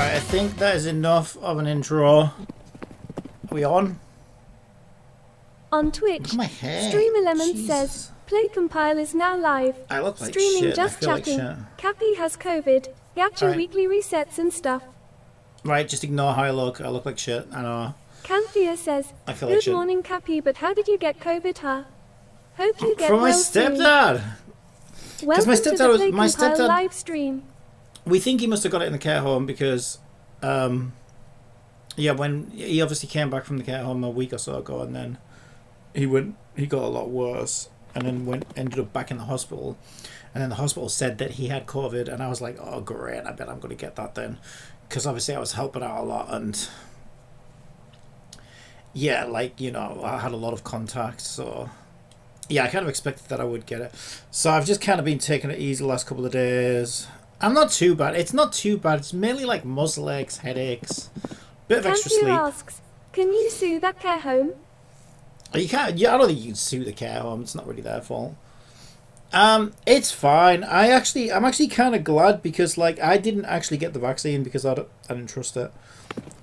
I think that is enough of an intro. Are we on? On Twitch, my hair. Streamer Lemon Jesus. says, Playcompile is now live. I look like Streaming shit. just I feel chatting. like shit. Cappy has COVID. Gacha Right. weekly resets and stuff. Right, just ignore how I look. I look like shit. I know. Canthea says, I feel like good shit. morning Cappy, but how did you get COVID, huh? Hope you get From my well soon. stepdad. Welcome my to the stepdad was- my Playcompile stepdad- live stream. We think he must have got it in the care home because, yeah, when he obviously came back from the care home a week or so ago, and then he got a lot worse, and then ended up back in the hospital, and then the hospital said that he had COVID, and I was like, oh great, I bet I'm going to get that then, because obviously I was helping out a lot, and yeah, like, you know, I had a lot of contacts, so yeah, I kind of expected that I would get it. So I've just kind of been taking it easy the last couple of days. I'm not too bad. It's not too bad. It's mainly like muscle aches, headaches, bit of extra Canthea sleep. asks, can you sue that care home? You can't. Yeah, I don't think you can sue the care home. It's not really their fault. It's fine. I'm actually kind of glad because like I didn't actually get the vaccine because I didn't trust it.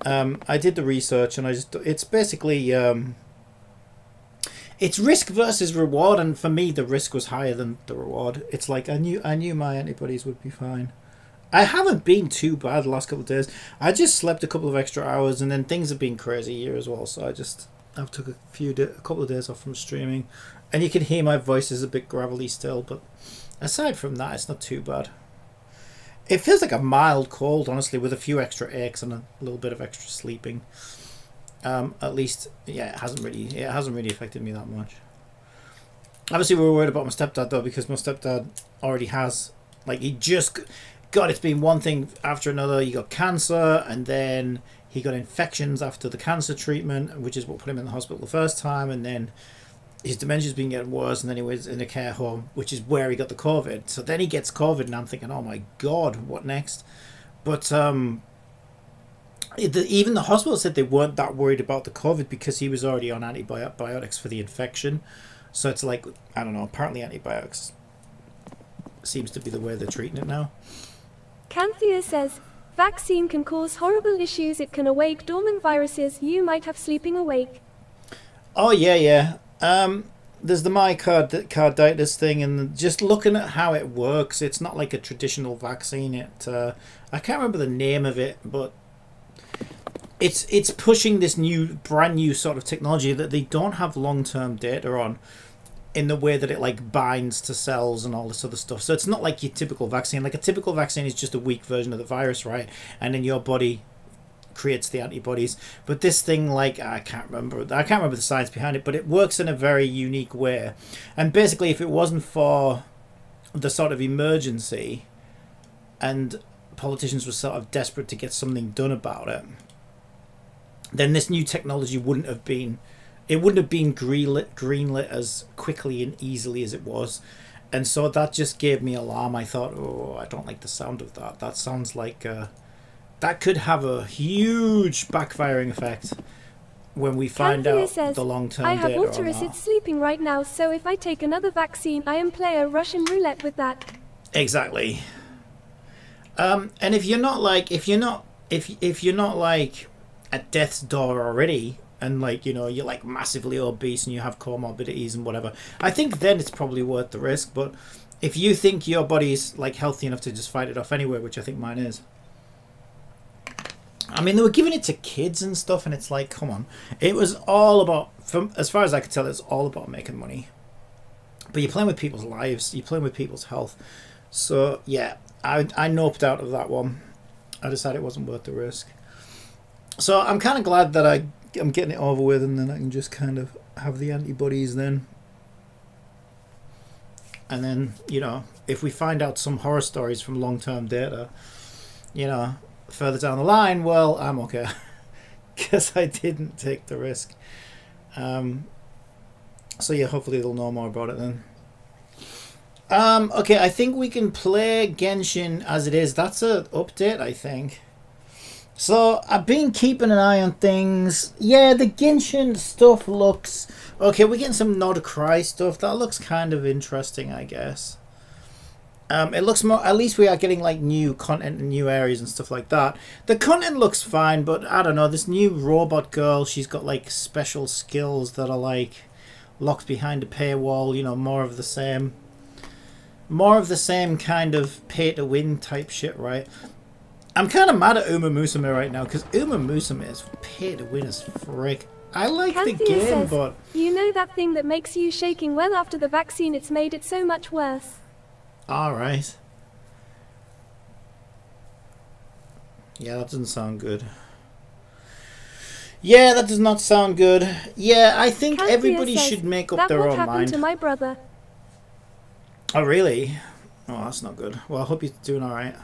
I did the research and it's basically it's risk versus reward, and for me the risk was higher than the reward. It's like I knew my antibodies would be fine. I haven't been too bad the last couple of days. I just slept a couple of extra hours, and then things have been crazy here as well. So I've took a couple of days off from streaming, and you can hear my voice is a bit gravelly still. But aside from that, it's not too bad. It feels like a mild cold, honestly, with a few extra aches and a little bit of extra sleeping. At least, yeah, it hasn't really affected me that much. Obviously, we were worried about my stepdad though, because my stepdad already has, like, it's been one thing after another. He got cancer, and then he got infections after the cancer treatment, which is what put him in the hospital the first time, and then his dementia's been getting worse, and then he was in a care home, which is where he got the COVID. So then he gets COVID, and I'm thinking, oh my god, what next? But even the hospital said they weren't that worried about the COVID because he was already on antibiotics for the infection. So it's like, I don't know, apparently antibiotics seems to be the way they're treating it now. Canthea says, vaccine can cause horrible issues. It can awake dormant viruses you might have sleeping awake. Oh yeah. There's the myocarditis thing, and just looking at how it works, it's not like a traditional vaccine. I can't remember the name of it, but it's pushing this brand new sort of technology that they don't have long-term data on, in the way that it like binds to cells and all this other stuff. So it's not like your typical vaccine. Like a typical vaccine is just a weak version of the virus, right? And then your body creates the antibodies. But this thing, like, I can't remember the science behind it, but it works in a very unique way. And basically, if it wasn't for the sort of emergency and politicians were sort of desperate to get something done about it, then this new technology wouldn't have been greenlit as quickly and easily as it was. And so that just gave me alarm. I thought, oh, I don't like the sound of that. That sounds like that could have a huge backfiring effect when we find out the long-term data. I have Altericid sleeping right now, so if I take another vaccine, I am play a Russian roulette with that. Exactly. And if you're not like, if you're not like at death's door already, and like, you know, you're like massively obese and you have comorbidities and whatever, I think then it's probably worth the risk. But if you think your body's like healthy enough to just fight it off anyway, which I think mine is. I mean, they were giving it to kids and stuff, and it's like, come on. It was all about, from as far as I could tell, it's all about making money. But you're playing with people's lives, you're playing with people's health. So yeah, I noped out of that one. I decided it wasn't worth the risk. So I'm kind of glad that I'm getting it over with, and then I can just kind of have the antibodies then. And then, you know, if we find out some horror stories from long-term data, you know, further down the line, well, I'm okay. Because I didn't take the risk. So yeah, hopefully they'll know more about it then. Okay, I think we can play Genshin as it is. That's an update, I think. So I've been keeping an eye on things. Yeah, the Genshin stuff looks okay. We're getting some Nod Cry stuff. That looks kind of interesting, I guess. It looks more. At least we are getting like new content and new areas and stuff like that. The content looks fine, but I don't know. This new robot girl, she's got like special skills that are like locked behind a paywall. You know, more of the same. More of the same kind of pay to win type shit, right? I'm kind of mad at Umamusume right now because Umamusume is pay to win as frick. I like the game, says, but you know that thing that makes you shaking? Well, after the vaccine, it's made it so much worse. All right. Yeah, that doesn't sound good. Yeah, that does not sound good. Yeah, I think everybody should make up their own mind. That happened to my brother. Oh, really? Oh, that's not good. Well, I hope you're doing all right.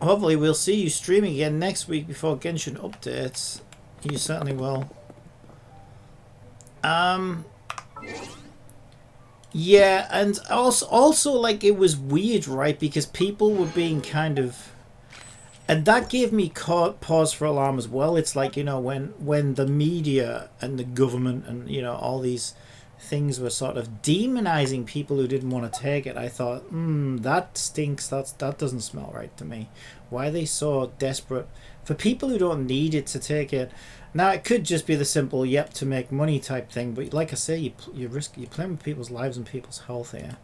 Hopefully, we'll see you streaming again next week before Genshin updates. You certainly will. Yeah, and also like it was weird, right? Because people were being kind of, and that gave me pause for alarm as well. It's like, you know, when the media and the government and, you know, all these things were sort of demonizing people who didn't want to take it, I thought, that stinks. That doesn't smell right to me. Why are they so desperate for people who don't need it to take it? Now, it could just be the simple yep to make money type thing, but like I say, you're playing with people's lives and people's health here.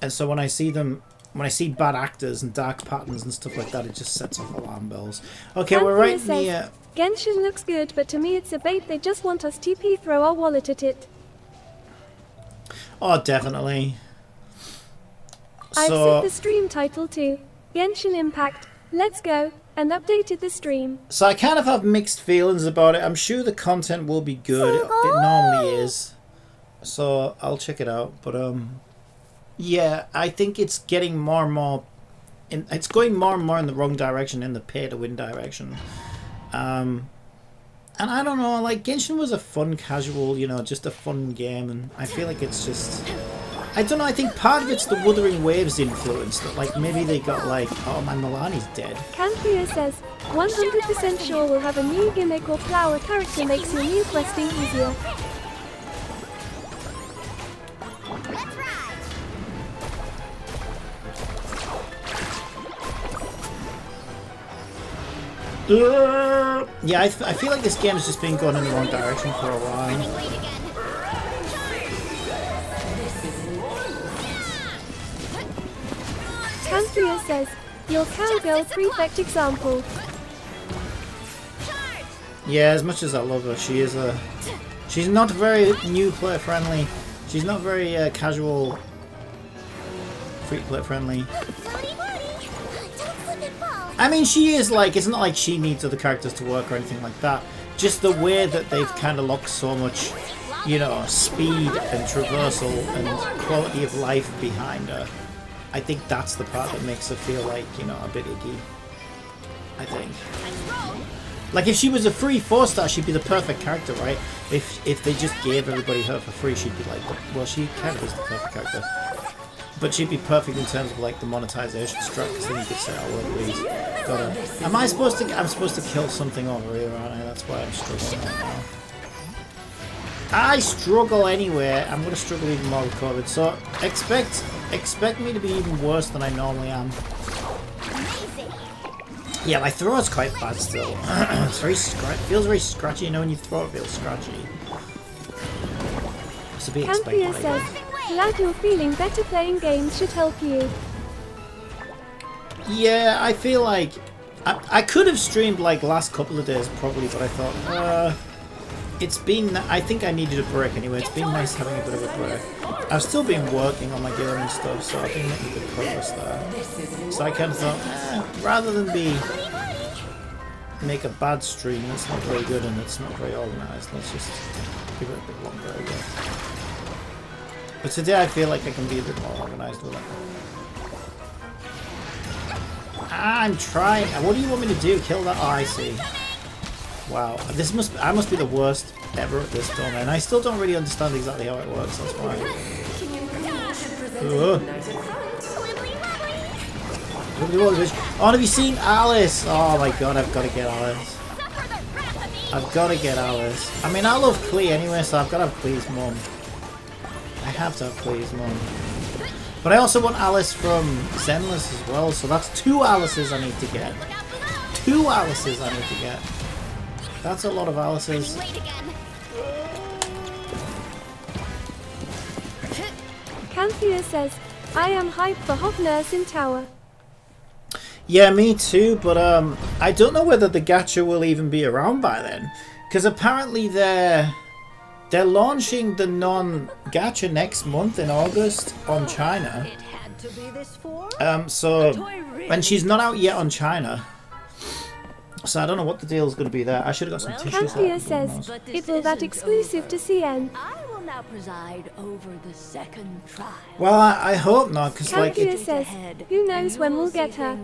And so when I see bad actors and dark patterns and stuff like that, it just sets off alarm bells. Okay, we're right near. Genshin looks good, but to me it's a bait. They just want us TP throw our wallet at it. Oh, definitely. I've set the stream title to Genshin Impact. Let's go. And updated the stream. So I kind of have mixed feelings about it. I'm sure the content will be good. It normally is. So I'll check it out. But yeah, I think it's getting more and more. It's going more and more in the wrong direction, in the pay to win direction. And I don't know. Like Genshin was a fun, casual, you know, just a fun game, and I feel like it's just. I don't know, I think part of it's the Wuthering Waves influence, that like maybe they got like, oh my Milani's dead. Cappy says, 100% sure we'll have a new gimmick or flower character makes your new questing easier. Yeah, I feel like this game has just been going in the wrong direction for a while. Campria says, your cowgirl prefect example. Yeah, as much as I love her, she's not very new player friendly. She's not very casual, free player friendly. I mean, she is like, it's not like she needs other characters to work or anything like that. Just the way that they've kind of locked so much, you know, speed and traversal and quality of life behind her. I think that's the part that makes her feel like, you know, a bit icky. I think. Like, if she was a free 4-star, she'd be the perfect character, right? If they just gave everybody her for free, she'd be like, well, she kind of is the perfect character. But she'd be perfect in terms of, like, the monetization structure, because then you could say, oh, well, please. Gotta... I'm supposed to kill something over here, aren't I? That's why I'm struggling right now. I struggle anyway. I'm going to struggle even more with COVID. So expect me to be even worse than I normally am. Yeah, my throat's quite bad still. It's very feels very scratchy. You know when your throat feels scratchy. It's a bit Campia says, glad you're feeling better. Playing games should help you. Yeah, I feel like I could have streamed like last couple of days probably, but I thought it's been. I think I needed a break anyway. It's been nice having a bit of a break. I've still been working on my gear and stuff, so I've been making good progress there. So I kind of thought, rather than make a bad stream that's not very good and it's not very organised, let's just give it a bit longer again. But today I feel like I can be a bit more organised with it. I'm trying. What do you want me to do? Kill that? Oh, I see. Wow, I must be the worst ever at this domain. I still don't really understand exactly how it works. That's why. Oh, have you seen Alice? Oh my god, I've got to get Alice. I've got to get Alice. I mean, I love Klee anyway, so I've got to have Klee's mum. I have to have Klee's mum. But I also want Alice from Zenless as well, so that's 2 Alices I need to get. 2 Alices I need to get. That's a lot of Alices. Canthea says, I am hyped for Hot Nurse in Tower. Yeah, me too, but I don't know whether the gacha will even be around by then. Because apparently they're launching the non-gacha next month in August on China. And she's not out yet on China. So I don't know what the deal is going to be there. I should have got some tissues. Canthea says, it will that exclusive to CN. I will now preside over the second trial. Well, I hope not, because like... Canthea says, who knows when we'll get her.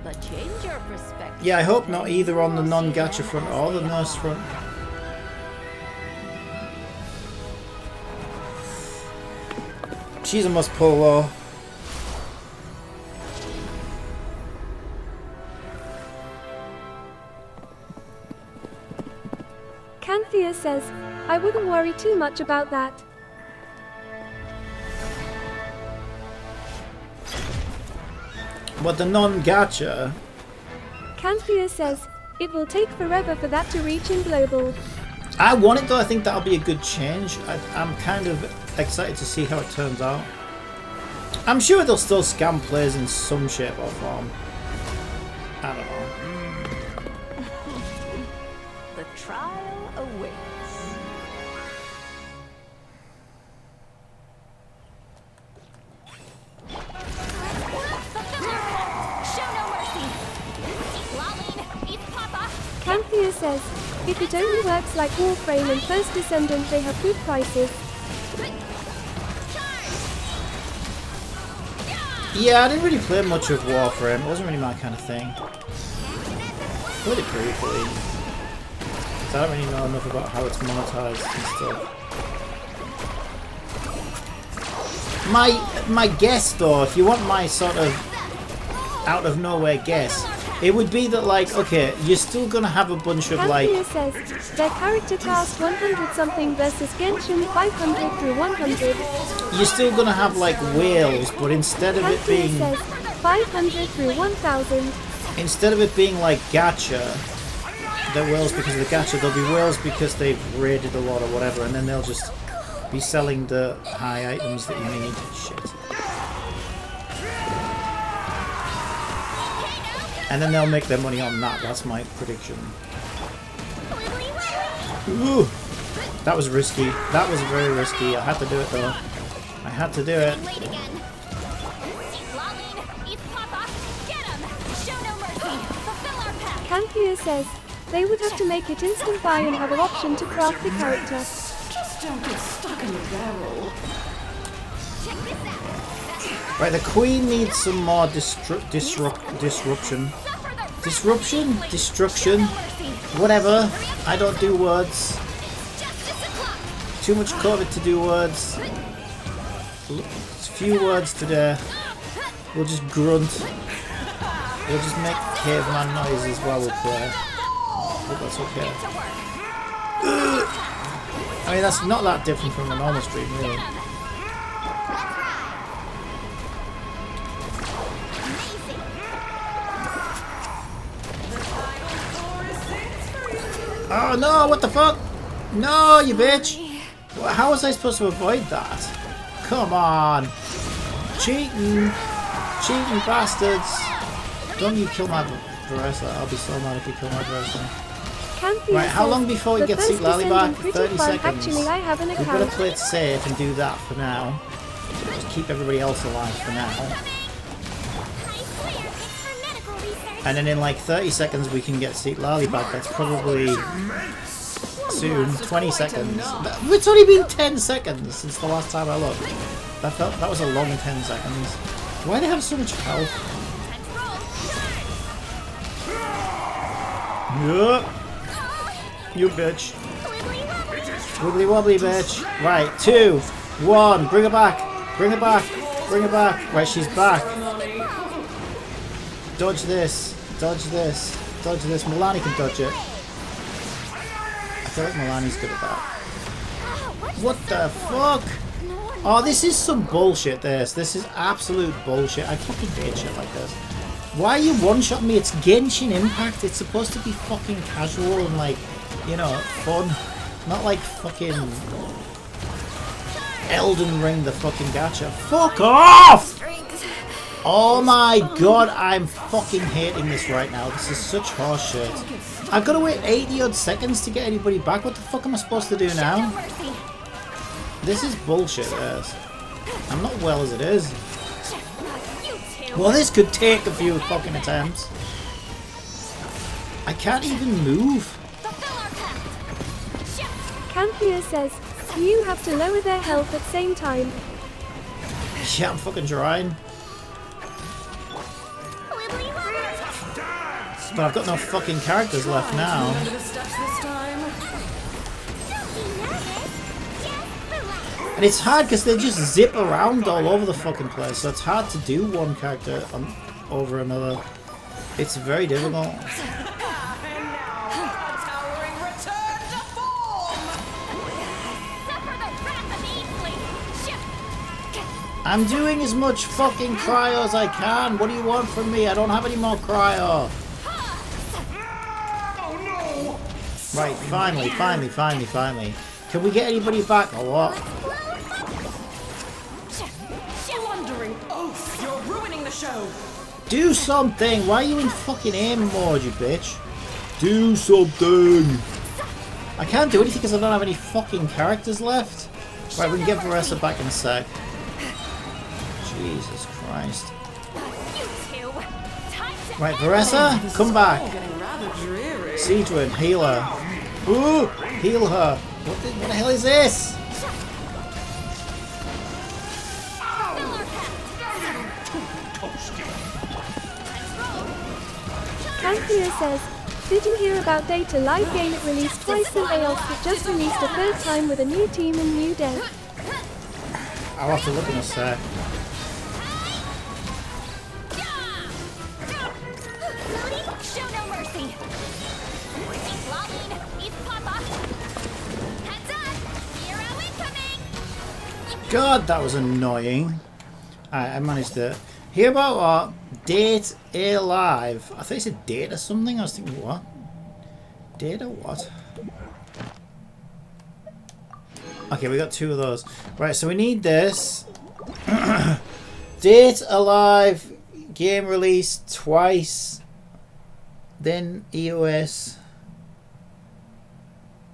But change your perspective. Yeah, I hope not either on the non-gacha front or the nurse front. She's a must pull though. Canthea says, I wouldn't worry too much about that. But the non-gacha... Canthea says, it will take forever for that to reach in global. I want it though, I think that'll be a good change. I'm kind of excited to see how it turns out. I'm sure they'll still scam players in some shape or form. I don't know. The trial awaits. Canthea says, if it only works like Warframe and First Descendant, they have good prices. Yeah, I didn't really play much of Warframe. It wasn't really my kind of thing. Played it briefly. So I don't really know enough about how it's monetized and stuff. My guess though, if you want my sort of out of nowhere guess, it would be that like, okay, you're still gonna have a bunch of like... Canthea says, their character task 100 something versus Genshin 500 through 100. You're still gonna have like whales, but instead of it being... says 500 through 1000. Instead of it being like gacha, they're whales because of the gacha, they'll be whales because they've raided a lot or whatever, and then they'll just be selling the high items that you need. Shit. And then they'll make their money on that, that's my prediction. Ooh, that was risky. That was very risky. I had to do it though. I had to do it. Canthea says, they would have to make it instant buy and have an option to craft the character. Just don't get stuck in the barrel. Right, the queen needs some more disruption. Disruption? Destruction? Whatever. I don't do words. Too much COVID to do words. It's few words today. We'll just grunt. We'll just make caveman noises while we play. Hope that's okay. I mean, that's not that different from a normal stream, really. Oh no, what the fuck? No, you bitch! How was I supposed to avoid that? Come on! Cheating! Cheating bastards! Don't you kill my Veressa. I'll be so mad if you kill my Veressa. Right, how long before we get Seek Lally back? 30 seconds. Actually, I have an We've account. got to play it safe and do that for now. Just keep everybody else alive for now. And then in like 30 seconds we can get Seek Lally back. That's probably soon. 20 seconds. It's only been 10 seconds since the last time I looked. That was a long 10 seconds. Why do they have so much health? Yup. You bitch. Wibbly wobbly bitch. Right, 2, 1. Bring her back. Bring her back. Bring her back. Right, she's back. Dodge this. Dodge this. Dodge this. Milani can dodge it. I feel like Milani's good at that. What the fuck? Oh, this is some bullshit, this. This is absolute bullshit. I fucking hate shit like this. Why are you one-shotting me? It's Genshin Impact. It's supposed to be fucking casual and like, you know, fun. Not like fucking Elden Ring the fucking gacha. Fuck off! Oh my god, I'm fucking hating this right now. This is such horse shit. I've got to wait 80 odd seconds to get anybody back. What the fuck am I supposed to do now? This is bullshit, this. I'm not well as it is. Well, this could take a few fucking attempts. I can't even move. Campia says, you have to lower their health at same time. Yeah, I'm fucking trying. But I've got no fucking characters left now. And it's hard because they just zip around all over the fucking place, so it's hard to do one character over another. It's very difficult. I'm doing as much fucking cryo as I can. What do you want from me? I don't have any more cryo. Right, finally. Can we get anybody back or what? You're ruining the show. Do something! Why are you in fucking aim mode, you bitch? Do something! I can't do anything because I don't have any fucking characters left. Right, we can get Veressa back in a sec. Jesus Christ. Right, Veressa, come back. Seedrin, heal her. Ooh, heal her. What the hell is this? Campia says, did you hear about Data Live game? It released twice and AOS it just released a third time with a new team and new dev. I'll have to look in a sec. Show no mercy. God, that was annoying. I managed to hear about what? Date A Live. I thought you said date or something. I was thinking, what? Data what? Okay, we got 2 of those. Right, so we need this. Date Alive game release twice. Then EOS.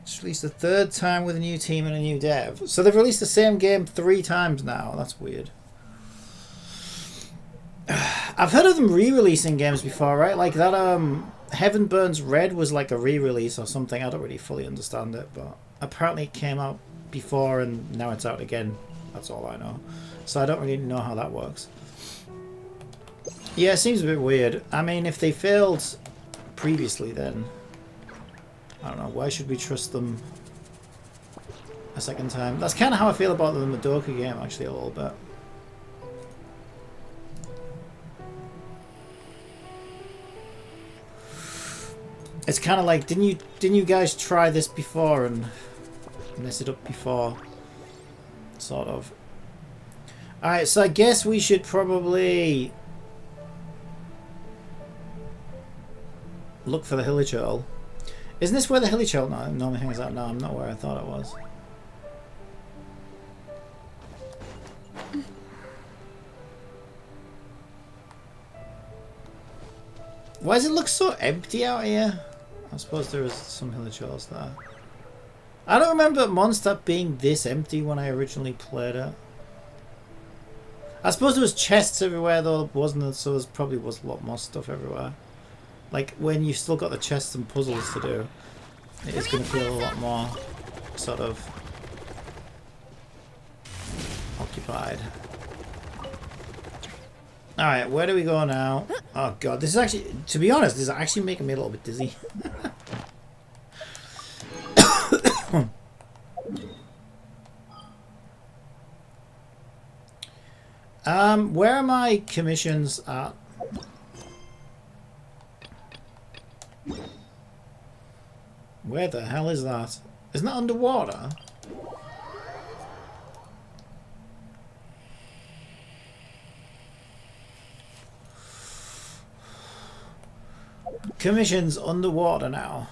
Just released the 3rd time with a new team and a new dev. So they've released the same game 3 times now. That's weird. I've heard of them re-releasing games before, right? Like that Heaven Burns Red was like a re-release or something. I don't really fully understand it, but apparently it came out before and now it's out again. That's all I know. So I don't really know how that works. Yeah, it seems a bit weird. I mean, if they failed previously, then I don't know, why should we trust them a second time? That's kind of how I feel about the Madoka game, actually, a little bit. It's kind of like, didn't you guys try this before and mess it up before. Sort of. Alright, so I guess we should probably look for the hilly turtle. Isn't this where the hilly turtle normally hangs out? No, I'm not where I thought it was. Why does it look so empty out here? I suppose there is some hilly turtles there. I don't remember Mondstadt being this empty when I originally played it. I suppose there was chests everywhere though, wasn't it? So there probably was a lot more stuff everywhere. Like when you've still got the chests and puzzles to do, it is going to feel a lot more sort of occupied. Alright, where do we go now? Oh god, this is actually, to be honest, this is actually making me a little bit dizzy. Where are my commissions at? Where the hell is that? Isn't that underwater? Commissions underwater now.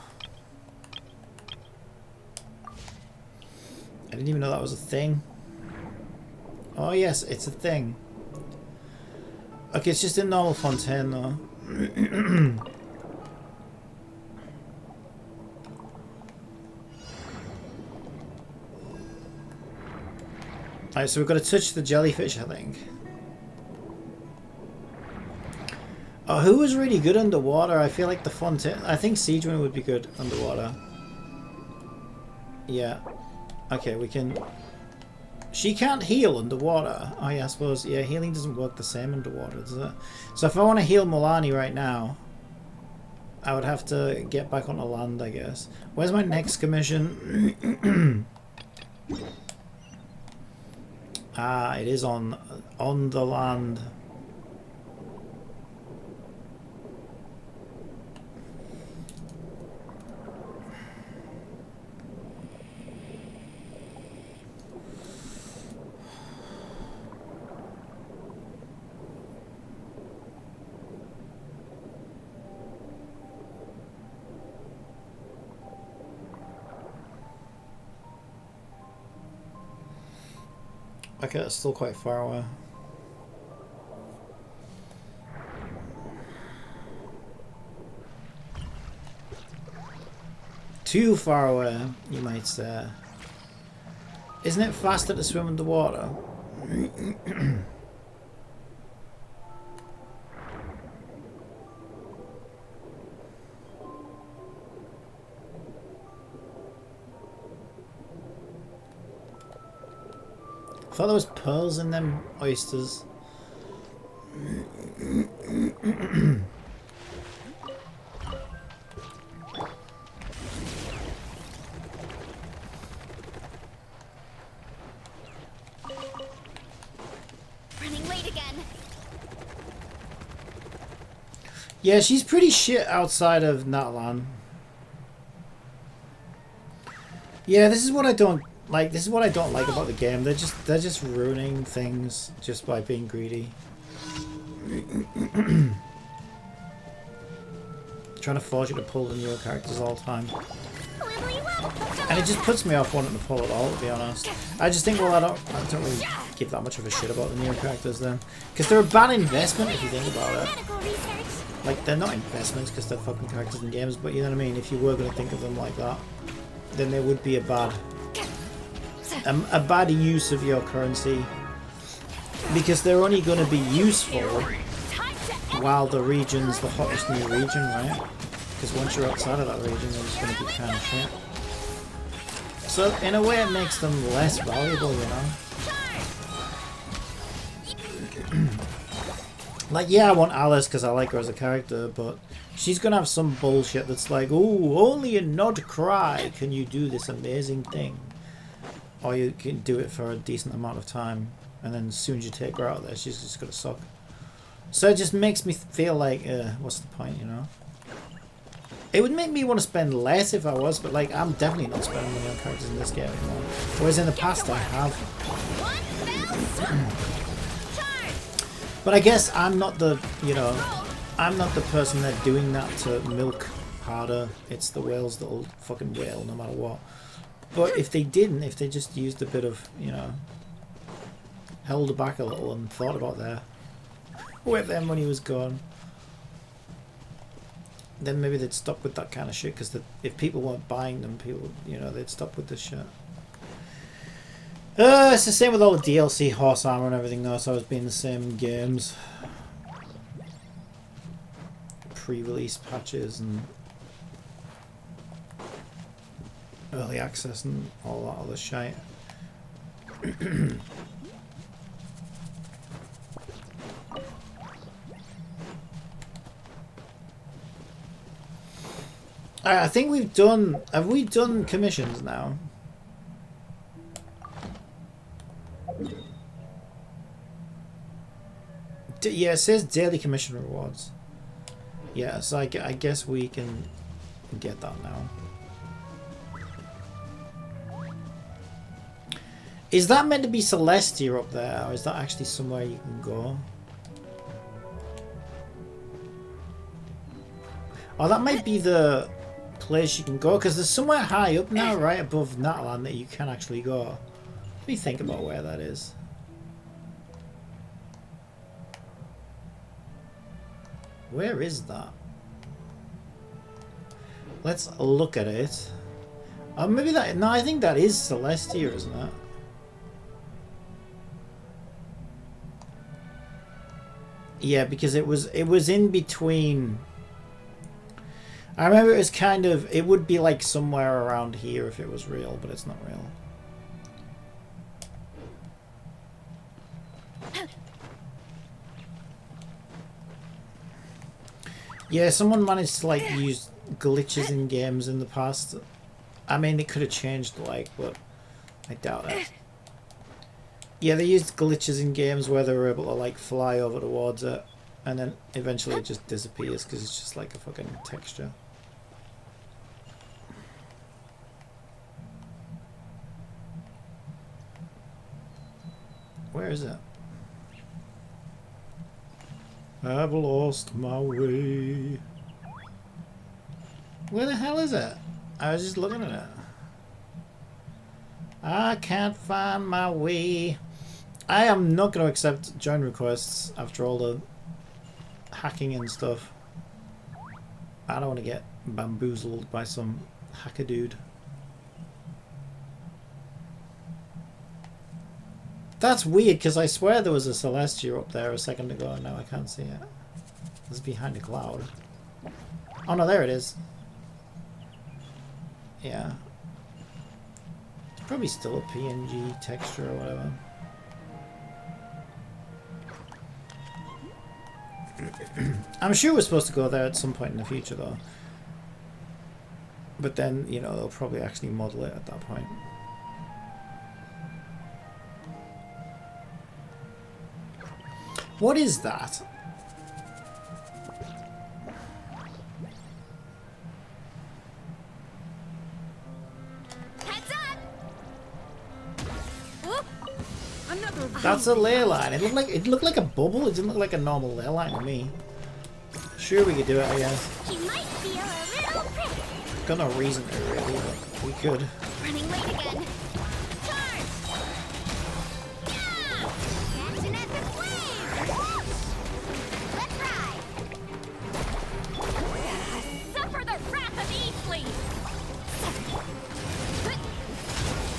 I didn't even know that was a thing. Oh yes, it's a thing. Okay, it's just in normal Fontaine though. Alright, so we've got to touch the jellyfish, I think. Oh, who was really good underwater? I feel like the Fontaine... I think Siegewin would be good underwater. Yeah. Okay, we can... She can't heal underwater. Oh yeah, I suppose. Yeah, healing doesn't work the same underwater, does it? So if I want to heal Milani right now, I would have to get back onto land, I guess. Where's my next commission? Ah, it is on the land. Okay, that's still quite far away. Too far away, you might say. Isn't it faster to swim underwater? I thought there was pearls in them oysters. Running late again. Yeah, she's pretty shit outside of Natlan. Yeah, this is what I don't like. This is what I don't like about the game. They're just ruining things just by being greedy. Trying to force you to pull the newer characters all the time. And it just puts me off wanting to pull it all, to be honest. I just think, well, I don't really give that much of a shit about the newer characters then. Because they're a bad investment if you think about it. Like, they're not investments because they're fucking characters in games, but you know what I mean? If you were going to think of them like that, then there would be a bad use of your currency. Because they're only going to be useful while the region's the hottest new region, right? Because once you're outside of that region, they're just going to be kind of shit. So, in a way, it makes them less valuable, you know? Like, yeah, I want Alice because I like her as a character, but she's going to have some bullshit that's like, ooh, only in Nod Cry can you do this amazing thing. Or you can do it for a decent amount of time, and then as soon as you take her out of there, she's just going to suck. So it just makes me feel like, what's the point, you know? It would make me want to spend less if I was, but like I'm definitely not spending money on characters in this game anymore. Whereas in the past I have. But I guess I'm not the, you know, I'm not the person that's doing that to milk harder. It's the whales that'll fucking wail no matter what. But if they didn't, if they just used a bit of, you know, held back a little and thought about where their money was gone, then maybe they'd stop with that kind of shit. Because if people weren't buying them, people, you know, they'd stop with this shit. It's the same with all the DLC, horse armor and everything though. It's always been the same games. Pre-release patches and early access and all that other shit. I think we've done... Have we done commissions now? Yeah, it says daily commission rewards. Yeah, so I guess we can get that now. Is that meant to be Celestia up there, or is that actually somewhere you can go? Oh, that might be the place you can go, because there's somewhere high up now, right above Natlan, that you can actually go. Let me think about where that is. Where is that? Let's look at it. Oh, maybe that... No, I think that is Celestia, isn't it? Yeah, because it was in between... I remember it was kind of... It would be like somewhere around here if it was real, but it's not real. Yeah, someone managed to like use glitches in games in the past. I mean, it could have changed, like, but I doubt it. Yeah, they used glitches in games where they were able to like fly over towards it, and then eventually it just disappears because it's just like a fucking texture. Where is it? I've lost my way. Where the hell is it? I was just looking at it. I can't find my way. I am not going to accept join requests after all the hacking and stuff. I don't want to get bamboozled by some hacker dude. That's weird, because I swear there was a Celestia up there a second ago, and now I can't see it. It's behind a cloud. Oh no, there it is. Yeah. It's probably still a PNG texture or whatever. I'm sure we're supposed to go there at some point in the future, though. But then, you know, they'll probably actually model it at that point. What is that? That's a ley line. It looked like a bubble. It didn't look like a normal ley line to me. Sure, we could do it, I guess. He might feel a little prick. Got no reason to really, but we could. Running late again. Charge! Yeah! Catching at the flame! Let's ride! Suffer the wrath of Eastleigh!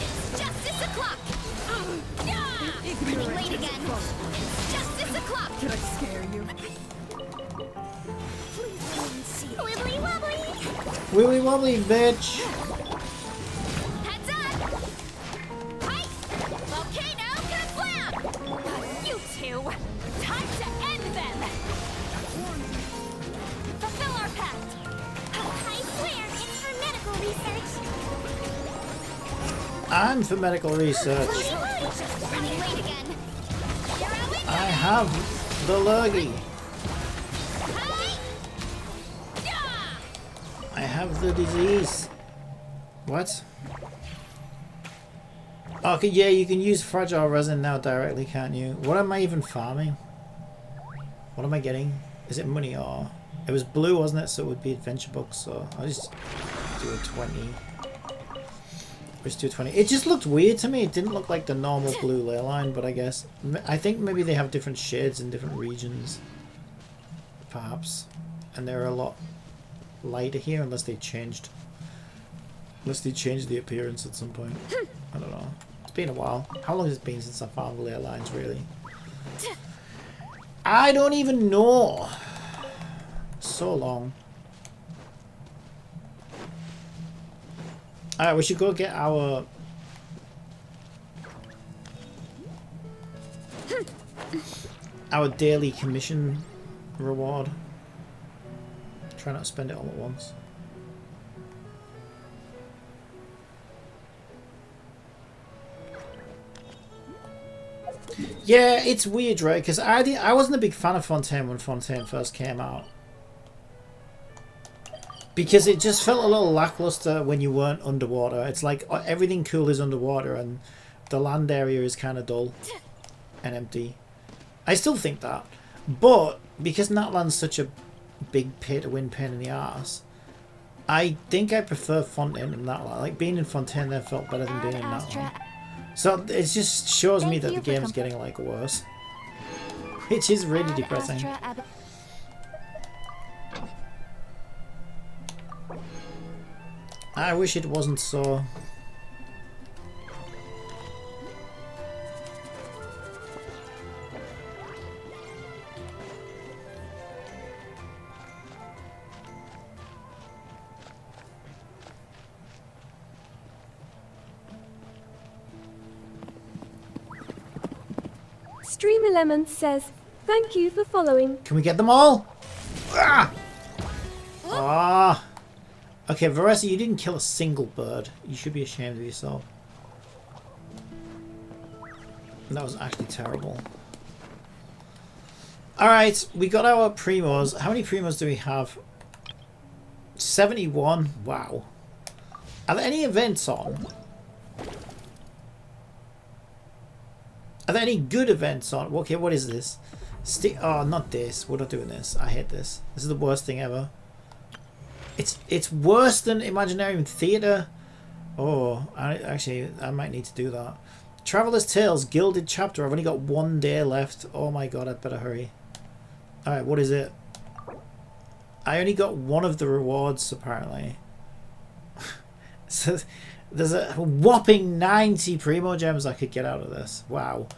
It's justice o'clock! Running late again! It's justice o'clock! Did I scare you? Wibbly wobbly! Wibbly wobbly, bitch! Heads up! Hi! Volcano kerflam! You two! Time to end them! Fulfill our pact! I swear it's for medical research! I'm for medical research. Running late again! Here I have the lurgy. Hi! I have the disease. What? Okay, yeah, you can use fragile resin now directly, can't you? What am I even farming? What am I getting? Is it money or... It was blue, wasn't it? So it would be adventure books, so I'll just do a 20. Let's do 20. It just looked weird to me. It didn't look like the normal blue ley line, but I guess... I think maybe they have different shades in different regions. Perhaps. And they're a lot lighter here, unless they changed... Unless they changed the appearance at some point. I don't know. It's been a while. How long has it been since I found ley lines, really? I don't even know. So long. Alright, we should go get our... our daily commission reward. Try not to spend it all at once. Yeah, it's weird, right? Because I wasn't a big fan of Fontaine when Fontaine first came out. Because it just felt a little lackluster when you weren't underwater. It's like everything cool is underwater and the land area is kind of dull and empty. I still think that. But because Natlan's such a big pay-to-win pain in the arse, I think I prefer Fontaine and Natlan. Like being in Fontaine there felt better than being in Natlan. So it just shows me that the game's getting like worse. Which is really depressing. I wish it wasn't so. Stream Element says, thank you for following. Can we get them all? Ah! Ah! Okay, Varese, you didn't kill a single bird. You should be ashamed of yourself. That was actually terrible. Alright, we got our primos. How many primos do we have? 71. Wow. Are there any events on? Are there any good events on? Okay, what is this? Oh, not this. We're not doing this. I hate this. This is the worst thing ever. It's worse than Imaginarium Theatre. Oh, I might need to do that. Traveller's Tales Gilded Chapter. I've only got 1 day left. Oh my god, I'd better hurry. Alright, what is it? I only got one of the rewards, apparently. So there's a whopping 90 Primo Gems I could get out of this. Wow.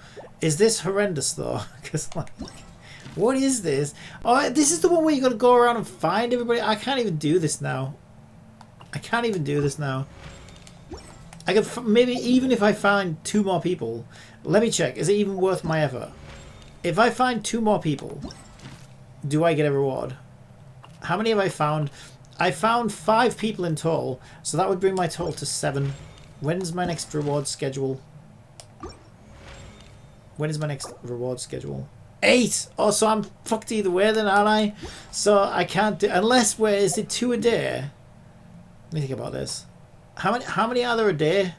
Is this horrendous, though? Because, like... What is this? Oh, this is the one where you gotta go around and find everybody. I can't even do this now. I can't even do this now. I could maybe even if I find 2 more people. Let me check. Is it even worth my effort? If I find 2 more people, do I get a reward? How many have I found? I found 5 people in total, so that would bring my total to 7. When's my next reward schedule? When is my next reward schedule? 8! Oh, so I'm fucked either way then, aren't I? So I can't do... Unless, where is it 2 a day? Let me think about this. How many are there a day?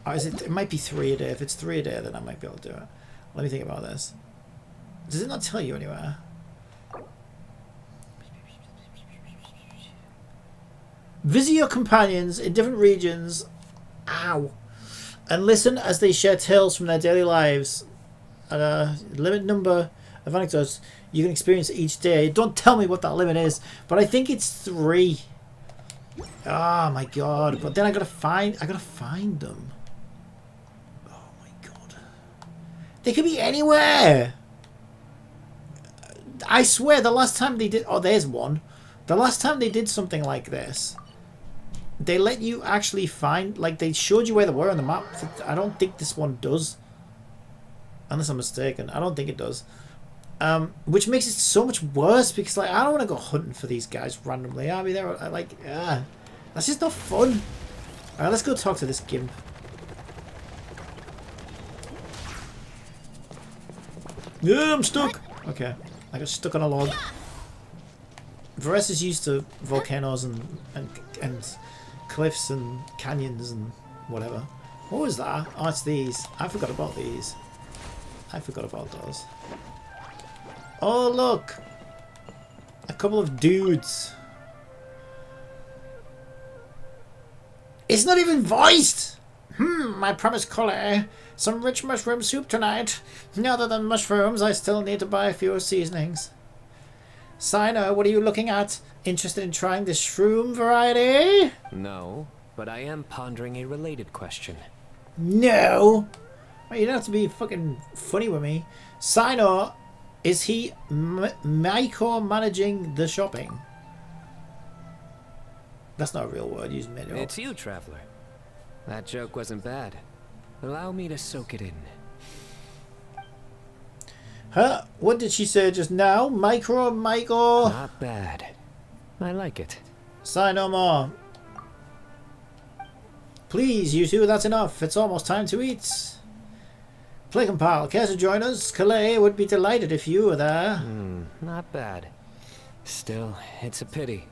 Or is it... It might be 3 a day. If it's 3 a day, then I might be able to do it. Let me think about this. Does it not tell you anywhere? Visit your companions in different regions. Ow. And listen as they share tales from their daily lives. A limited number of anecdotes you can experience each day. Don't tell me what that limit is, but I think it's 3. Oh my god! But then I gotta find them. Oh my god! They could be anywhere. I swear, the last time they did. Oh, there's one. The last time they did something like this, they let you actually find, like, they showed you where they were on the map. I don't think this one does. Unless I'm mistaken. I don't think it does. Which makes it so much worse, because, like, I don't want to go hunting for these guys randomly. I mean, they're, like, that's just not fun. Alright, let's go talk to this gimp. Yeah, I'm stuck. Okay. I got stuck on a log. Varese is used to volcanoes and cliffs and canyons and whatever. What was that? Oh, it's these. I forgot about these. I forgot about those. Oh, look! A couple of dudes. It's not even voiced! My promised color. Some rich mushroom soup tonight. Other than mushrooms, I still need to buy a few seasonings. Sino, what are you looking at? Interested in trying the shroom variety? No, but I am pondering a related question. No! Well, you don't have to be fucking funny with me. Sino, is he micromanaging the shopping? That's not a real word, you just made it up. It's you, traveler. That joke wasn't bad. Allow me to soak it in. Huh? What did she say just now? Micro? Not bad. I like it. Say no more. Please, you two, that's enough. It's almost time to eat. PlayCompile, care to join us? Calais would be delighted if you were there. Not bad. Still, it's a pity.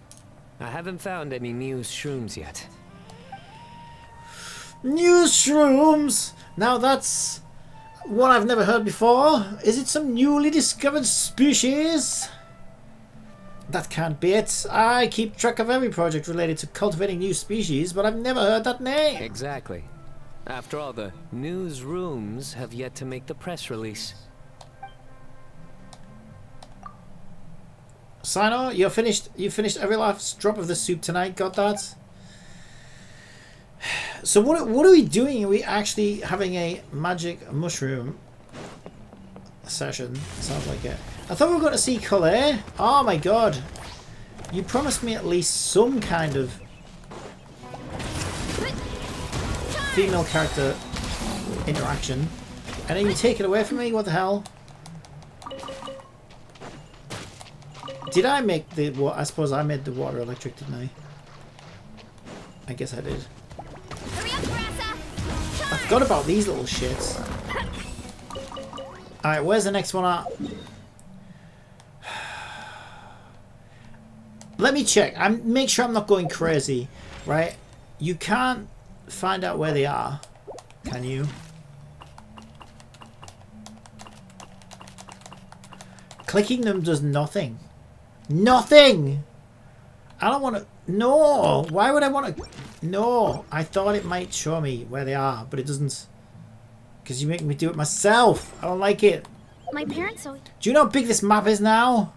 I haven't found any new shrooms yet. New shrooms? Now that's one I've never heard before. Is it some newly discovered species? That can't be it. I keep track of every project related to cultivating new species, but I've never heard that name. Exactly. After all, the newsrooms have yet to make the press release. Sino, you're finished. You finished every last drop of the soup tonight. Got that? So what are we doing? Are we actually having a magic mushroom session? Sounds like it. I thought we were going to see Calais. Oh my god. You promised me at least some kind of female character interaction. And then you take it away from me? What the hell? Did I make the... I suppose I made the water electric, didn't I? I guess I did. I forgot about these little shits. Alright, where's the next one at? Let me check. Make sure I'm not going crazy, right? You can't find out where they are, can you? Clicking them does nothing. Nothing! I don't want to... No! Why would I want to... No! I thought it might show me where they are, but it doesn't. Because you make me do it myself. I don't like it. My parents always... Do you know how big this map is now?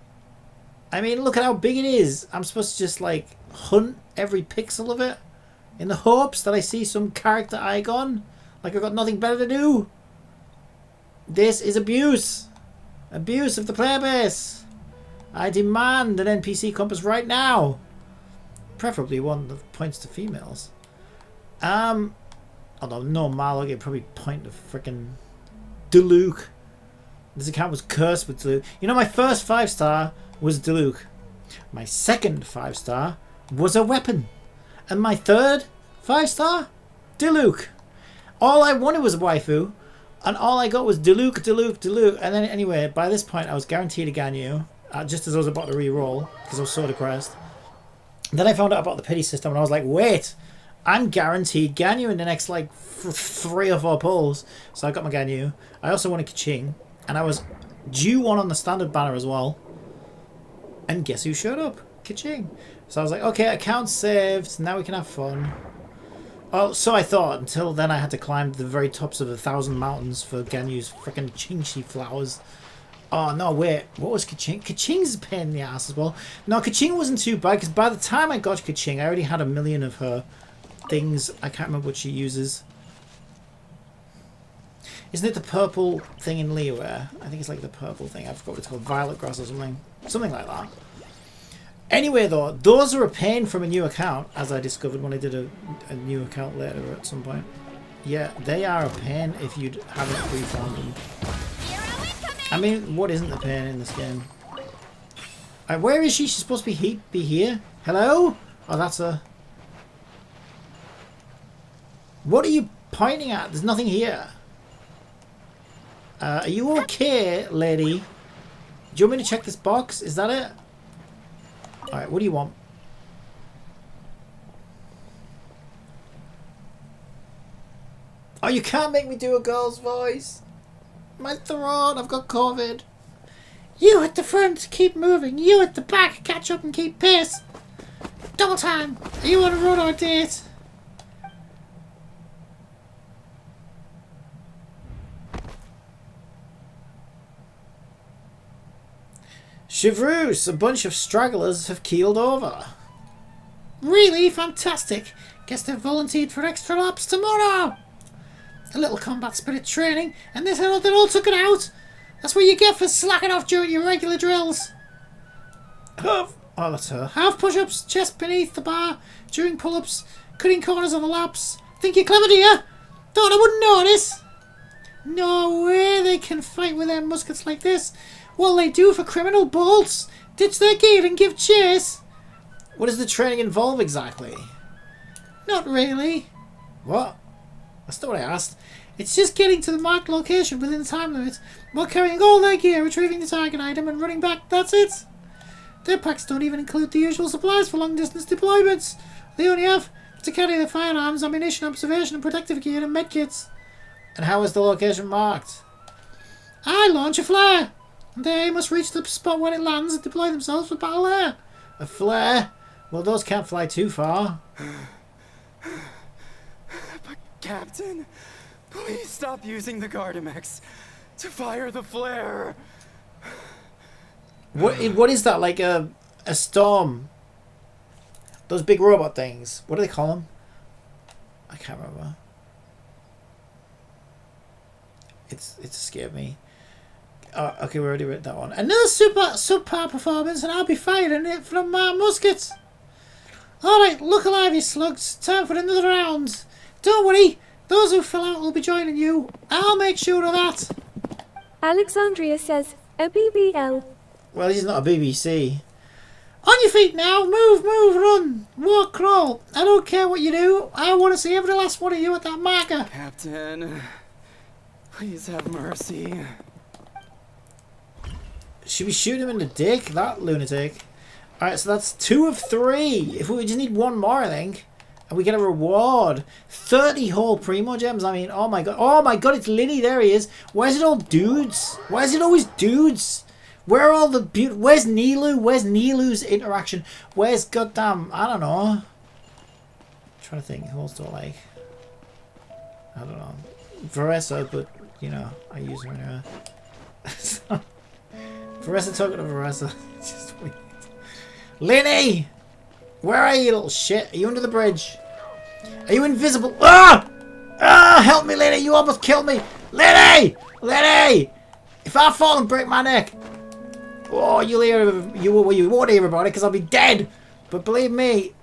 I mean, look at how big it is. I'm supposed to just, like, hunt every pixel of it in the hopes that I see some character icon. Like I've got nothing better to do. This is abuse. Abuse of the player base. I demand an NPC compass right now. Preferably one that points to females. Although no Marlow would probably point to frickin' Diluc. This account was cursed with Diluc. You know, my first 5-star was Diluc. My second 5-star was a weapon. And my third 5-star? Diluc. All I wanted was a waifu. And all I got was Diluc, Diluc, Diluc. And then anyway, by this point I was guaranteed a Ganyu. Just as I was about to re-roll. Because I was so depressed. Then I found out about the pity system and I was like, wait. I'm guaranteed Ganyu in the next like 3 or 4 pulls. So I got my Ganyu. I also wanted Kaching. And I was due one on the standard banner as well. And guess who showed up? Kaching. So I was like, okay, account saved. Now we can have fun. Oh, so I thought. Until then I had to climb the very tops of 1,000 mountains for Ganyu's freaking Qingxi flowers. Oh, no, wait. What was Kaching? Kaching's a pain in the ass as well. No, Kaching wasn't too bad. Because by the time I got Kaching, I already had 1 million of her things. I can't remember what she uses. Isn't it the purple thing in Liyue? I think it's like the purple thing. I forgot what it's called. Violet grass or something. Something like that. Anyway, though, those are a pain from a new account, as I discovered when I did a new account later at some point. Yeah, they are a pain if you haven't pre-found them. I mean, what isn't the pain in this game? Where is she? She's supposed to be here. Hello? Oh, that's a... What are you pointing at? There's nothing here. Are you okay, lady? Do you want me to check this box? Is that it? Alright, what do you want? Oh, you can't make me do a girl's voice. My throat, I've got COVID. You at the front, keep moving. You at the back, catch up and keep pace. Double time. Are you on a road or a date? Chevreuse, a bunch of stragglers have keeled over. Really? Fantastic. Guess they've volunteered for extra laps tomorrow. A little combat spirit training, and they all took it out. That's what you get for slacking off during your regular drills. Oh, that's her. Half push-ups, chest beneath the bar, during pull-ups, cutting corners on the laps. Think you're clever, do you? Thought I wouldn't notice. No way they can fight with their muskets like this. What'll they do for criminal bolts? Ditch their gear and give chase? What does the training involve exactly? Not really. What? That's not what I asked. It's just getting to the marked location within the time limit while carrying all their gear, retrieving the target item and running back. That's it. Their packs don't even include the usual supplies for long distance deployments. They only have to carry their firearms, ammunition, observation and protective gear and medkits. And how is the location marked? I launch a flare. They must reach the spot when it lands and deploy themselves for battle there. A flare? Well, those can't fly too far. But Captain, please stop using the Gardamex to fire the flare. What is that? Like a storm? Those big robot things. What do they call them? I can't remember. It's scared me. Oh, okay, we already read that one. Another subpar performance, and I'll be firing it from my muskets. Alright, look alive, you slugs. Time for another round. Don't worry, those who fell out will be joining you. I'll make sure of that. Alexandria says, a BBL. Well, this is not a BBC. On your feet now. Move, run, walk, crawl. I don't care what you do. I want to see every last one of you at that marker. Captain, please have mercy. Should we shoot him in the dick? That lunatic. Alright, so that's 2 of 3. If we just need one more, I think. And we get a reward. 30 whole primo gems. I mean, oh my god. Oh my god, it's Liddy. There he is. Why is it all dudes? Why is it always dudes? Where are all the where's Nilu? Where's Nilu's interaction? Where's goddamn, I don't know. I'm trying to think. Who else do I like? I don't know. Varessa, but, you know, I use her anyway. Varessa talking to Varessa. It's just weird. Lenny! Where are you, little shit? Are you under the bridge? Are you invisible? Ah! Ah! Help me, Lenny! You almost killed me! Lenny! Lenny! If I fall and break my neck, oh, you won't hear about it because I'll be dead. But believe me,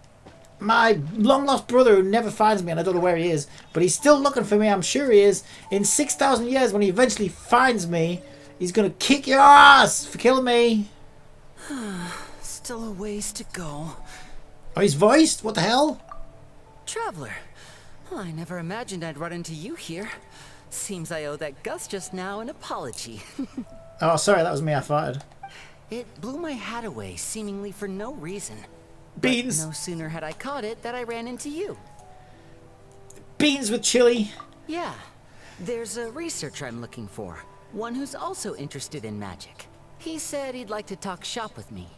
my long lost brother who never finds me, and I don't know where he is, but he's still looking for me. I'm sure he is. In 6,000 years, when he eventually finds me, he's gonna kick your ass for killing me. Still a ways to go. Oh, he's voiced? What the hell? Traveler, I never imagined I'd run into you here. Seems I owe that Gus just now an apology. Oh, sorry, that was me. I farted. It blew my hat away, seemingly for no reason. Beans. But no sooner had I caught it that I ran into you. Beans with chili. Yeah, there's a researcher I'm looking for. One who's also interested in magic. He said he'd like to talk shop with me.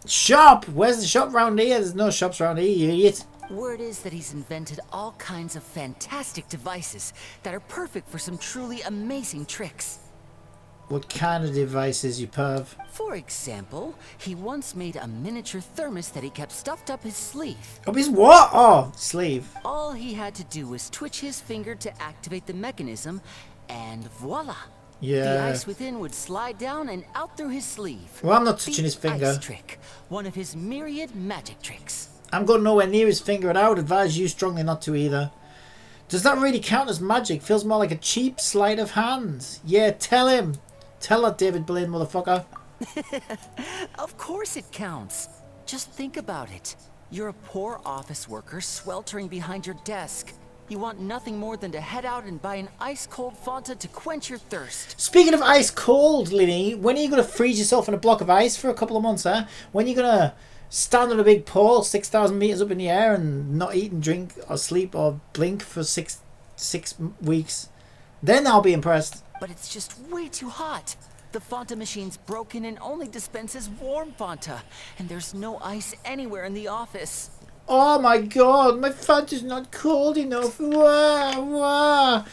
Shop? Where's the shop round here? There's no shops round here, you idiot. Word is that he's invented all kinds of fantastic devices that are perfect for some truly amazing tricks. What kind of devices, you perv? For example, he once made a miniature thermos that he kept stuffed up his sleeve. Up his what? Oh, sleeve. All he had to do was twitch his finger to activate the mechanism, and voila! Yeah. The ice within would slide down and out through his sleeve. Well, I'm not touching The his finger. Ice trick, one of his myriad magic tricks. I'm going nowhere near his finger, and I would advise you strongly not to either. Does that really count as magic? Feels more like a cheap sleight of hand. Yeah, tell him. Tell that David Blaine motherfucker. Of course it counts. Just think about it. You're a poor office worker sweltering behind your desk. You want nothing more than to head out and buy an ice-cold Fanta to quench your thirst. Speaking of ice cold, Linny, when are you going to freeze yourself in a block of ice for a couple of months, huh? When are you going to stand on a big pole 6,000 meters up in the air and not eat and drink or sleep or blink for six weeks. Then I'll be impressed. But it's just way too hot. The Fanta machine's broken and only dispenses warm Fanta. And there's no ice anywhere in the office. Oh my god, my Fanta's not cold enough. Wah, wah.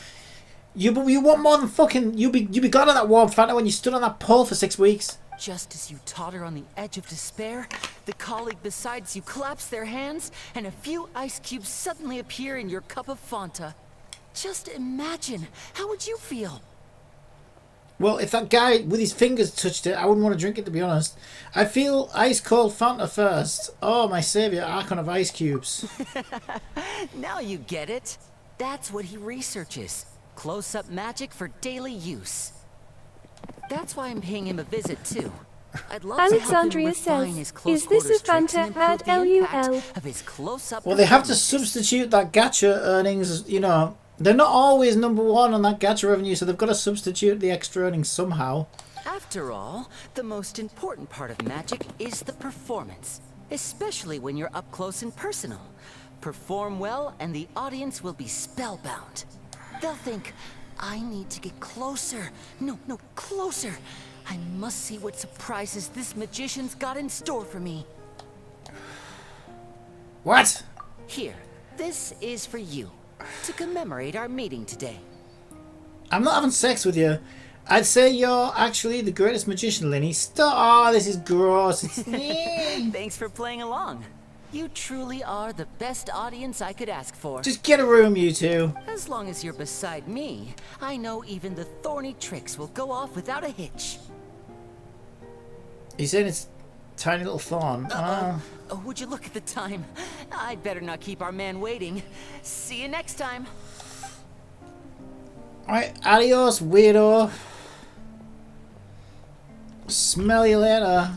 You want more than fucking... You be gone on that warm Fanta when you stood on that pole for 6 weeks. Just as you totter on the edge of despair, the colleague beside you claps their hands, and a few ice cubes suddenly appear in your cup of Fanta. Just imagine, how would you feel? Well, if that guy with his fingers touched it, I wouldn't want to drink it, to be honest. I feel ice cold Fanta first. Oh, my saviour, Archon of ice cubes. Now you get it. That's what he researches. Close-up magic for daily use. That's why I'm paying him a visit, too. I'd love Alexandria to help him refine his says, close is this a quarters tricks and Fanta improve ad the impact LUL? of his close-up Well, they have to performance. substitute that gacha earnings, you know. They're not always number one on that gacha revenue, so they've got to substitute the extra earnings somehow. After all, the most important part of magic is the performance, especially when you're up close and personal. Perform well and the audience will be spellbound. They'll think, I need to get closer. No, closer. I must see what surprises this magician's got in store for me. What? Here, this is for you, to commemorate our meeting today. I'm not having sex with you. I'd say you're actually the greatest magician, Linny. Stop! Oh, this is gross. It's... Thanks for playing along. You truly are the best audience I could ask for. Just get a room, you two. As long as you're beside me, I know even the thorny tricks will go off without a hitch. You saying it's tiny little thorn? Oh, would you look at the time? I'd better not keep our man waiting. See you next time. Alright, adios, weirdo. Smell you later.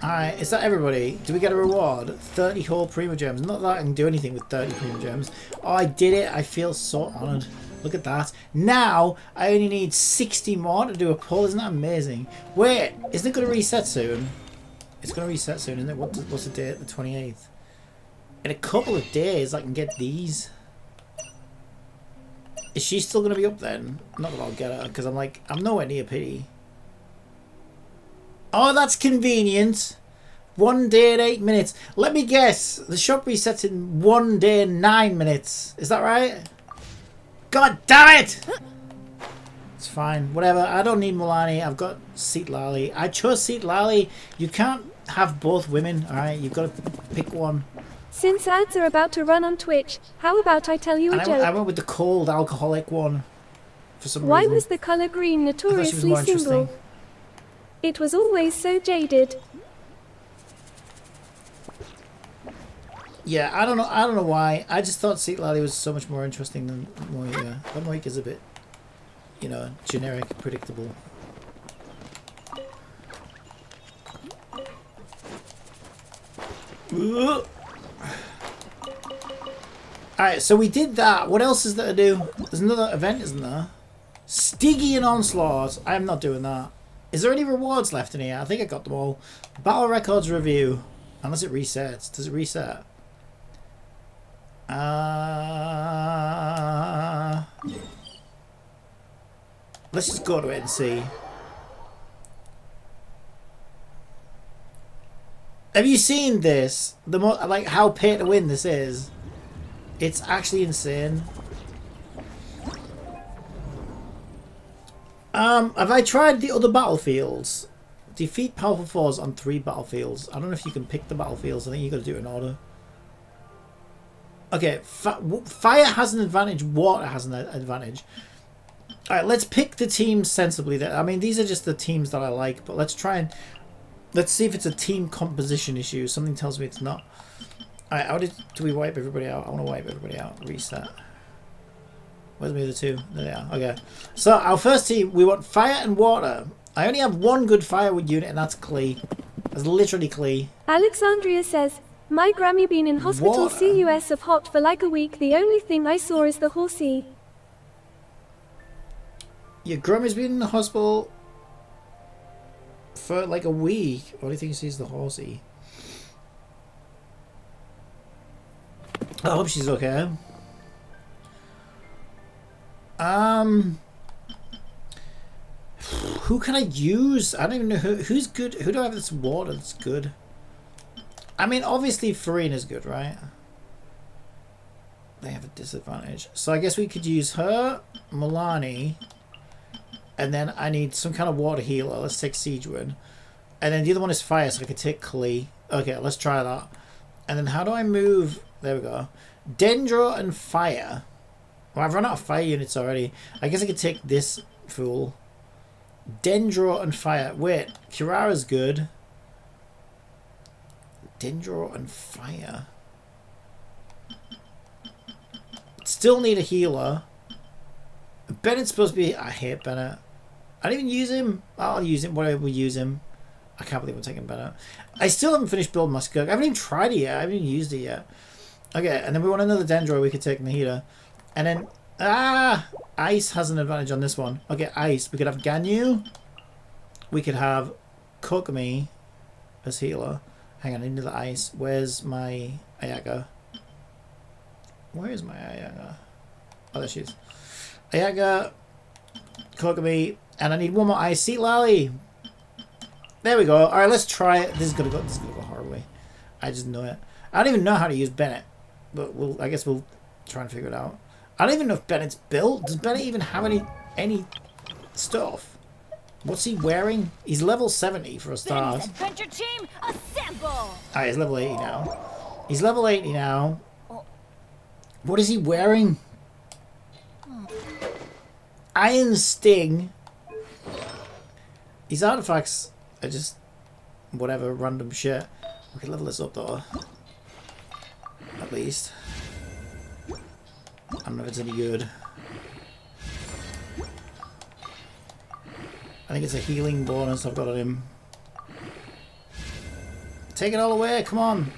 Alright, is that everybody? Do we get a reward? 30 whole Prima Gems. Not that I can do anything with 30 Prima Gems. Oh, I did it. I feel so honoured. Look at that. Now, I only need 60 more to do a pull. Isn't that amazing? Wait, isn't it going to reset soon? It's going to reset soon, isn't it? What's the date? The 28th. In a couple of days, I can get these. Is she still going to be up then? Not that I'll get her, because I'm nowhere near pity. Oh, that's convenient. 1 day and 8 minutes. Let me guess. The shop resets in 1 day and 9 minutes. Is that right? God damn it! It's fine. Whatever. I don't need Milani. I've got Seat Lally. I chose Seat Lally. You can't have both women. Alright, you've got to pick one. Since ads are about to run on Twitch, how about I tell you a And joke? I went with the cold alcoholic one. For some Why reason. was the color green I thought she was notoriously more interesting. single? It was always so jaded. Yeah, I don't know why. I just thought Seat Lally was so much more interesting than Moika. But Moika's a bit, you know, generic, predictable. Alright, so we did that. What else is there to do? There's another event, isn't there? Stygian Onslaught. I'm not doing that. Is there any rewards left in here? I think I got them all. Battle Records Review. Unless it resets. Does it reset? Let's just go to it and see. Have you seen this? Like how pay to win this is. It's actually insane. Have I tried the other battlefields? Defeat powerful foes on 3 battlefields. I don't know if you can pick the battlefields. I think you got to do it in order. Okay, fire has an advantage. Water has an advantage. All right, let's pick the teams sensibly. There. I mean, these are just the teams that I like, but let's try and let's see if it's a team composition issue. Something tells me it's not. All right, how do we wipe everybody out? I want to wipe everybody out. Reset. Where's the other 2? There they are. Okay. So our first team, we want fire and water. I only have 1 good firewood unit, and that's Klee. That's literally Klee. Alexandria says, my Grammy been in hospital Water. CUS of hot for like a week. The only thing I saw is the horsey. Your Grummy's been in the hospital for like a week. What do you think he sees the horsey? I hope she's okay. Who can I use? I don't even know who's good. Who do I have that's water that's good? I mean, obviously Farina's good, right? They have a disadvantage. So I guess we could use her, Milani, and then I need some kind of water healer. Let's take Siegewin. And then the other one is fire, so I could take Klee. Okay, let's try that. And then how do I move? There we go. Dendro and fire. Well, I've run out of fire units already. I guess I could take this fool. Dendro and fire. Wait, Kirara's good. Dendro and fire. Still need a healer. Bennett's supposed to be... I hate Bennett. I didn't even use him. I'll use him. Whatever we use him. I can't believe I'm taking Bennett. I still haven't finished building my Skirk. I haven't even tried it yet. I haven't even used it yet. Okay, and then we want another Dendro we could take Nahida. And then... Ice has an advantage on this one. Okay, Ice. We could have Ganyu. We could have Kokomi as healer. Hang on, I need the Ice. Where's my Ayaga? Where is my Ayaga? Oh, there she is. Ayaga, Kokomi, and I need one more Ice. Seat Lally. There we go. All right, let's try it. This is gonna go horribly. I just know it. I don't even know how to use Bennett, but I guess we'll try and figure it out. I don't even know if Bennett's built. Does Bennett even have any stuff? What's he wearing? He's level 70 for a start. Adventure team, assemble! Alright, he's level 80 now. He's level 80 now. What is he wearing? Iron Sting. His artifacts are just whatever random shit. We can level this up though. At least. I don't know if it's any good. I think it's a healing bonus I've got on him. Take it all away, come on.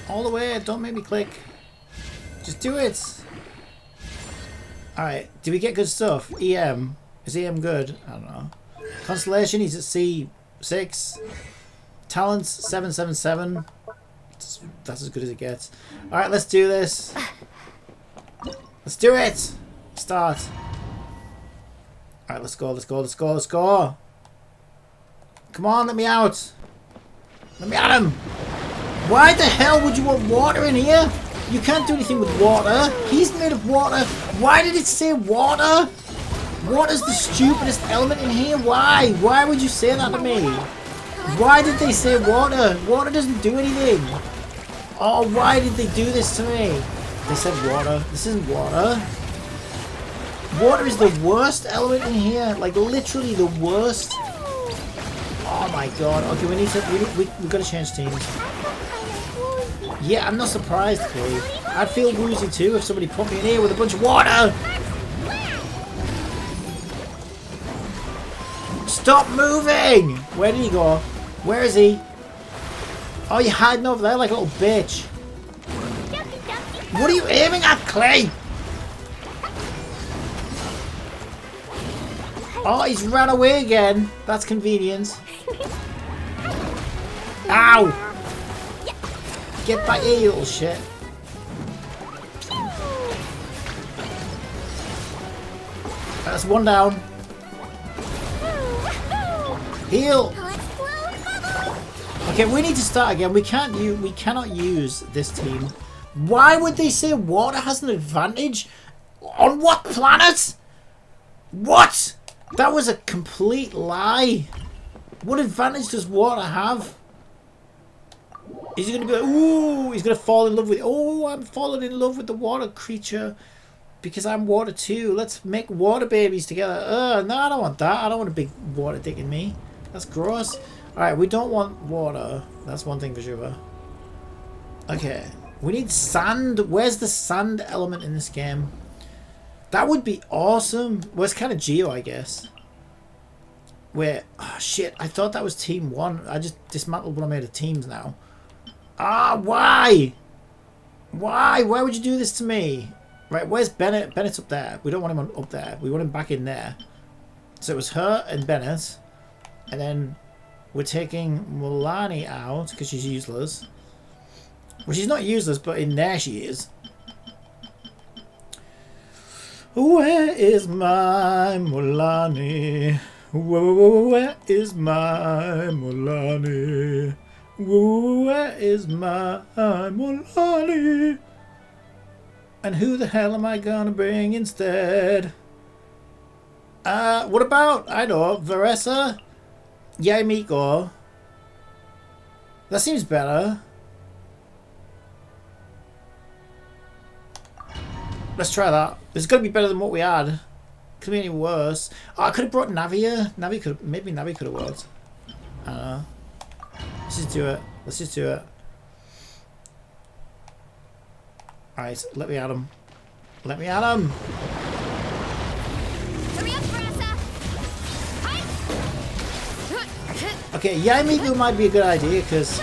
All the way, don't make me click. Just do it. Alright, do we get good stuff? EM. Is EM good? I don't know. Constellation, he's at C6. Talents, 777. That's as good as it gets. Alright, let's do this. Let's do it! Start. Alright, let's go, let's go, let's go, let's go! Come on, let me out! Let me at him! Why the hell would you want water in here? You can't do anything with water. He's made of water. Why did it say water? Water's the stupidest element in here. Why? Why would you say that to me? Why did they say water? Water doesn't do anything. Oh, why did they do this to me? They said water. This isn't water. Water is the worst element in here. Like, literally the worst. Oh my god. Okay, we need to... We've got to change teams. Yeah, I'm not surprised, Chloe. I'd feel woozy too if somebody put me in here with a bunch of water. Stop moving! Where did he go? Where is he? Oh, you're hiding over there like a little bitch. What are you aiming at, Clay? Oh, he's run away again. That's convenient. Ow! Get back here, you little shit. That's one down. Heal. Okay, we need to start again. We cannot use this team. Why would they say water has an advantage? On what planet? What? That was a complete lie. What advantage does water have? Is he going to be like, ooh, he's going to fall in love with, oh, I'm falling in love with the water creature because I'm water too. Let's make water babies together. No, I don't want that. I don't want a big water dick in me. That's gross. Alright, we don't want water. That's one thing for sure. Okay. We need sand. Where's the sand element in this game? That would be awesome. Well, it's kind of Geo, I guess. Wait. Oh, shit. I thought that was team 1. I just dismantled what I made of teams now. Ah, why? Why? Why would you do this to me? Right, where's Bennett? Bennett's up there. We don't want him up there. We want him back in there. So it was her and Bennett. And then we're taking Mulani out because she's useless. Well, she's not useless, but in there she is. Where is my Mulani? Where is my Mulani? Where is my Mulani? And who the hell am I gonna bring instead? What about, I know, Veressa? Yaimiko. That seems better. Let's try that. It's gonna be better than what we had. Could be any worse. Oh, I could have brought Navi here. Maybe Navi could have worked. I don't know. Let's just do it. Let's just do it. Alright, let me at him. Let me at him! Hurry up, Veressa! Okay, Yaimiku might be a good idea because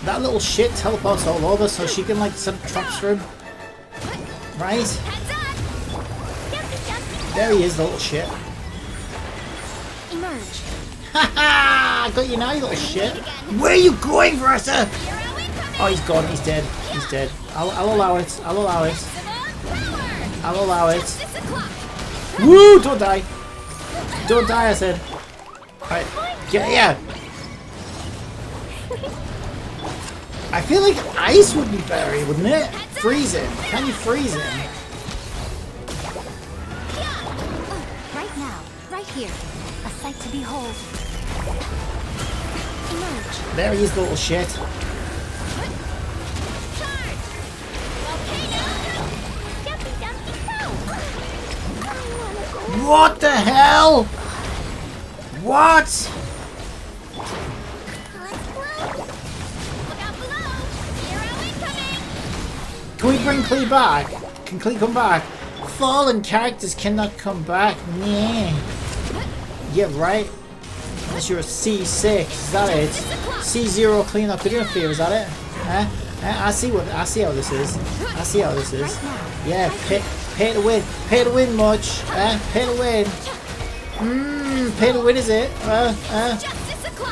that little shit teleports all over so she can like set up traps for him. Right? There he is, the little shit. Emerge. Haha! Got you now, you little shit. Where are you going, Veressa? Oh, he's gone. He's dead. He's dead. I'll allow it. I'll allow it. I'll allow it. Woo! Don't die. Don't die, I said. Alright. Get here. I feel like ice would be better, wouldn't it? Freeze him. Can you freeze him? Right now, right here. A sight to behold. Emerge. There he is, the little shit. What the hell? What? Can we bring Klee back? Can Klee come back? Fallen characters cannot come back. Yeah. Yeah, right. Unless you're a C6, is that it? C0 cleanup video fear, is that it? Huh? I see how this is. I see how this is. Yeah, pay to win. Pay to win much. Pay to win. Pay to win is it?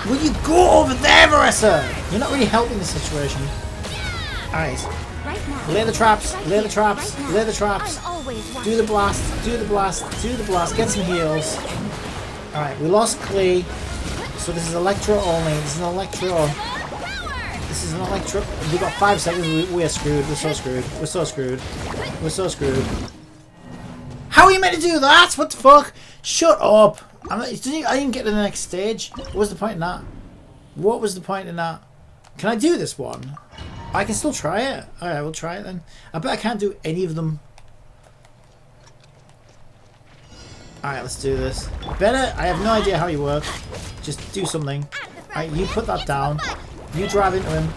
Will you go over there, Veressa? You're not really helping the situation. Alright. Lay the traps, lay the traps, lay the traps. Do the blast, do the blast, do the blast. Get some heals. Alright, we lost Klee. So this is Electro only. This is an Electro. This is an Electro. We've got 5 seconds. We are screwed. We're so screwed. We're so screwed. We're so screwed. How are you meant to do that? What the fuck? Shut up. I didn't get to the next stage. What was the point in that? What was the point in that? Can I do this one? I can still try it. Alright, we'll try it then. I bet I can't do any of them. Alright, let's do this. Better, I have no idea how you work. Just do something. Alright, you put that down. You drive into him.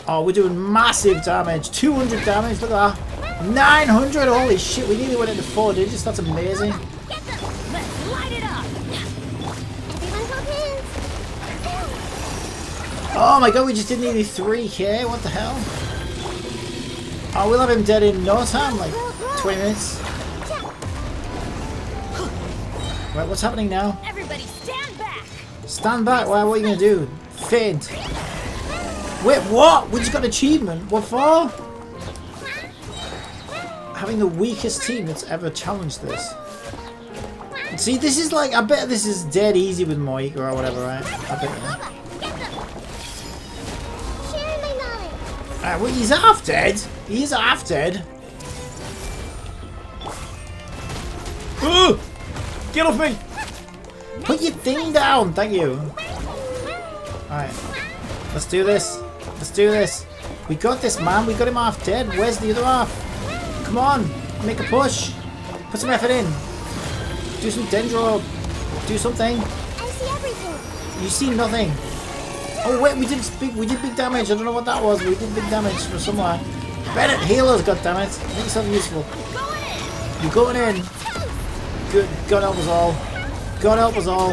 Oh, we're doing massive damage. 200 damage, look at that. 900, holy shit, we nearly went into 4 digits, that's amazing. Oh my god, we just did nearly 3k, what the hell? Oh, we'll have him dead in no time, like 20 minutes. Right, what's happening now? Everybody stand back. Stand back, what are you gonna do? Faint. Wait, what? We just got an achievement. What for? Having the weakest team that's ever challenged this. See, this is like, I bet this is dead easy with Moika or whatever, right? I bet you. Well, he's half dead. He's half dead. Ooh! Get off me! Put your thing down, thank you. Alright. Let's do this. Let's do this. We got this, man. We got him half dead. Where's the other half? Come on. Make a push. Put some effort in. Do some dendro. Do something. I see everything. You see nothing. Oh wait, we did big damage. I don't know what that was. We did big damage from somewhere. Bennett, healers, goddammit. Make yourself useful. You're going in. Good. God help us all. God help us all.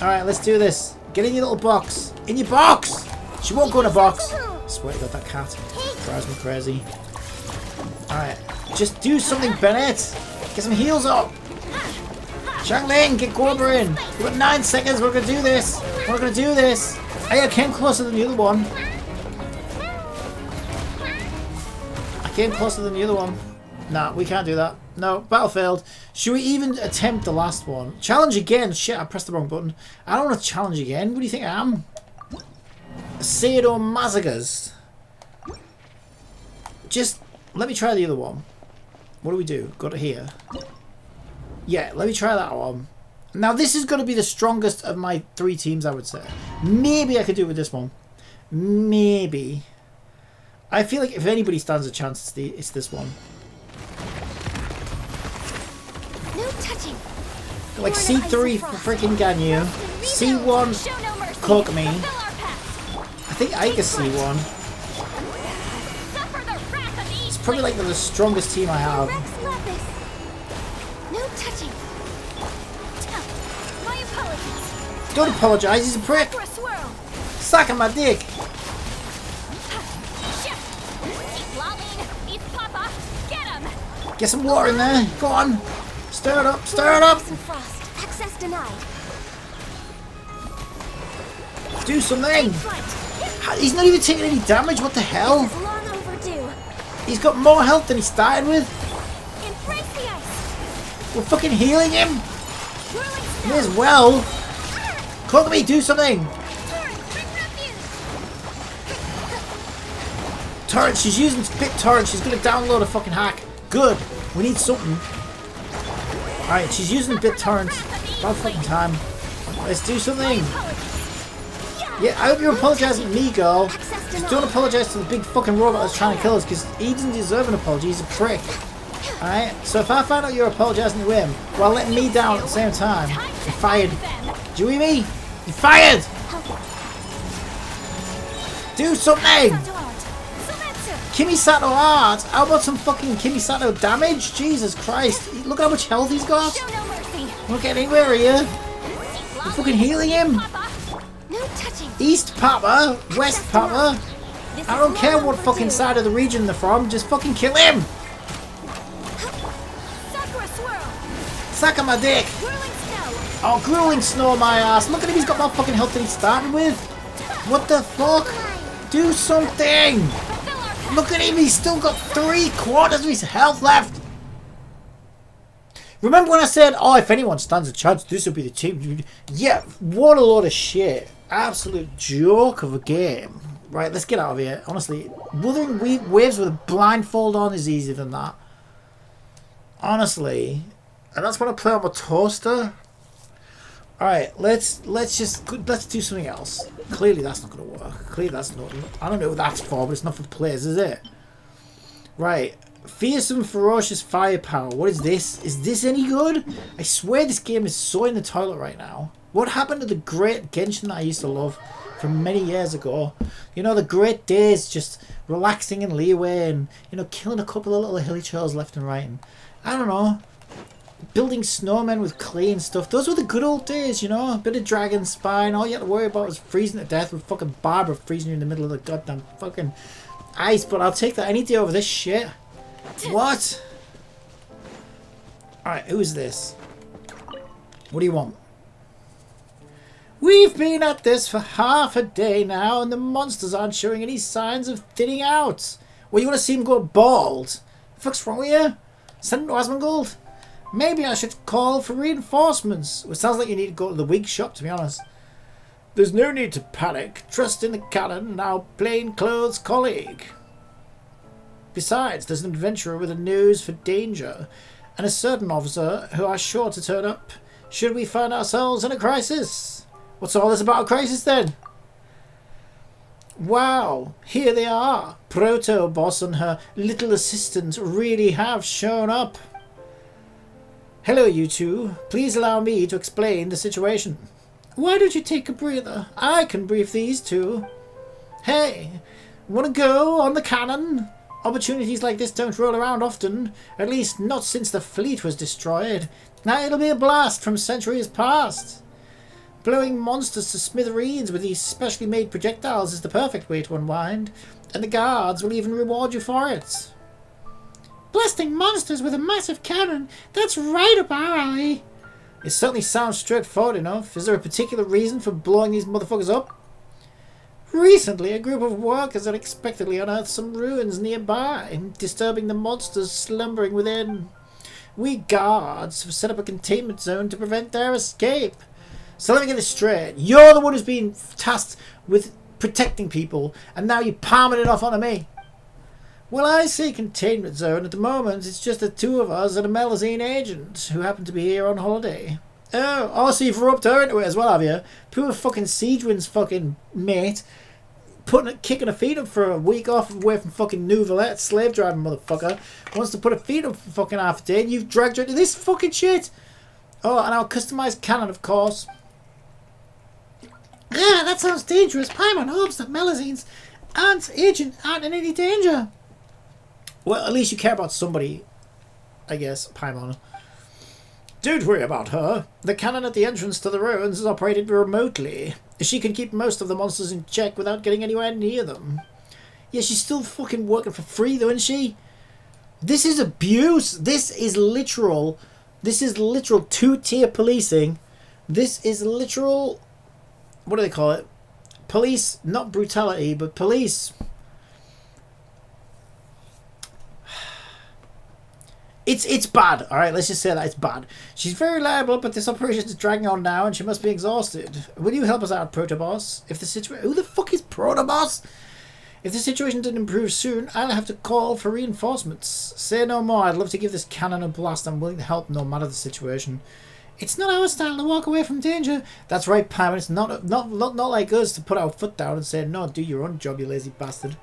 Alright, let's do this. Get in your little box. In your box! She won't go in a box. I swear to God, that cat drives me crazy. Alright. Just do something, Bennett. Get some heals up. Xiangling, get Cobra in. We've got 9 seconds. We're going to do this. We're not gonna do this. I came closer than the other one. I came closer than the other one. Nah, we can't do that. No, battle failed. Should we even attempt the last one? Challenge again. Shit, I pressed the wrong button. I don't want to challenge again. What do you think I am? Sadomasochist. Just let me try the other one. What do we do? Go to here. Yeah, let me try that one. Now this is going to be the strongest of my 3 teams, I would say. Maybe I could do it with this one. Maybe. I feel like if anybody stands a chance, it's this one. No touching. Like C3 for freaking Ganyu. C1 Kokami. I think Ika C1. It's probably like the strongest team I have. No touching. My apologies. Don't apologize, he's a prick. For a swirl. Suck on my dick. Get some water in there. Go on. Stir it up. Stir it up. Some frost. Access denied. Do something. He's not even taking any damage. What the hell? This is long overdue. He's got more health than he started with. Embrace the ice. We're fucking healing him. Whirling snow. May as well. Kokami, do something. Torrent, bring refuge. Torrent, she's using Bit Torrent. She's going to download a fucking hack. Good. We need something. Alright, she's using Bit Torrent. About fucking time. Let's do something. Yeah, I hope you're apologising to me, girl. Just don't apologise to the big fucking robot that's trying to kill us, because he doesn't deserve an apology. He's a prick. Alright, so if I find out you're apologising to him while letting me down at the same time, you're fired. Do you hear me? You're fired! Do something! Kimisato art! How about some fucking Kimisato damage? Jesus Christ! Look how much health he's got! We're not getting anywhere here! We're fucking healing him! East Papa! West Papa! I don't care what fucking side of the region they're from, just fucking kill him! Suck on my dick! Oh, grueling snow my ass! Look at him, he's got more fucking health than he started with! What the fuck? Do something! Look at him, he's still got 3/4 of his health left! Remember when I said, oh, if anyone stands a chance, this will be the team? Yeah, what a load of shit. Absolute joke of a game. Right, let's get out of here. Honestly, wuthering waves with a blindfold on is easier than that. Honestly. And that's when I play on my toaster. Alright, let's do something else. Clearly that's not going to work. Clearly that's not... I don't know what that's for, but it's not for the players, is it? Right. Fearsome, ferocious firepower. What is this? Is this any good? I swear this game is so in the toilet right now. What happened to the great Genshin that I used to love from many years ago? You know, the great days, just relaxing in leeway and, you know, killing a couple of little hilly churls left and right. And, I don't know. Building snowmen with clay and stuff. Those were the good old days, you know. A bit of dragon spine. All you had to worry about was freezing to death with fucking Barbara freezing you in the middle of the goddamn fucking ice. But I'll take that any day over this shit. What? Alright, who is this? What do you want? We've been at this for half a day now and the monsters aren't showing any signs of thinning out. Well, you want to see him go bald? The fuck's wrong with you? Send him to Asmongold? Maybe I should call for reinforcements. Well, it sounds like you need to go to the wig shop, to be honest. There's no need to panic. Trust in the cannon and our plainclothes colleague. Besides, there's an adventurer with a nose for danger, and a certain officer who are sure to turn up should we find ourselves in a crisis. What's all this about a crisis, then? Wow, here they are. Proto-Boss and her little assistant really have shown up. Hello, you two. Please allow me to explain the situation. Why don't you take a breather? I can brief these two. Hey, wanna go on the cannon? Opportunities like this don't roll around often, at least not since the fleet was destroyed. Now it'll be a blast from centuries past. Blowing monsters to smithereens with these specially made projectiles is the perfect way to unwind, and the guards will even reward you for it. Blasting monsters with a massive cannon, that's right up our alley. It certainly sounds straightforward enough. Is there a particular reason for blowing these motherfuckers up? Recently, a group of workers unexpectedly unearthed some ruins nearby, disturbing the monsters slumbering within. We guards have set up a containment zone to prevent their escape. So let me get this straight. You're the one who's been tasked with protecting people, and now you're palming it off onto me. Well, I say containment zone. At the moment, it's just the two of us and a Melusine agent who happen to be here on holiday. Oh, so you've roped her into it as well, have you? Poor fucking Siegewin's fucking mate. Kicking her feet up for a week off away from fucking Nouvellette, slave driving motherfucker. Wants to put her feet up for fucking half a day, and you've dragged her into this fucking shit. Oh, and our customized cannon, of course. Yeah, that sounds dangerous. Paimon hopes that Melusine's aunt's agent aren't in any danger. Well, at least you care about somebody, I guess, Paimon. Don't worry about her. The cannon at the entrance to the ruins is operated remotely. She can keep most of the monsters in check without getting anywhere near them. Yeah, she's still fucking working for free though, isn't she? This is abuse. This is literal two-tier policing. This is literal, what do they call it? Police, not brutality, but police. It's bad, alright, let's just say that it's bad. She's very reliable, but this operation is dragging on now and she must be exhausted. Will you help us out, Protoboss? Who the fuck is Protoboss? If the situation didn't improve soon, I'll have to call for reinforcements. Say no more, I'd love to give this cannon a blast. I'm willing to help no matter the situation. It's not our style to walk away from danger. That's right, Pam, it's not like us to put our foot down and say, no, do your own job, you lazy bastard.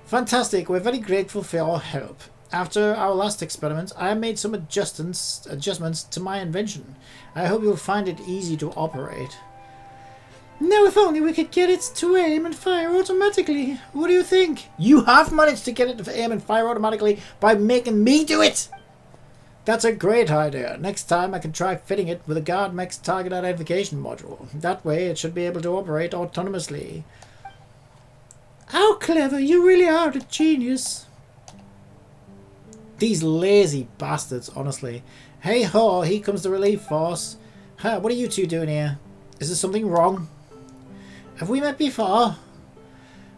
Fantastic, we're very grateful for your help. After our last experiment, I made some adjustments to my invention. I hope you'll find it easy to operate. Now if only we could get it to aim and fire automatically. What do you think? You have managed to get it to aim and fire automatically by making me do it! That's a great idea. Next time I can try fitting it with a Guard Mech's target identification module. That way it should be able to operate autonomously. How clever! You really are a genius. These lazy bastards, honestly. Hey ho, here comes the relief force. Huh, what are you two doing here? Is there something wrong? Have we met before?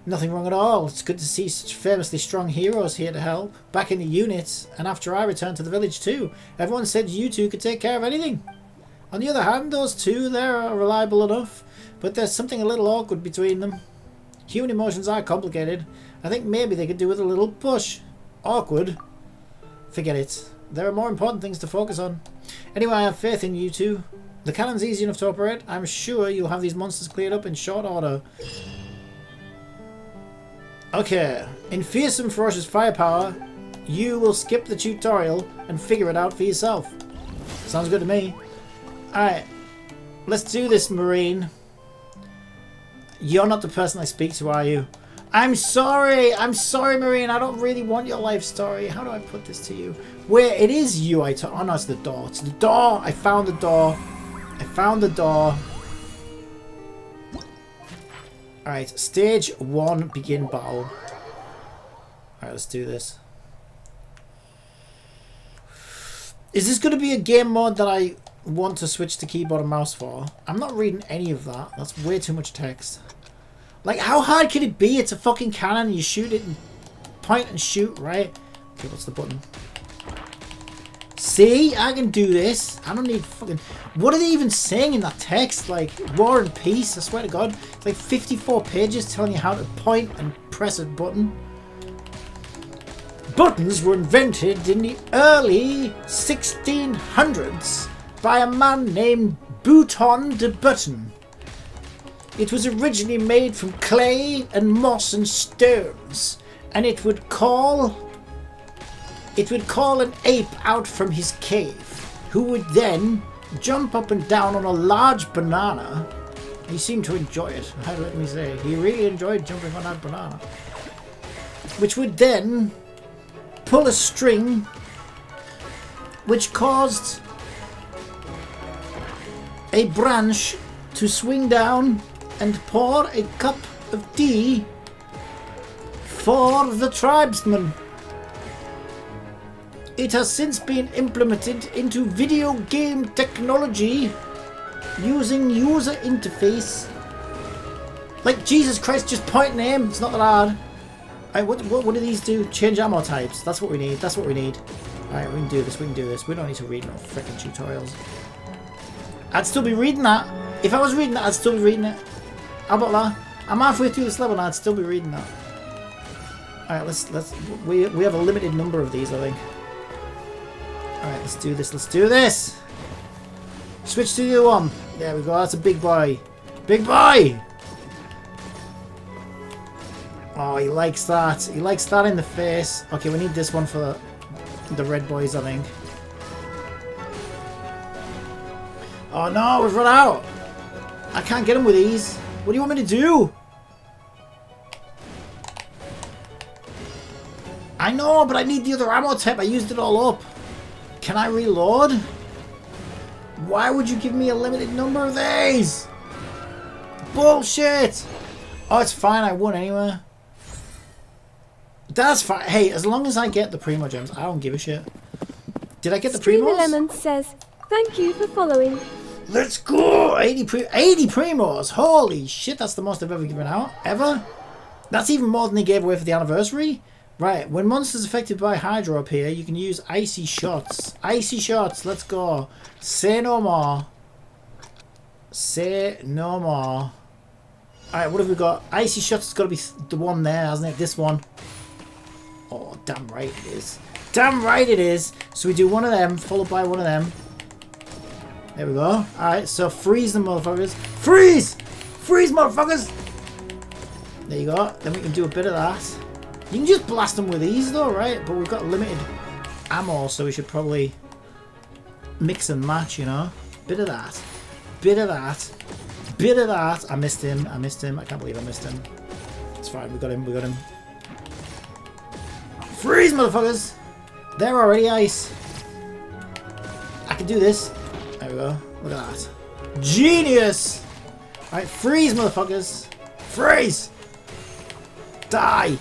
Nothing wrong at all. It's good to see such famously strong heroes here to help. Back in the unit, and after I returned to the village too. Everyone said you two could take care of anything. On the other hand, those two, they're reliable enough. But there's something a little awkward between them. Human emotions are complicated. I think maybe they could do with a little push. Awkward? Forget it. There are more important things to focus on. Anyway, I have faith in you two. The cannon's easy enough to operate. I'm sure you'll have these monsters cleared up in short order. Okay. In fearsome, ferocious firepower, you will skip the tutorial and figure it out for yourself. Sounds good to me. Alright. Let's do this, Marine. You're not the person I speak to, are you? I'm sorry, Marine. I don't really want your life story. How do I put this to you? Where it is you, oh no, it's the door. It's the door. I found the door. Alright, stage 1, begin battle. Alright, let's do this. Is this going to be a game mode that I want to switch to keyboard and mouse for? I'm not reading any of that. That's way too much text. Like, how hard can it be? It's a fucking cannon. You shoot it and point and shoot, right? Okay, what's the button? See? I can do this. I don't need fucking... What are they even saying in that text? Like, War and Peace? I swear to God. It's like 54 pages telling you how to point and press a button. Buttons were invented in the early 1600s by a man named Bouton de Button. It was originally made from clay and moss and stones, and it would call an ape out from his cave, who would then jump up and down on a large banana. He seemed to enjoy it, let me say. He really enjoyed jumping on that banana. Which would then pull a string, which caused a branch to swing down and pour a cup of tea for the tribesmen. It has since been implemented into video game technology using user interface. Like, Jesus Christ, just point and aim. It's not that hard. Alright, what do these do? Change ammo types. That's what we need. That's what we need. Alright, we can do this. We can do this. We don't need to read no freaking tutorials. I'd still be reading that. If I was reading that, I'd still be reading it. How about that? I'm halfway through this level and I'd still be reading that. Alright, we have a limited number of these, I think. Alright, let's do this. Let's do this! Switch to the other one. There we go. That's a big boy. Big boy! Oh, he likes that. He likes that in the face. Okay, we need this one for the red boys, I think. Oh no, we've run out! I can't get him with these. What do you want me to do? I know, but I need the other ammo type. I used it all up. Can I reload? Why would you give me a limited number of these? Bullshit! Oh, it's fine. I won anyway. That's fine. Hey, as long as I get the Primo Gems, I don't give a shit. Did I get the Streamer Primos? Lemon says, thank you for following. Let's go! 80 Primos! Holy shit, that's the most I've ever given out. Ever? That's even more than they gave away for the anniversary. Right, when monsters affected by Hydro appear, you can use Icy Shots. Icy Shots, let's go. Say no more. Say no more. Alright, what have we got? Icy Shots has got to be the one there, hasn't it? This one. Oh, damn right it is. Damn right it is. So we do one of them, followed by one of them. There we go. Alright, so freeze them, motherfuckers. Freeze! Freeze, motherfuckers! There you go. Then we can do a bit of that. You can just blast them with these, though, right? But we've got limited ammo, so we should probably mix and match, you know? Bit of that. Bit of that. Bit of that. I missed him. I missed him. I can't believe I missed him. It's fine. We got him. We got him. Freeze, motherfuckers! They're already ice. I can do this. There we go. Look at that. Genius! Alright, freeze, motherfuckers. Freeze! Die!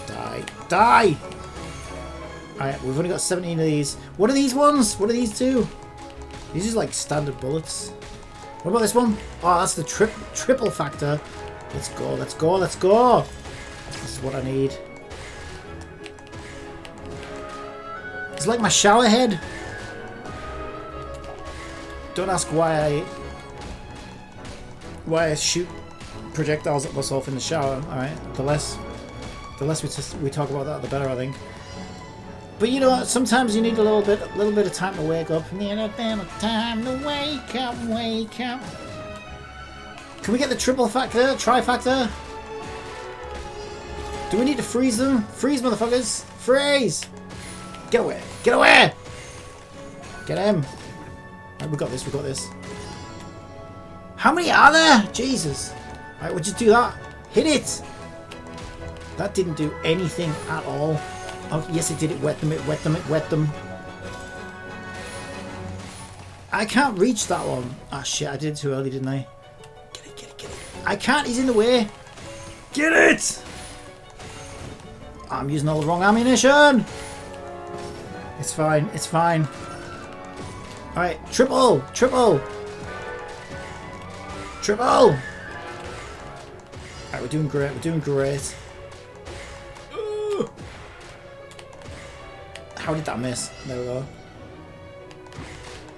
Die. Die! Alright, we've only got 17 of these. What are these ones? What are these two? These are like standard bullets. What about this one? Oh, that's the triple factor. Let's go, let's go, let's go! This is what I need. It's like my shower head. Don't ask why I shoot projectiles at myself in the shower. Alright, the less we talk about that, the better, I think. But you know what? Sometimes you need a little bit of time to wake up. Need a bit of time to wake up, wake up. Can we get the triple factor, trifactor? Do we need to freeze them? Freeze, motherfuckers! Freeze! Get away! Get away! Get him! Right, we got this. We got this. How many are there? Jesus! Right, we'll just do that. Hit it! That didn't do anything at all. Oh, yes, it did. It wet them. It wet them. It wet them. I can't reach that one. Ah, shit. I did it too early, didn't I? Get it, get it, get it. I can't. He's in the way. Get it! I'm using all the wrong ammunition. It's fine. It's fine. Alright. Triple. Triple. Triple. Alright, we're doing great. We're doing great. How did that miss? There we go.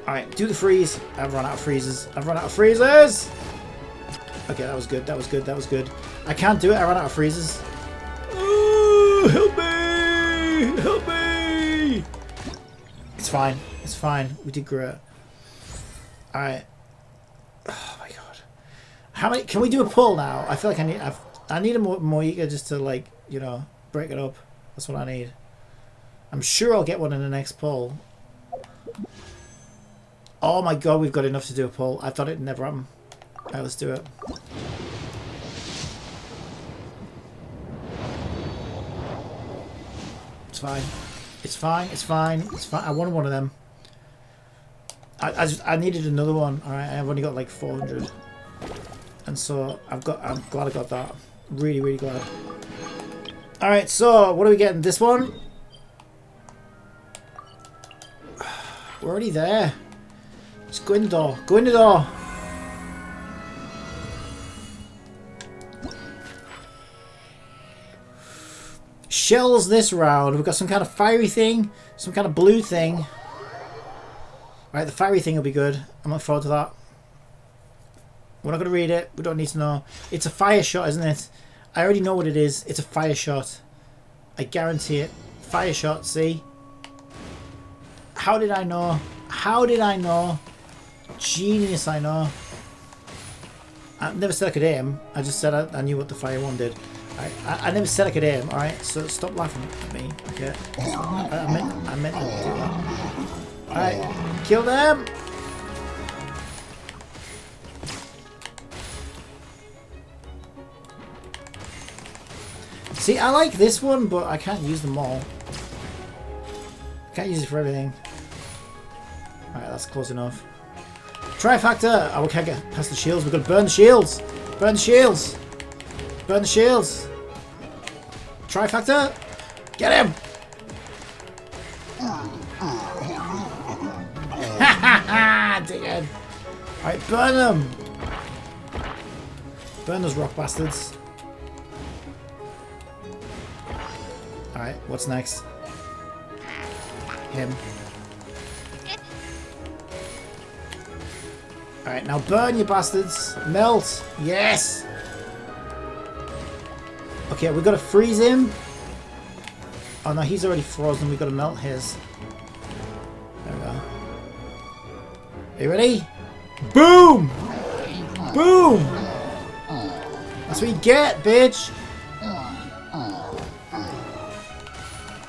Alright, do the freeze. I've run out of freezes. I've run out of freezes! Okay, that was good. That was good. That was good. I can't do it. I ran out of freezes. Oh, help me! Help me! It's fine. It's fine. We did great. Alright. Oh my god. How many? Can we do a pull now? I feel like I need a Moiga just to, like, you know, break it up. That's what I need. I'm sure I'll get one in the next pull. Oh my god, we've got enough to do a pull. I thought it'd never happen. Alright, let's do it. It's fine. It's fine. It's fine. It's fine. I wanted one of them. I needed another one. Alright, I've only got like 400. And so I'm glad I got that. Really, really glad. Alright, so what are we getting? This one? We're already there. Just go in the door. Go in the door. Shells this round. We've got some kind of fiery thing. Some kind of blue thing. Right, the fiery thing will be good. I'm looking forward to that. We're not going to read it. We don't need to know. It's a fire shot, isn't it? I already know what it is. It's a fire shot. I guarantee it. Fire shot, see? How did I know? How did I know? Genius, I know. I never said I could aim. I just said I knew what the fire one did. I never said I could aim, alright? So stop laughing at me, okay? I meant to do that. Alright, kill them! See, I like this one, but I can't use them all. Can't use it for everything. Alright, that's close enough. Trifactor! Oh, we can't get past the shields. We've got to burn the shields! Burn the shields! Burn the shields! Trifactor! Get him! Ha ha ha! Dickhead! Alright, burn them! Burn those rock bastards. Alright, what's next? Him. Alright, now burn, you bastards! Melt! Yes! Okay, we've got to freeze him. Oh no, he's already frozen. We've got to melt his. There we go. Are you ready? Boom! Boom! That's what you get, bitch!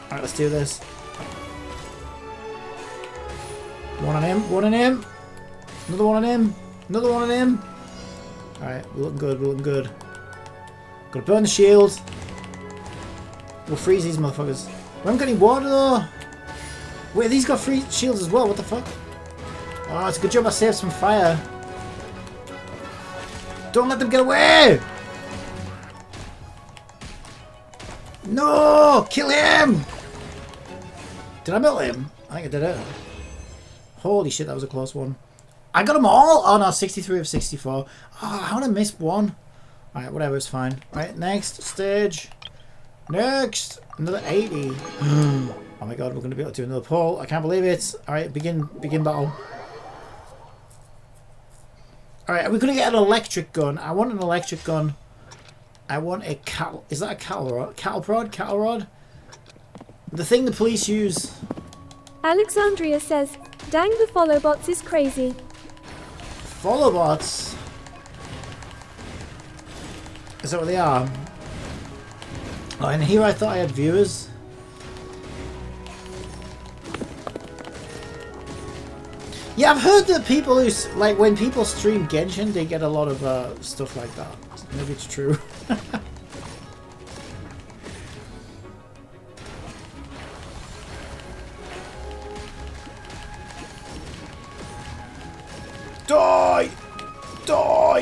Alright, let's do this. One on him, one on him. Another one on him. Another one on him. Alright, we're looking good, we're looking good. Gotta burn the shield. We'll freeze these motherfuckers. We haven't got any water though. Wait, these got free shields as well, what the fuck? Oh, it's a good job I saved some fire. Don't let them get away! No! Kill him! Did I melt him? I think I did it. Holy shit, that was a close one. I got them all! Oh no, 63 of 64. Oh, how did I miss one? Alright, whatever, it's fine. Alright, next stage. Next! Another 80. Oh my god, we're going to be able to do another pull. I can't believe it. Alright, begin battle. Alright, are we going to get an electric gun? I want an electric gun. I want a cattle... Is that a cattle rod? Cattle prod? Cattle rod? The thing the police use. Alexandria says, dang, the follow bots is crazy. Follow bots? Is that what they are? Oh, and here I thought I had viewers. Yeah, I've heard that people who, like, when people stream Genshin, they get a lot of stuff like that. Maybe it's true. Die! Die!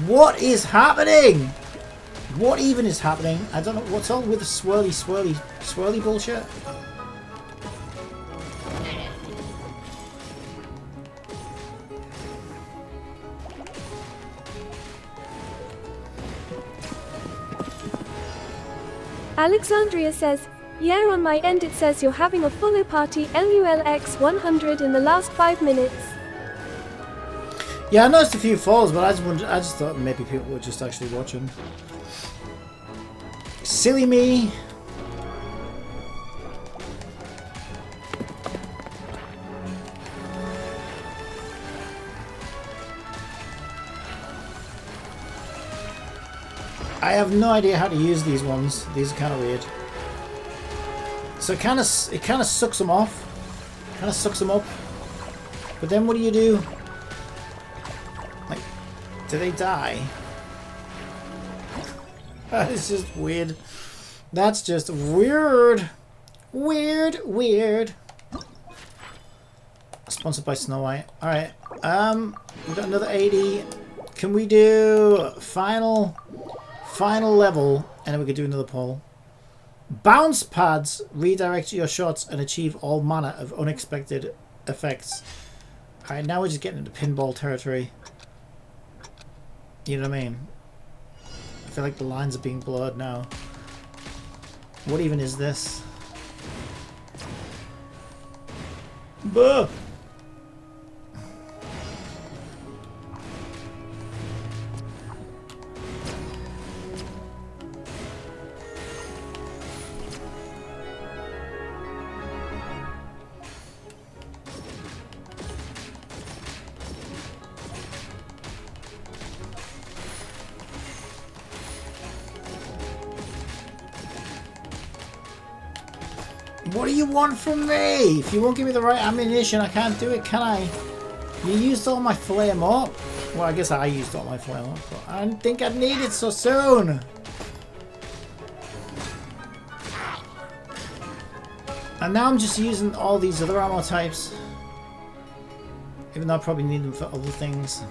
What is happening? What even is happening? I don't know. What's all with the swirly bullshit? Alexandria says, yeah, on my end it says you're having a follow party LULX 100 in the last 5 minutes. Yeah, I noticed a few falls, but I just thought maybe people were just actually watching. Silly me. I have no idea how to use these ones. These are kind of weird. So it kind of sucks them off. Kind of sucks them up. But then what do you do? Like, do they die? That is just weird. That's just weird. Weird. Sponsored by Snow White. Alright. We've got another 80. Can we do final final level, and then we could do another poll. Bounce pads redirect your shots and achieve all manner of unexpected effects. Alright, now we're just getting into pinball territory. You know what I mean? I feel like the lines are being blurred now. What even is this? Buh! What do you want from me? If you won't give me the right ammunition, I can't do it, can I? You used all my flame up. Well, I guess I used all my flame up, but I didn't think I'd need it so soon. And now I'm just using all these other ammo types. Even though I probably need them for other things.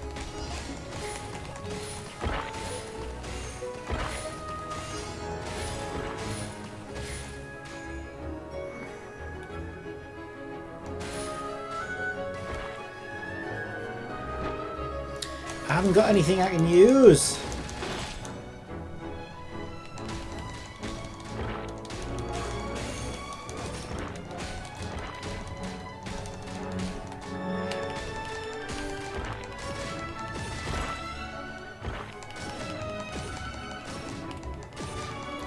I haven't got anything I can use.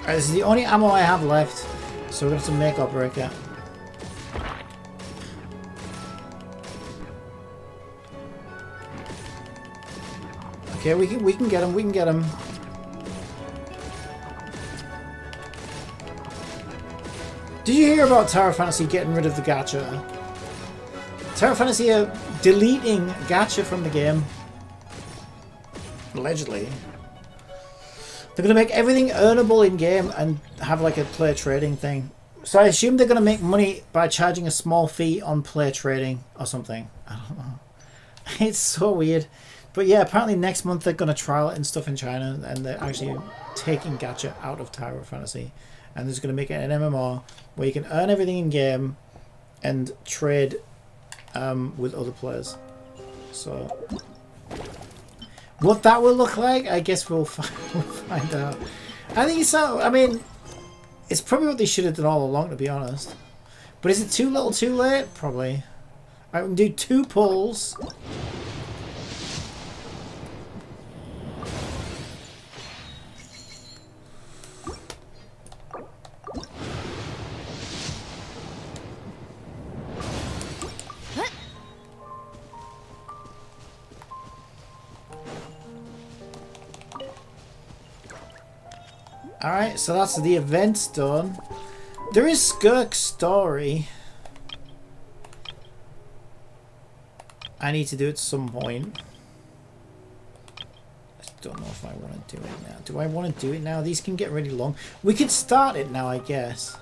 Alright, this is the only ammo I have left, so we're going to have to make or break it. Okay, we can get him, we can get him. Did you hear about Tower Fantasy getting rid of the gacha? Tower Fantasy are deleting gacha from the game. Allegedly. They're going to make everything earnable in game and have like a player trading thing. So I assume they're going to make money by charging a small fee on player trading or something. I don't know. It's so weird. But yeah, apparently next month they're going to trial it and stuff in China, and they're actually taking gacha out of Tower Fantasy. And they're just going to make it an MMO where you can earn everything in game and trade with other players. So what that will look like, I guess we'll find out. I think it's not, I mean, it's probably what they should have done all along, to be honest. But is it too little too late? Probably. Alright, we can do 2 pulls. Alright, so that's the events done. There is Skirk's story. I need to do it at some point. I don't know if I want to do it now. Do I want to do it now? These can get really long. We could start it now, I guess.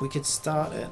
We could start it.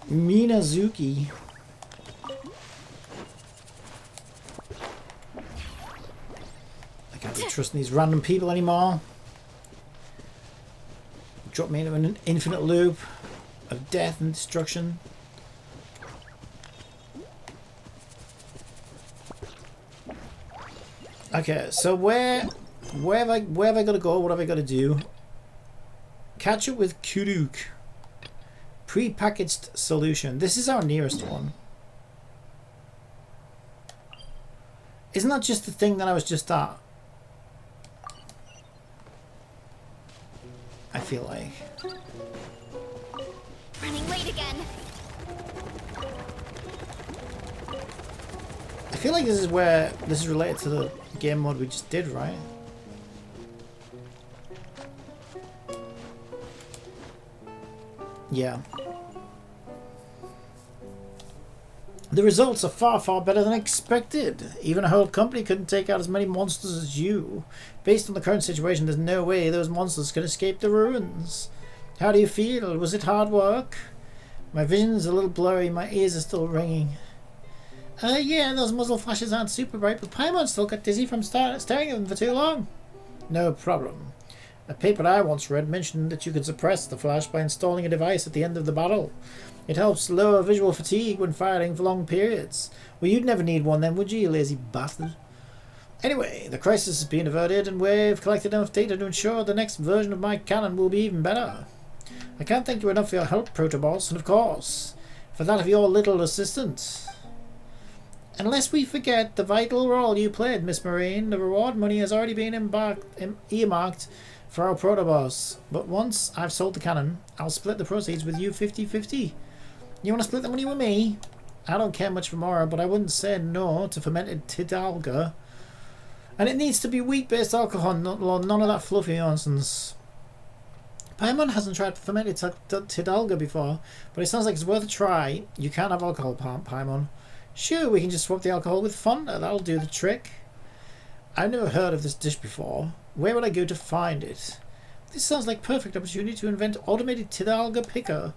Minazuki. I can't be trusting these random people anymore. Drop me into an infinite loop of death and destruction. Okay, so where have I got to go? What have I got to do? Catch up with Kuruk. Pre-packaged solution. This is our nearest one. Isn't that just the thing that I was just at? I feel like. Running late again. I feel like this is related to the game mode we just did, right? Yeah. The results are far, far better than expected. Even a whole company couldn't take out as many monsters as you. Based on the current situation, there's no way those monsters can escape the ruins. How do you feel? Was it hard work? My vision's a little blurry, my ears are still ringing. Yeah, those muzzle flashes aren't super bright, but Paimon still got dizzy from staring at them for too long. No problem. A paper I once read mentioned that you could suppress the flash by installing a device at the end of the battle. It helps lower visual fatigue when firing for long periods. Well, you'd never need one then, would you lazy bastard? Anyway, the crisis has been averted and we've collected enough data to ensure the next version of my cannon will be even better. I can't thank you enough for your help, Protoboss, and of course, for that of your little assistant. Unless we forget the vital role you played, Miss Marine, the reward money has already been earmarked for our Protoboss. But once I've sold the cannon, I'll split the proceeds with you 50-50. You want to split the money with me? I don't care much for Mora, but I wouldn't say no to fermented Tidalga. And it needs to be wheat-based alcohol, none of that fluffy nonsense. Paimon hasn't tried fermented Tidalga before, but it sounds like it's worth a try. You can't have alcohol, Paimon. Sure, we can just swap the alcohol with Fonda. That'll do the trick. I've never heard of this dish before. Where would I go to find it? This sounds like perfect opportunity to invent automated Tidalga picker.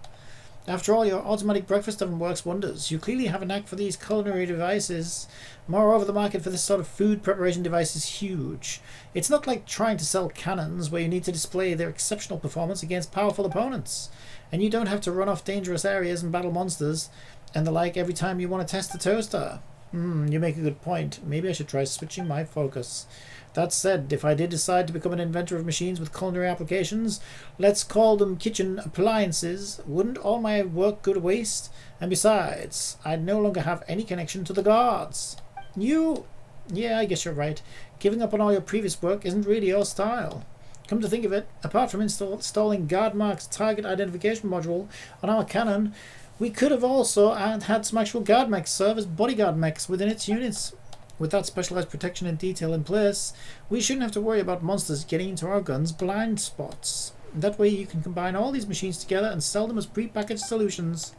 After all, your automatic breakfast oven works wonders. You clearly have a knack for these culinary devices. Moreover, the market for this sort of food preparation device is huge. It's not like trying to sell cannons where you need to display their exceptional performance against powerful opponents. And you don't have to run off dangerous areas and battle monsters and the like every time you want to test the toaster. You make a good point. Maybe I should try switching my focus. That said, if I did decide to become an inventor of machines with culinary applications, let's call them kitchen appliances, wouldn't all my work go to waste? And besides, I'd no longer have any connection to the gods. Yeah, I guess you're right. Giving up on all your previous work isn't really your style. Come to think of it, apart from installing Guardmark's target identification module on our cannon, we could have also had some actual guard mechs serve as bodyguard mechs within its units. With that specialized protection and detail in place, we shouldn't have to worry about monsters getting into our guns' blind spots. That way you can combine all these machines together and sell them as pre-packaged solutions.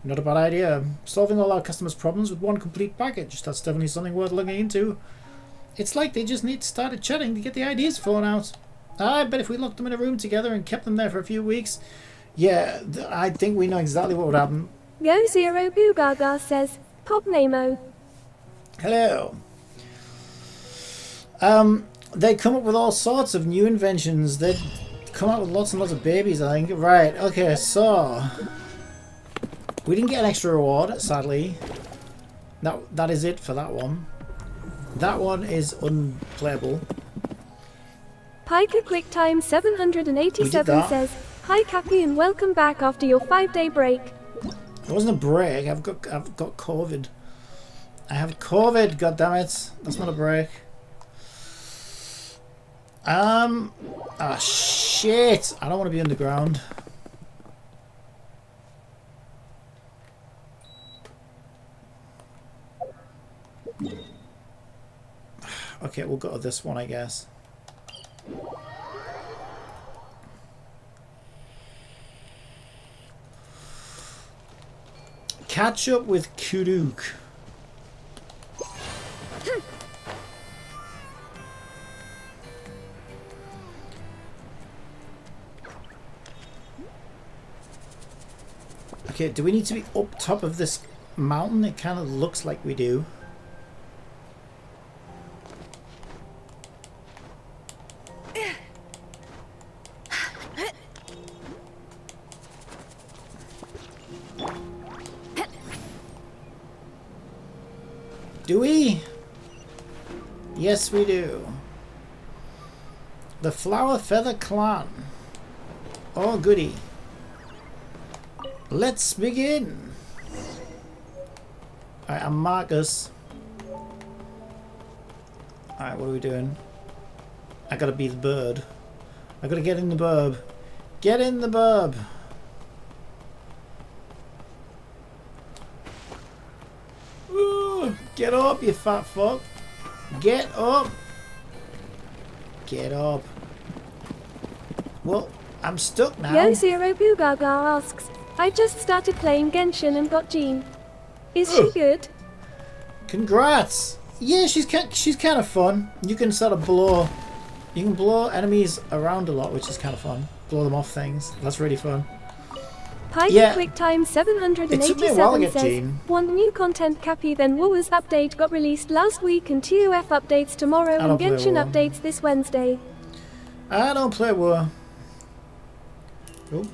Not a bad idea. Solving all our customers' problems with one complete package. That's definitely something worth looking into. It's like they just need to start chatting to get the ideas flowing out. I bet if we locked them in a room together and kept them there for a few weeks, yeah, I think we know exactly what would happen. Yo Zero Boo Gaga says, Pop Nemo. Hello. They come up with all sorts of new inventions. They come out with lots and lots of babies, I think. Right, okay, so we didn't get an extra reward, sadly. That is it for that one. That one is unplayable. Piker QuickTime 787 says, Hi Cappy and welcome back after your 5-day break. It wasn't a break. I've got COVID. I have COVID. God damn it! That's not a break. Ah shit! I don't want to be underground. Okay, we'll go to this one, I guess. Catch up with Kuruk. Okay, do we need to be up top of this mountain? It kind of looks like we do. Do we? Yes, we do. The Flower Feather Clan. Oh, goody. Let's begin. Alright, I'm Marcus. Alright, what are we doing? I gotta be the bird. I gotta get in the burb. Get in the burb. Ooh. Get up, you fat fuck. Get up. Get up. Well, I'm stuck now. Yo Zero Boogaga asks, I just started playing Genshin and got Jean. Is she good? Congrats. Yeah, she's kind of fun. You can sort of blow enemies around a lot, which is kind of fun. Blow them off things. That's really fun. Pyke Yeah. QuickTime It took me a while to 787 get says, Jean. want new content Cappy, then WoW's update got released last week and TOF updates tomorrow I and don't play Genshin WoW. updates this Wednesday. I don't play WoW. Oh.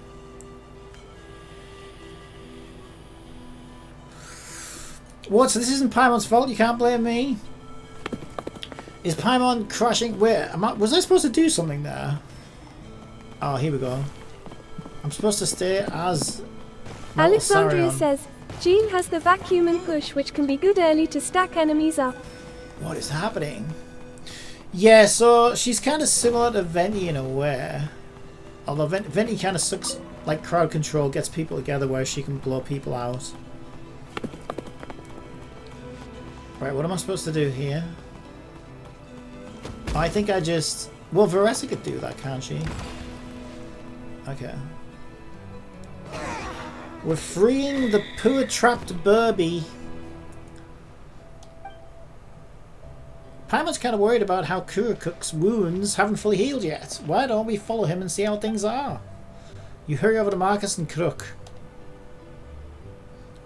What? So this isn't Paimon's fault? You can't blame me? Is Paimon crashing? Where? Was I supposed to do something there? Oh, here we go. I'm supposed to stay as... Alexandria Sarion. says, Jean has the vacuum and push which can be good early to stack enemies up. What is happening? Yeah, so she's kind of similar to Venti in a way. Although Venti kind of sucks, like crowd control, gets people together where she can blow people out. Right, what am I supposed to do here? I think I just... Well, Veressa could do that, can't she? Okay. We're freeing the poor trapped Burby. Paimon's kind of worried about how Kurukuk's wounds haven't fully healed yet. Why don't we follow him and see how things are? You hurry over to Marcus and Crook.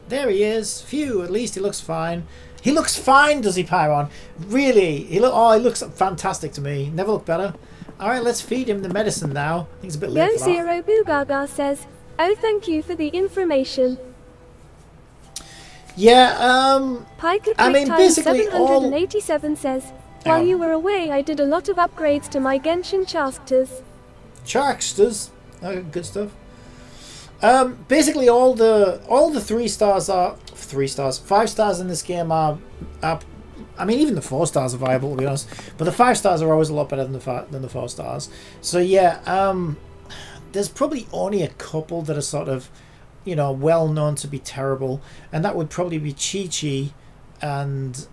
There he is. Phew, at least he looks fine. He looks fine, does he, Paimon? Really? He looks fantastic to me. Never looked better. Alright, let's feed him the medicine now. I think it's a bit late Yo for that. Zero Boogaga says, oh thank you for the information. Yeah, Pyke I mean, QuickTime basically 787 says, while you were away I did a lot of upgrades to my Genshin chasters. Charksters. Oh, good stuff. Basically all the 5 stars in this game are I mean, even the 4 stars are viable, to be honest, but the 5 stars are always a lot better than the 4 stars. So yeah, there's probably only a couple that are sort of, you know, well known to be terrible, and that would probably be Chi-Chi and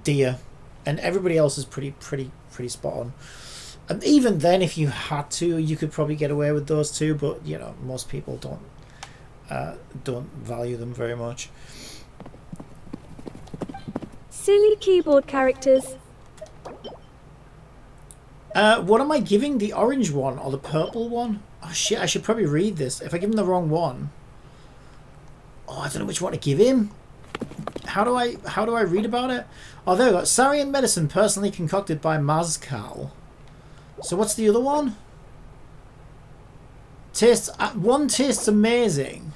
Dia, and everybody else is pretty spot on. And even then, if you had to, you could probably get away with those two, but you know, most people don't value them very much. Silly keyboard characters. What am I giving? The orange one or the purple one? Oh shit, I should probably read this. If I give him the wrong one... Oh, I don't know which one to give him. How do I read about it? Oh, there we go. Sarian medicine personally concocted by Mazcal. So what's the other one? One tastes amazing.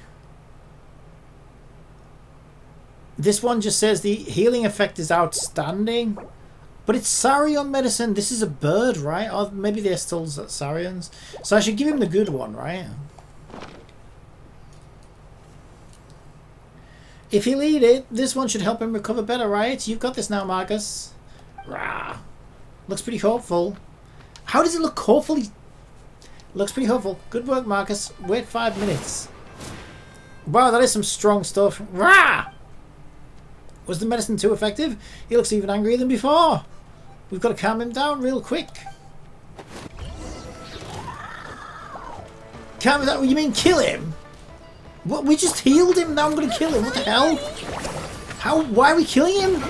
This one just says the healing effect is outstanding. But it's Sarion medicine. This is a bird, right? Or maybe they're still Sarians. So I should give him the good one, right? If he'll eat it, this one should help him recover better, right? You've got this now, Marcus. Rah. Looks pretty hopeful. How does it look hopeful? Looks pretty hopeful. Good work, Marcus. Wait 5 minutes. Wow, that is some strong stuff. Rah! Was the medicine too effective? He looks even angrier than before. We've got to calm him down real quick. Calm him down? You mean kill him? What? We just healed him. Now I'm going to kill him. What the hell? How? Why are we killing him?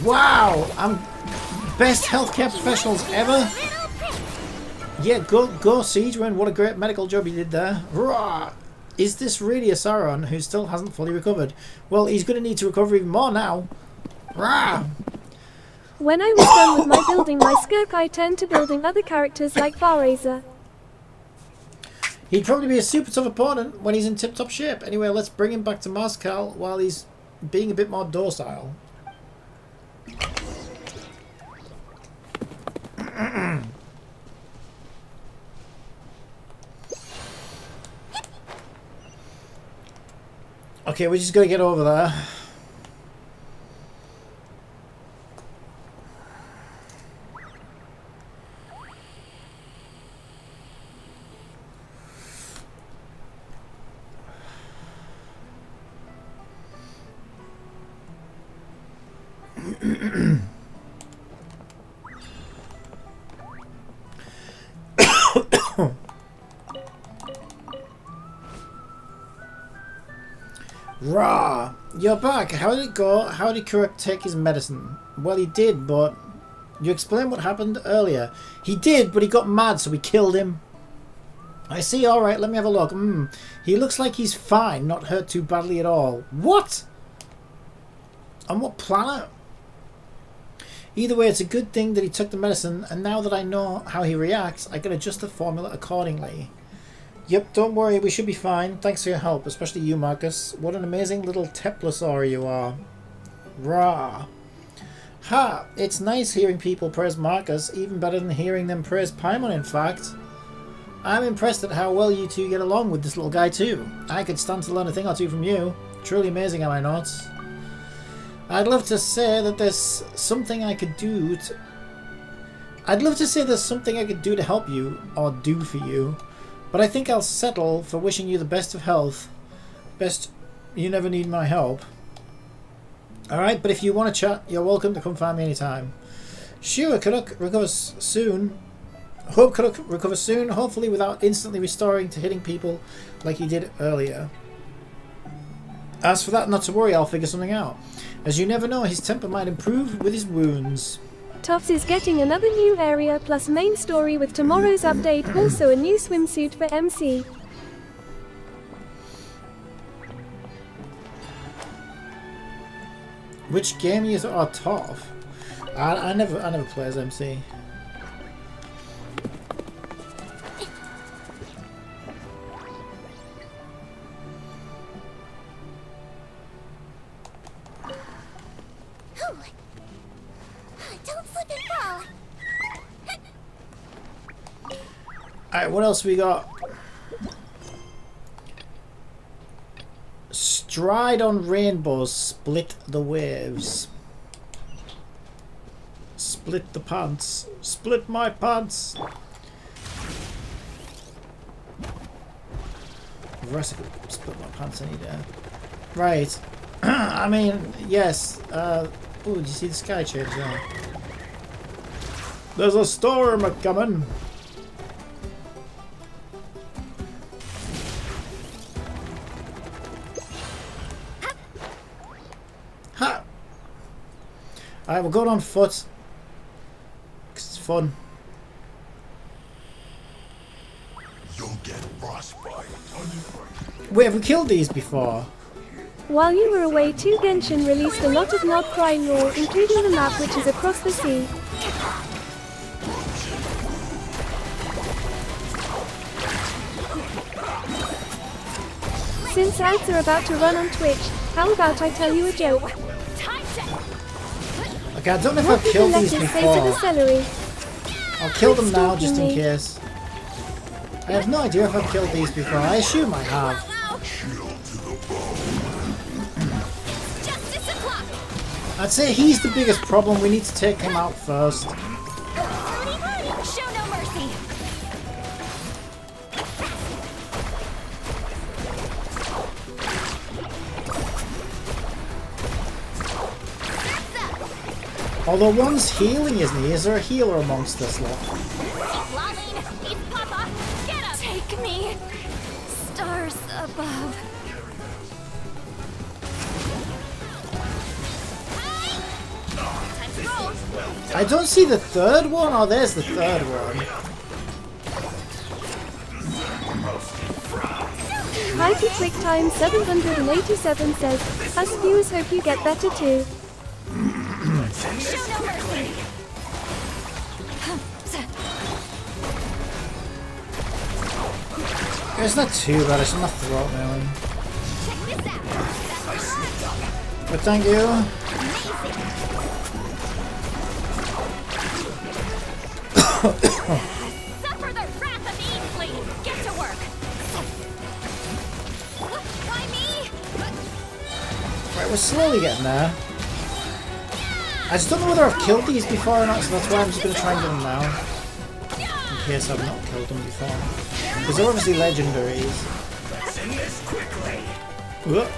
Wow! I'm best healthcare professionals ever. Yeah, go Siegewin. What a great medical job you did there. Rah! Is this really a Sauron who still hasn't fully recovered? Well, he's going to need to recover even more now. Rah! When I was done with my building my Skirk, I turned to building other characters like Vareza. He'd probably be a super tough opponent when he's in tip-top shape. Anyway, let's bring him back to Moscow while he's being a bit more docile. Okay, we're just gonna get over there. Rah! You're back. How did it go? How did Kuruk take his medicine? Well, he did, but... You explained what happened earlier. He did, but he got mad, so we killed him. I see, alright, let me have a look. He looks like he's fine, not hurt too badly at all. What? On what planet? Either way, it's a good thing that he took the medicine, and now that I know how he reacts, I can adjust the formula accordingly. Yep, don't worry, we should be fine. Thanks for your help, especially you, Marcus. What an amazing little Teplasaur you are. Rah. Ha! It's nice hearing people praise Marcus, even better than hearing them praise Paimon, in fact. I'm impressed at how well you two get along with this little guy too. I could stand to learn a thing or two from you. Truly amazing, am I not? I'd love to say that there's something I could do to... I'd love to say there's something I could do to help you, or do for you. But I think I'll settle for wishing you the best of health. Best you never need my help. Alright, but if you want to chat, you're welcome to come find me anytime. Sure, Kuruk recovers soon. Hope Kuruk recovers soon, hopefully without instantly restoring to hitting people like he did earlier. As for that, not to worry, I'll figure something out. As you never know, his temper might improve with his wounds. Tufts is getting another new area plus main story with tomorrow's update, also a new swimsuit for MC. Which game is tough? I never play as MC. Don't slip and fall. Alright, what else we got? Stride on rainbows, split the waves. Split the pants. Split my pants. Split my pants any day. Right. I mean, yes. Oh, did you see the sky change there? There's a storm a-coming. Ha! Alright, we're going on foot. 'Cause it's fun. You'll get frostbite. Wait, have we killed these before? While you were away, 2 Genshin released a lot of not crying raw, including the map which is across the sea. Since ads are about to run on Twitch, how about I tell you a joke? Okay, I don't know if What I've did the killed these letters say to the before. celery? I'll kill them now Stalking just in me. case. I have no idea if I've killed these before. I assume I have. Justice o'clock. I'd say he's the biggest problem. We need to take him out first. Show no mercy. Although one's healing, isn't he? Is there a healer amongst this lot? Lolling. Eat Papa. Get up. Take me. Stars above. Time to roll. I don't see the third one. Oh, there's the third one. Mikey Quick Time 787 says, us viewers hope you get better too. Show no mercy. It's not too bad. It's not throat melee. Check this out. But thank you. Suffer the wrath of Ainsley. Get to work. Why me? Right, we're slowly getting there. I just don't know whether I've killed these before or not, so that's why I'm just going to try and do them now. In case I've not killed them before. Because they're obviously legendaries. Whoop.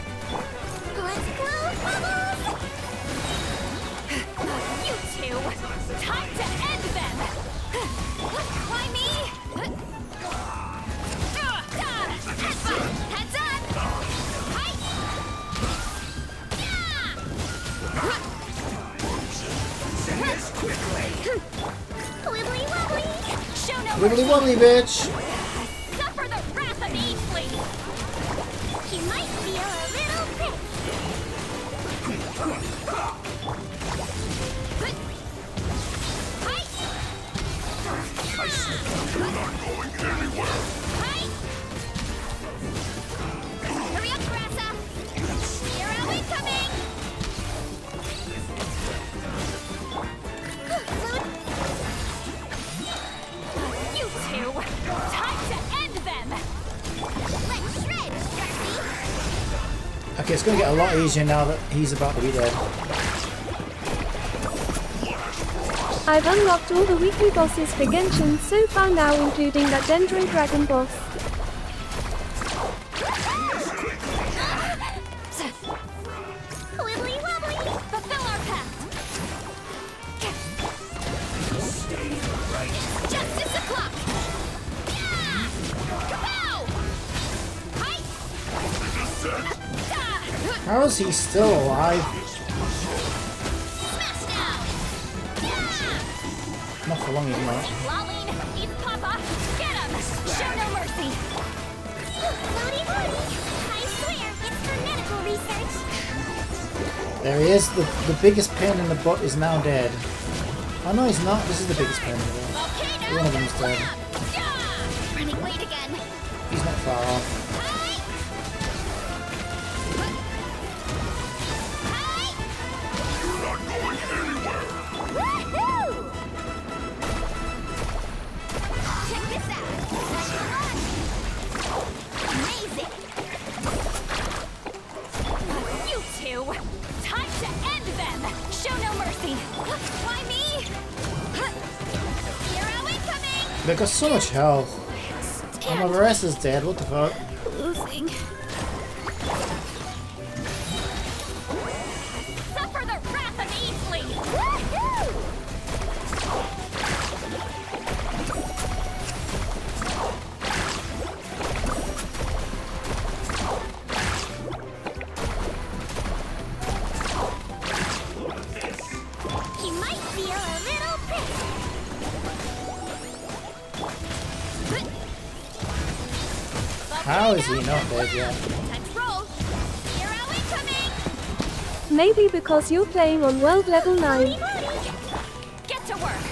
Let's go, Bubbles. Wibbly wobbly. Show no Wibbly mercy. wobbly, bitch. Suffer the wrath of Ainsley. You might feel a little prick. Hi. You're not going anywhere. Hi. Hurry up, Grassa. Here are we coming. You two. Time to end them. Let's shred, Cappy. Okay, it's gonna get a lot easier now that he's about to be dead. I've unlocked all the weekly bosses for Genshin so far now, including that Dendro Dragon boss. Wibbly wobbly. Fulfill our pact. Justice o'clock. Yeah. Kapow. Hi. How is he still alive? Smash now. Yeah. Not for long, he's not. Lolling. Eat Papa. Get him. Show no mercy. Floaty woody. I swear it's for medical research. There he is. The biggest pain in the butt is now dead. Oh no, he's not. This is the biggest pain in the butt. Volcano. One of them's dead. Yeah. Running late again. He's not far off. Hi. Hi. You're not going anywhere. Woohoo! Check this out. Amazing. You two. Time to end them. Show no mercy. Why me? Here are we coming. They've got so much health. And the rest is dead. What the fuck? Losing. Suffer the wrath of Ainsley. Woohoo! You might feel a little pissed. How is he not dead yet? Time to roll. Here are we coming. Maybe because you're playing on world level 9. Get to work.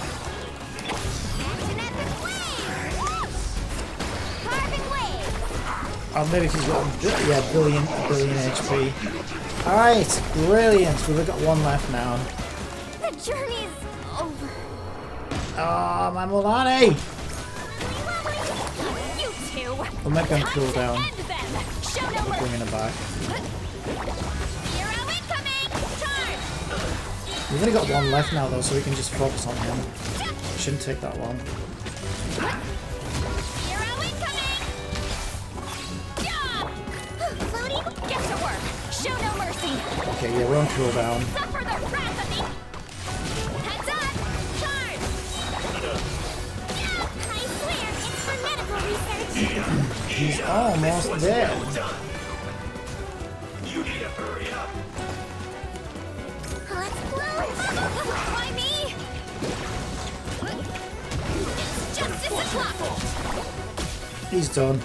Action epic wave. Carving wave. Oh, maybe he's got yeah, billion HP. Alright, brilliant. We've got one left now. The journey's over. Oh, my Mulani! You two. We'll make them cool down. End them. Show no mercy. Bringing it back. Here are we coming. Charge. We've only got one left now though, so we can just focus on him. Shouldn't take that long. Here are we coming. Yeah. Floaty. Get to work. Show no mercy. Okay, yeah, we're on cooldown. Suffer the wrath of the... Heads up! Charge! Yeah, I swear it's for medical research. He's almost dead. You need to hurry up. Let's blow! Why me? It's justice o'clock! He's done.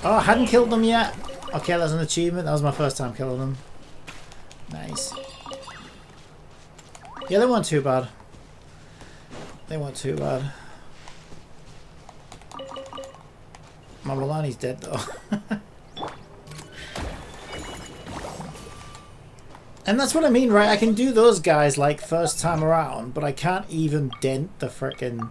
Oh, I hadn't killed them yet. Okay, that's an achievement. That was my first time killing them. Nice. Yeah, they weren't too bad. They weren't too bad. My Milani's dead though. And that's what I mean, right? I can do those guys like first time around, but I can't even dent the frickin'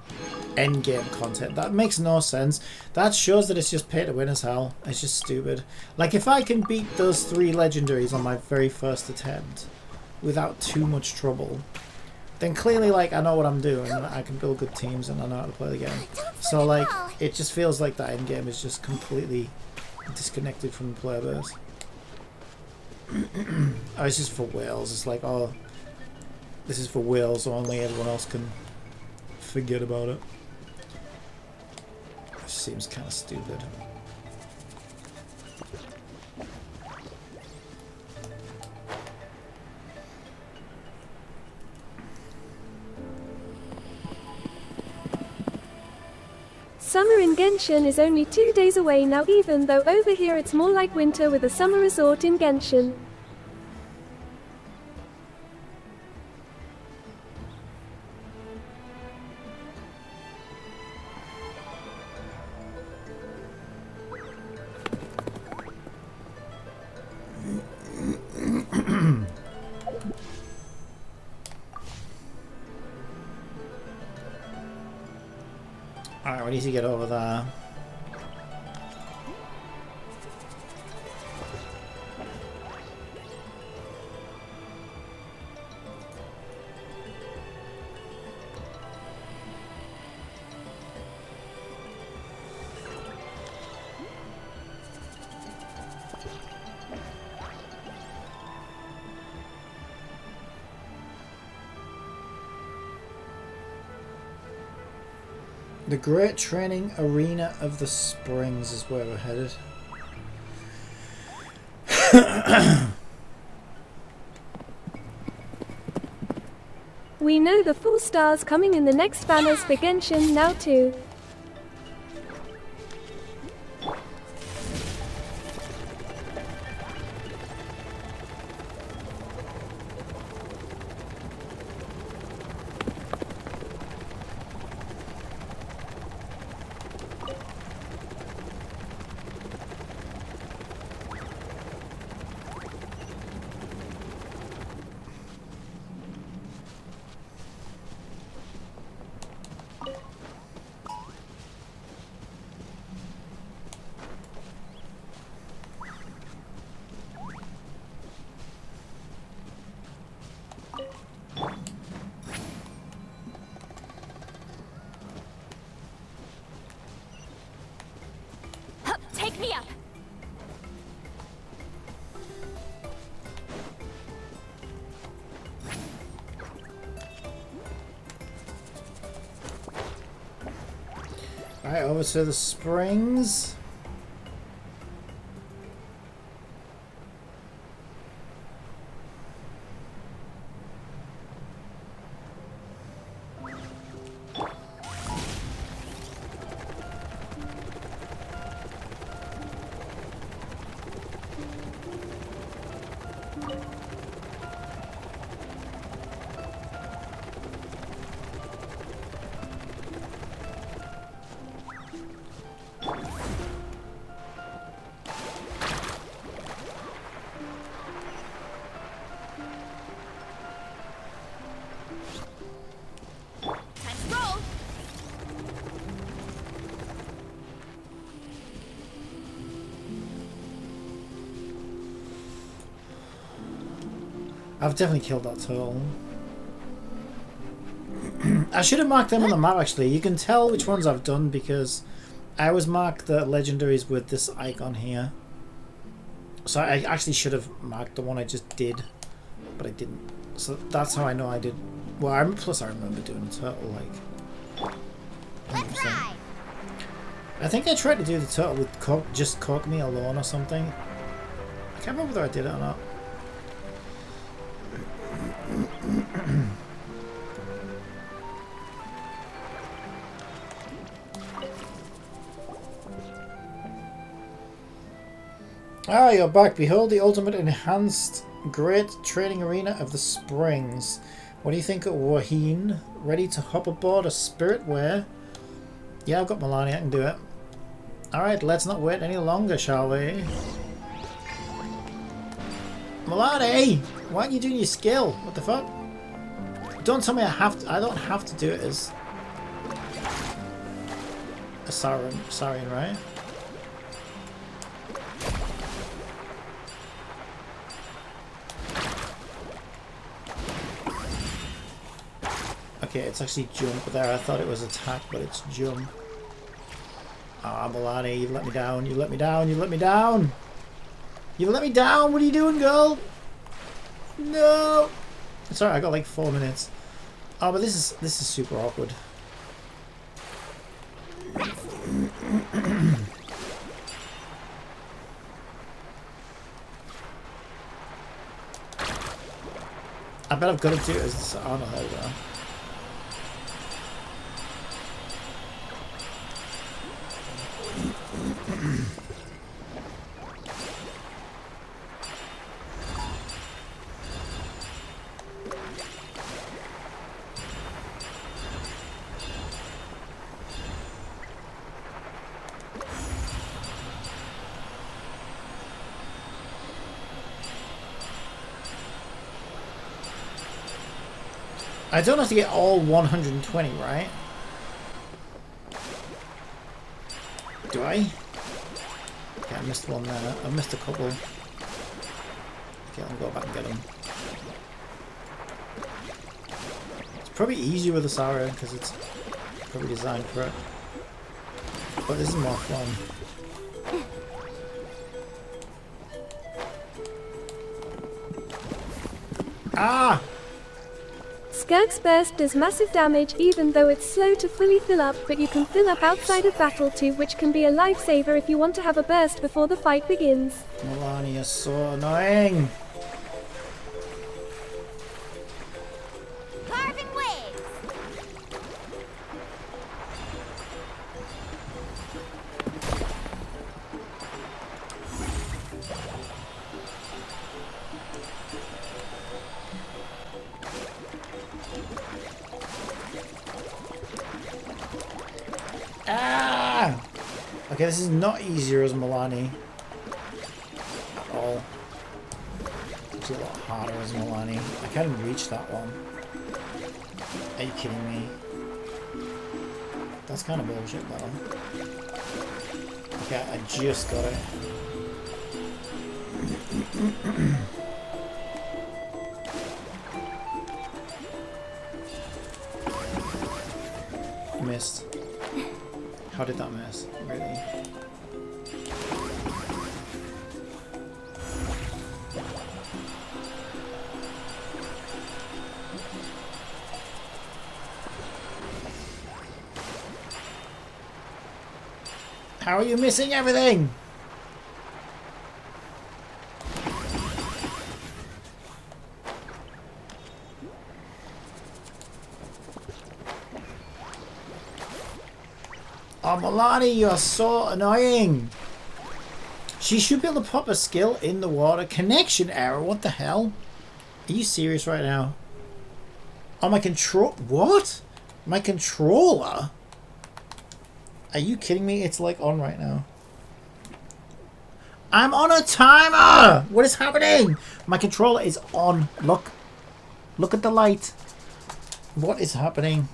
endgame content. That makes no sense. That shows that it's just pay to win as hell. It's just stupid. Like if I can beat those 3 legendaries on my very first attempt without too much trouble, then clearly like I know what I'm doing. I can build good teams and I know how to play the game. So like it just feels like that endgame is just completely disconnected from the player base. Oh, it's just for whales. It's like, oh, this is for whales only. Everyone else can forget about it. Which seems kind of stupid. summer in Genshin is only 2 days away now, even though over here it's more like winter with a summer resort in Genshin. Alright, we need to get over there. The Great Training Arena of the Springs is where we're headed. We know the 4 stars coming in the next banners for Genshin now too. Take me up. Alright, over to the springs. I've definitely killed that turtle. I should have marked them on the map actually. You can tell which ones I've done because I always mark the legendaries with this icon here. So I actually should have marked the one I just did, but I didn't. So that's how I know I did. Well, plus I remember doing a turtle like 100%. I think I tried to do the turtle with just cook me alone or something. I can't remember whether I did it or not. Ah, you're back. Behold the ultimate enhanced great training arena of the springs. What do you think of Waheen? Ready to hop aboard a spirit where? Yeah, I've got Milani, I can do it. Alright, let's not wait any longer, shall we? Milani! Why aren't you doing your skill? What the fuck? Don't tell me I don't have to do it as a Sarian, right? Okay, it's actually jump there. I thought it was attack, but it's jump. Ah, Milani, you've let me down. You let me down. You let me down. You let me down. What are you doing, girl? No. Sorry, I got like 4 minutes. Oh, but this is super awkward. I bet I've got to do it as... Oh no, there we go. I don't have to get all 120, right? Do I? Okay, I missed one there. I missed a couple. Okay, I'll go back and get them. It's probably easier with the Sara because it's probably designed for it. But this is more fun. Ah! Skirk's burst does massive damage even though it's slow to fully fill up, but you can fill up outside of battle too, which can be a lifesaver if you want to have a burst before the fight begins. Melania is so annoying! Carving waves. Ah! Okay, this is not easier as Milani. At all. It's a lot harder as Milani. I can't even reach that one. Are you kidding me? That's kind of bullshit though. Okay, I just got it. Missed. How did that miss? Really? How are you missing everything? Oh, Milani, you're so annoying. She should be able to pop a skill in the water. Connection error, what the hell? Are you serious right now? Oh, my control... What? My controller? Are you kidding me? It's like on right now. I'm on a timer! What is happening? My controller is on. Look. Look at the light. What is happening?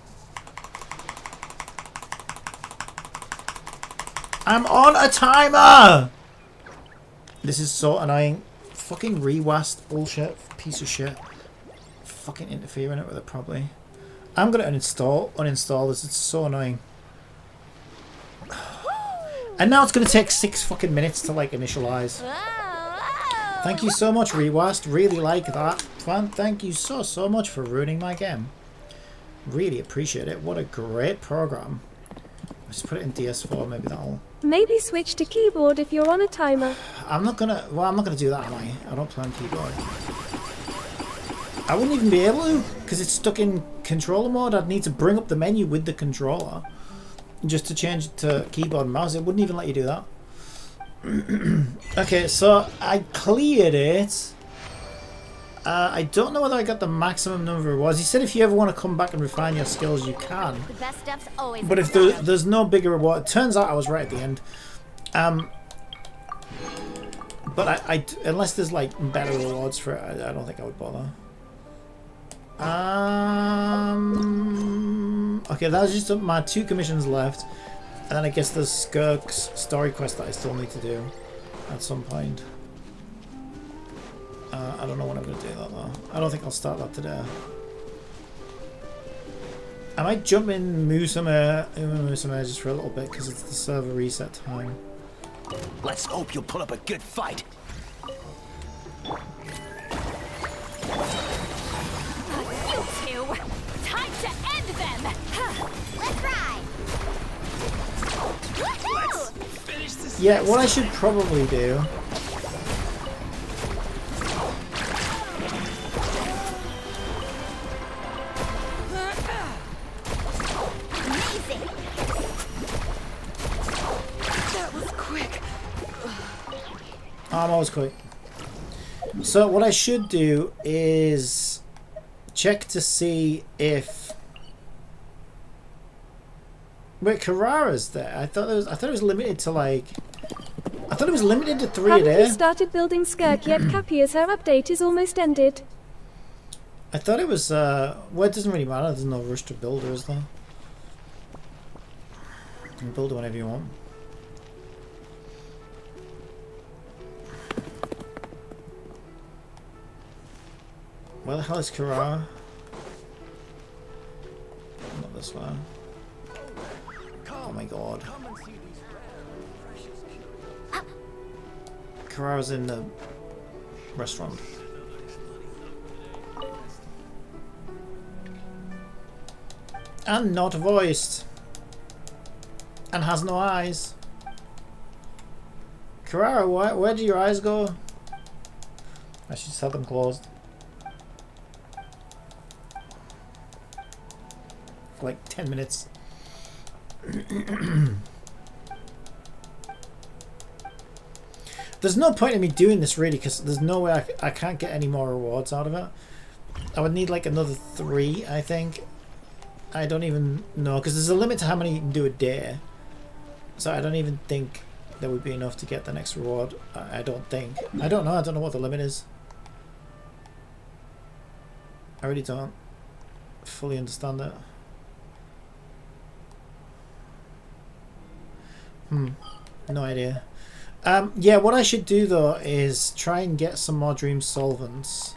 I'm on a timer! This is so annoying. Fucking rewast bullshit. Piece of shit. Fucking interfering it with it probably. I'm gonna uninstall this. It's so annoying. And now it's gonna take 6 fucking minutes to like initialize. Thank you so much, Rewast. Really like that. Thank you so much for ruining my game. Really appreciate it. What a great program. Just put it in DS4, maybe that'll... Maybe switch to keyboard if you're on a timer. I'm not gonna do that, am I? I don't play on keyboard. I wouldn't even be able to, because it's stuck in controller mode. I'd need to bring up the menu with the controller. Just to change it to keyboard and mouse. It wouldn't even let you do that. Okay, so I cleared it. I don't know whether I got the maximum number of rewards. He said if you ever want to come back and refine your skills, you can. The best stuff's always But if there's no bigger reward, it turns out I was right at the end. But I unless there's like better rewards for it, I don't think I would bother. Okay, that's just my 2 commissions left, and then I guess there's Skirk's story quest that I still need to do at some point. I don't know when I'm going to do that though. I don't think I'll start that today. I might jump in Umamusume just for a little bit because it's the server reset time. Let's hope you'll put up a good fight. You two! Time to end them! Let's ride! Woohoo! Finish this. Yeah, what I should probably do... Amazing! That was quick. I'm always quick. So what I should do is check to see if... Wait, Carrara's there. I thought it was limited to like... I thought it was limited to 3 a Haven't day. you started building Skirk yet, Cappy, as her update is almost ended? I thought it was, well, it doesn't really matter. There's no rush to build her, is there? You can build her whenever you want. Where the hell is Carrara? Not this way. Oh my god. Carrara's in the restaurant. And not voiced. And has no eyes. Carrara, where do your eyes go? I should just have them closed. For like 10 minutes. There's no point in me doing this really, because there's no way I can't get any more rewards out of it. I would need like another 3, I think. I don't even know, because there's a limit to how many you can do a day. So I don't even think there would be enough to get the next reward. I don't think. I don't know. I don't know what the limit is. I really don't fully understand it. No idea. Yeah, what I should do though is try and get some more dream solvents.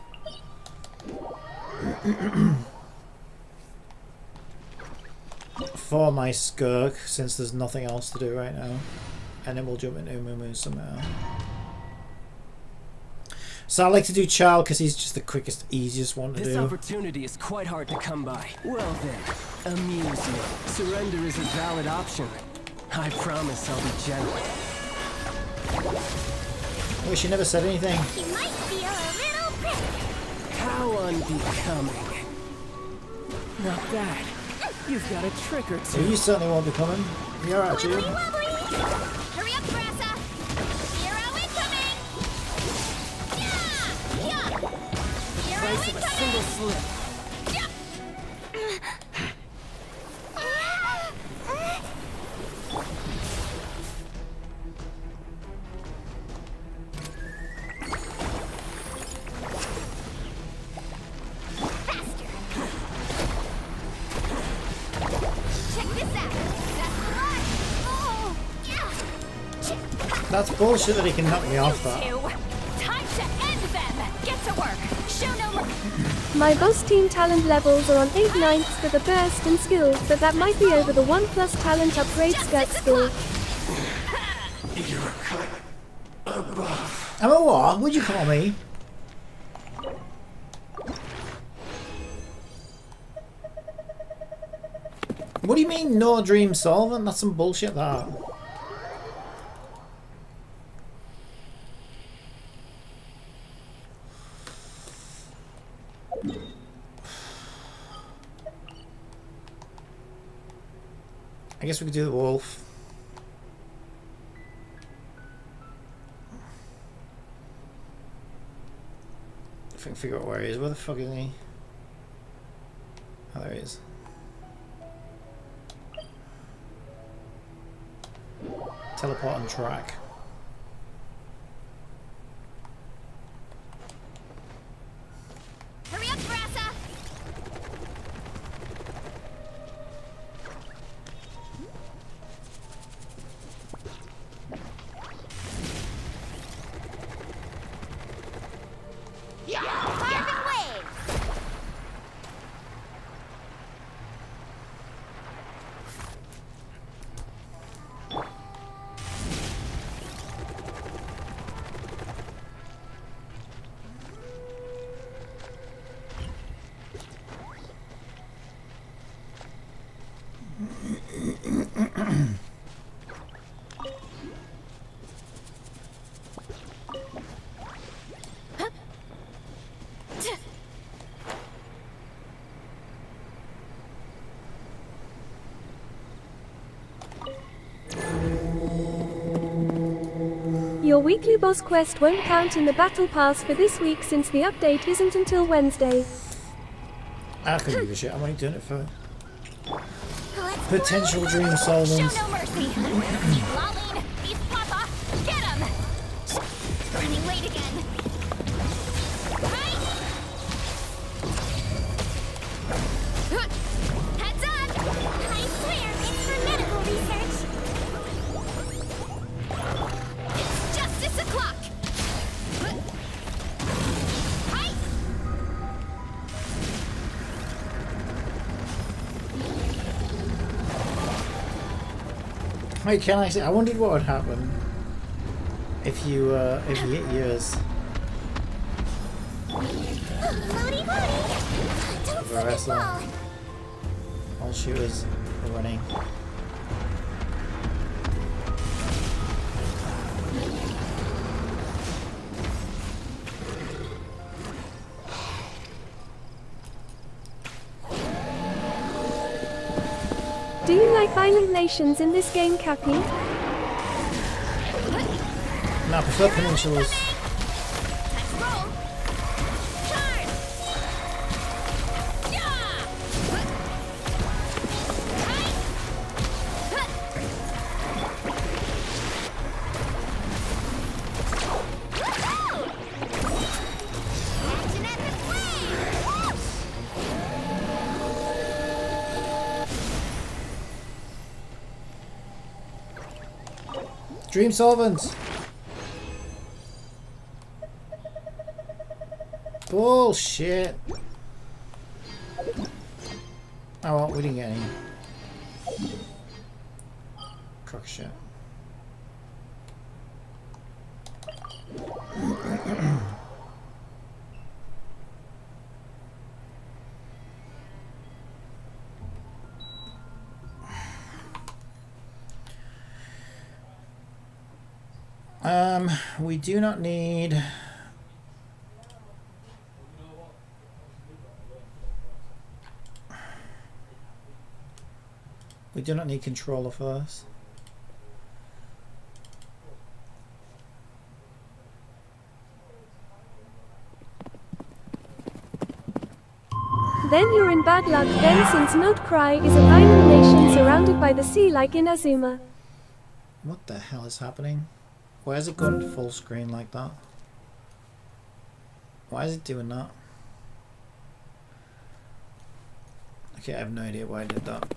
For my Skirk, since there's nothing else to do right now. And then we'll jump into Umamusume. So I like to do Child because he's just the quickest, easiest one to do. This opportunity is quite hard to come by. Well then, amuse me. Surrender is a valid option. I promise I'll be gentle. I wish you never said anything. You might feel a little prick. How unbecoming. Not bad. You've got a trick or two. Well, you certainly won't be coming. You're out, you. Hurry up, Brassa. Hero incoming. Yeah. Hero Price of a single slip. That's bullshit that he can knock me off that. Time to end them. Get to work. Show no mercy. My boss team talent levels are on 8/9 for the burst and skill, but that might be over the 1+ talent upgrade skirt skill. I'm a what? What'd you call me? What do you mean no dream solvent? That's some bullshit that. I guess we could do the wolf. If I can figure out where he is. Where the fuck is he? Oh, there he is. Teleport on track. Hurry up, Brassa. Carbon waves. Your weekly boss quest won't count in the battle pass for this week since the update isn't until Wednesday. I couldn't give a shit. I'm only doing it for potential dream solvents. Show no mercy. Lolene, beef Papa, get him. Running late again. Right? Wait, can I say? I wondered what would happen if you hit yours. Floaty floaty! Don't slip and fall! All shooters are running. Do you like violent nations in this game, Cappy? No, I prefer peninsulas. Let's roll! Charge! Yeah! Action at the flame! Dream solvents. Bullshit. Oh well, we didn't get any. Crock shit. We do not need. We do not need controller first. Then you're in bad luck then, since Nodcry is an island nation surrounded by the sea like in Azuma. What the hell is happening? Why is it going full screen like that? Why is it doing that? Okay, I have no idea why I did that.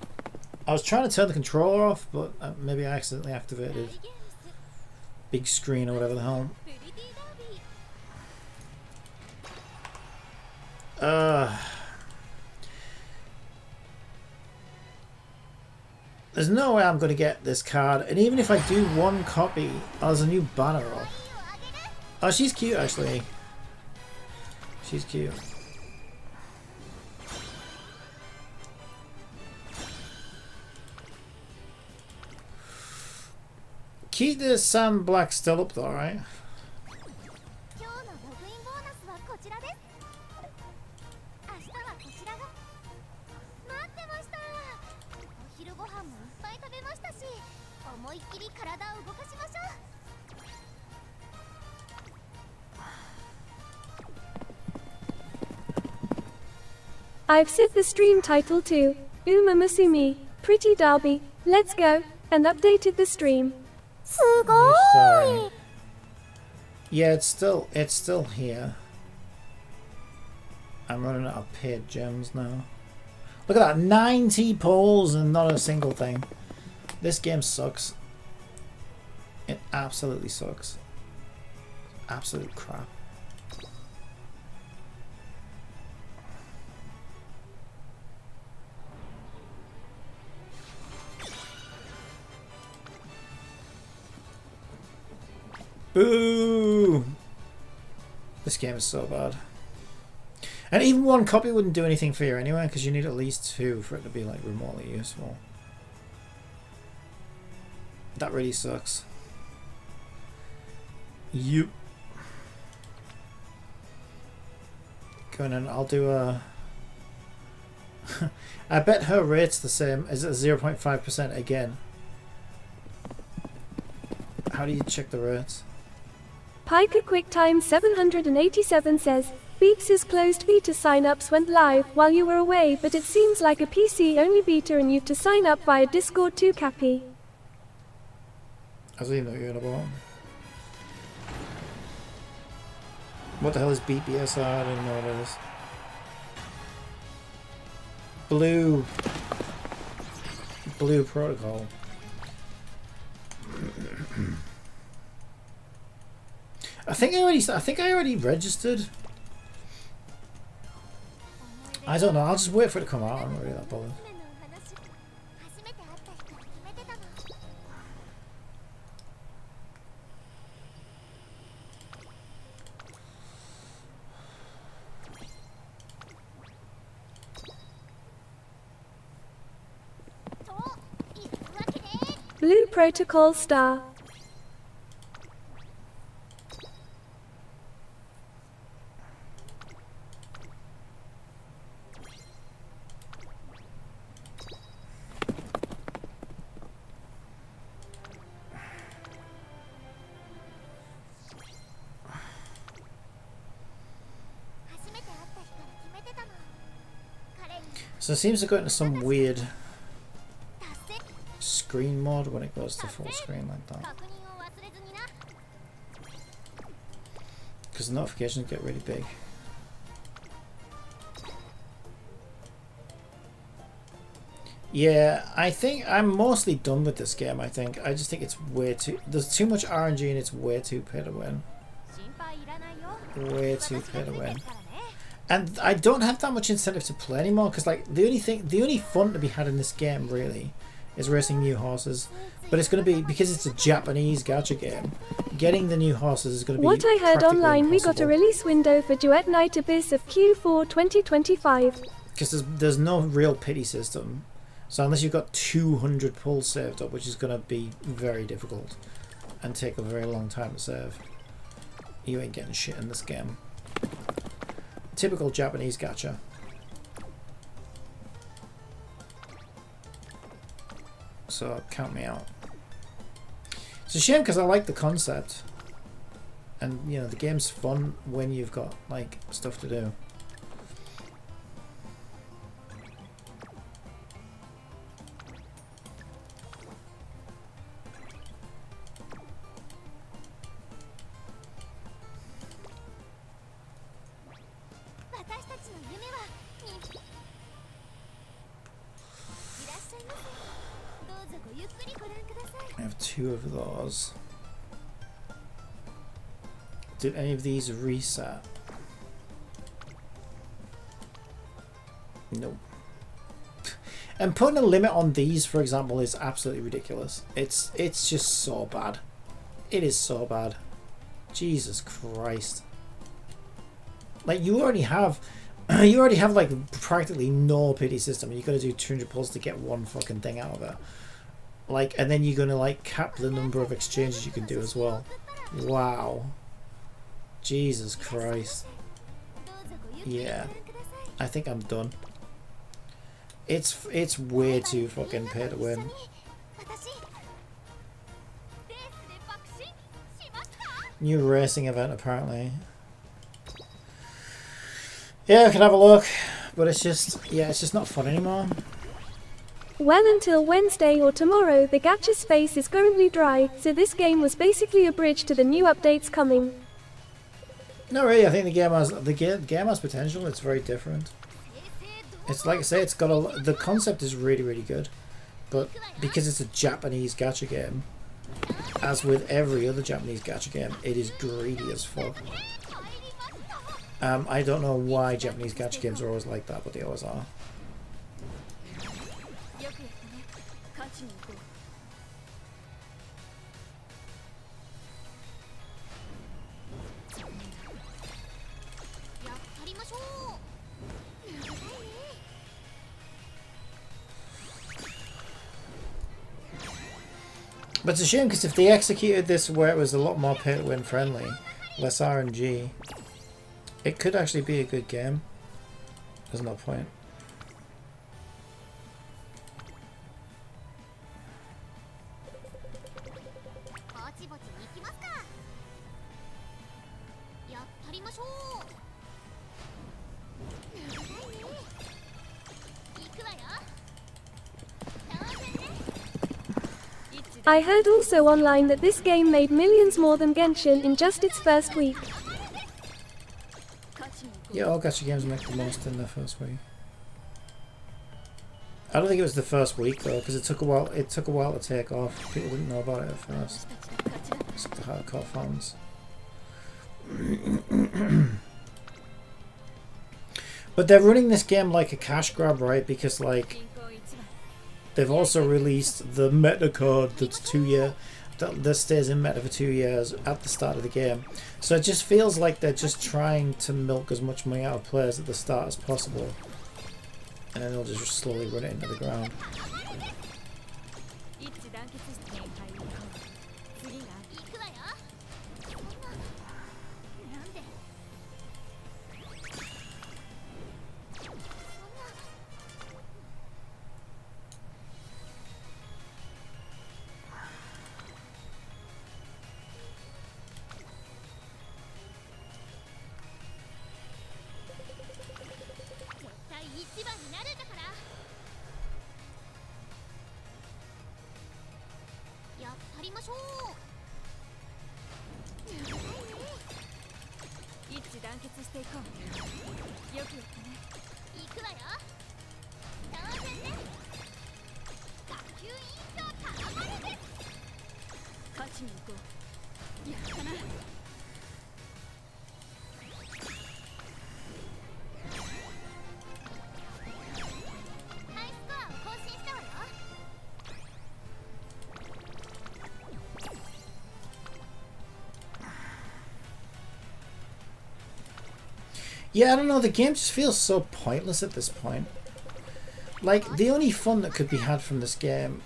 I was trying to turn the controller off, but maybe I accidentally activated big screen or whatever the hell. There's no way I'm going to get this card, and even if I do one copy, oh, there's a new banner up. Oh, she's cute actually. She's cute. Keep the Sam Black still up though, right? I've set the stream title to Umamusume, Pretty Derby, Let's Go, and updated the stream. Sorry. Yeah, it's still here. I'm running out of paid gems now. Look at that, 90 polls and not a single thing. This game sucks. It absolutely sucks. Absolute crap. Boo! This game is so bad. And even one copy wouldn't do anything for you anyway, because you need at least two for it to be like remotely useful. That really sucks. Yep. Going in, I'll do a... I bet her rate's the same as 0.5% again. How do you check the rates? Piker QuickTime 787 says, Beats' closed beta sign-ups went live while you were away, but it seems like a PC-only beta and you've to sign up via Discord too, Cappy. I was even know what you're about. What the hell is BPSR? I don't know what it is. Blue Protocol. I think I already registered. I don't know. I'll just wait for it to come out. I'm not really that bothered. Blue Protocol Star. So it seems to go into some weird screen mode when it goes to full screen like that. Because the notifications get really big. Yeah, I think I'm mostly done with this game, I think. I just think it's way too... There's too much RNG and it's way too pay to win. Way too pay to win. And I don't have that much incentive to play anymore, because like the only fun to be had in this game really is racing new horses. But it's going to be, because it's a Japanese gacha game, getting the new horses is going to be What I heard online, impossible. we got a release window for Duet Night Abyss of Q4 2025. Because there's no real pity system. So unless you've got 200 pulls saved up, which is going to be very difficult and take a very long time to save, you ain't getting shit in this game. Typical Japanese gacha. So count me out. It's a shame because I like the concept, and you know the game's fun when you've got like stuff to do. I have 2 of those. Did any of these reset? Nope. And putting a limit on these, for example, is absolutely ridiculous. It's just so bad. It is so bad. Jesus Christ. Like you already have like practically no pity system, and you got to do 200 pulls to get one fucking thing out of it. Like, and then you're gonna like cap the number of exchanges you can do as well. Wow. Jesus Christ. Yeah. I think I'm done. It's way too fucking pay to win. New racing event apparently. Yeah, I can have a look, but it's just, yeah, it's just not fun anymore. Well, until Wednesday or tomorrow, the gacha space is currently dry, so this game was basically a bridge to the new updates coming. No, really, I think the game has potential. It's very different. It's like I say, it's got a, the concept is really, really good, but because it's a Japanese gacha game, as with every other Japanese gacha game, it is greedy as fuck. I don't know why Japanese gacha games are always like that, but they always are. But it's a shame because if they executed this where it was a lot more pay to win friendly, less RNG, it could actually be a good game. There's no point. I heard also online that this game made millions more than Genshin in just its first week. Yeah, all gacha games make the most in their first week. I don't think it was the first week though, because it took a while. It took a while to take off. People didn't know about it at first. It's the hardcore fans. But they're running this game like a cash grab, right? Because like they've also released the meta code that's 2 year that stays in meta for 2 years at the start of the game. So it just feels like they're just trying to milk as much money out of players at the start as possible, and then they'll just slowly run it into the ground. Yeah, I don't know, the game just feels so pointless at this point. Like, the only fun that could be had from this game,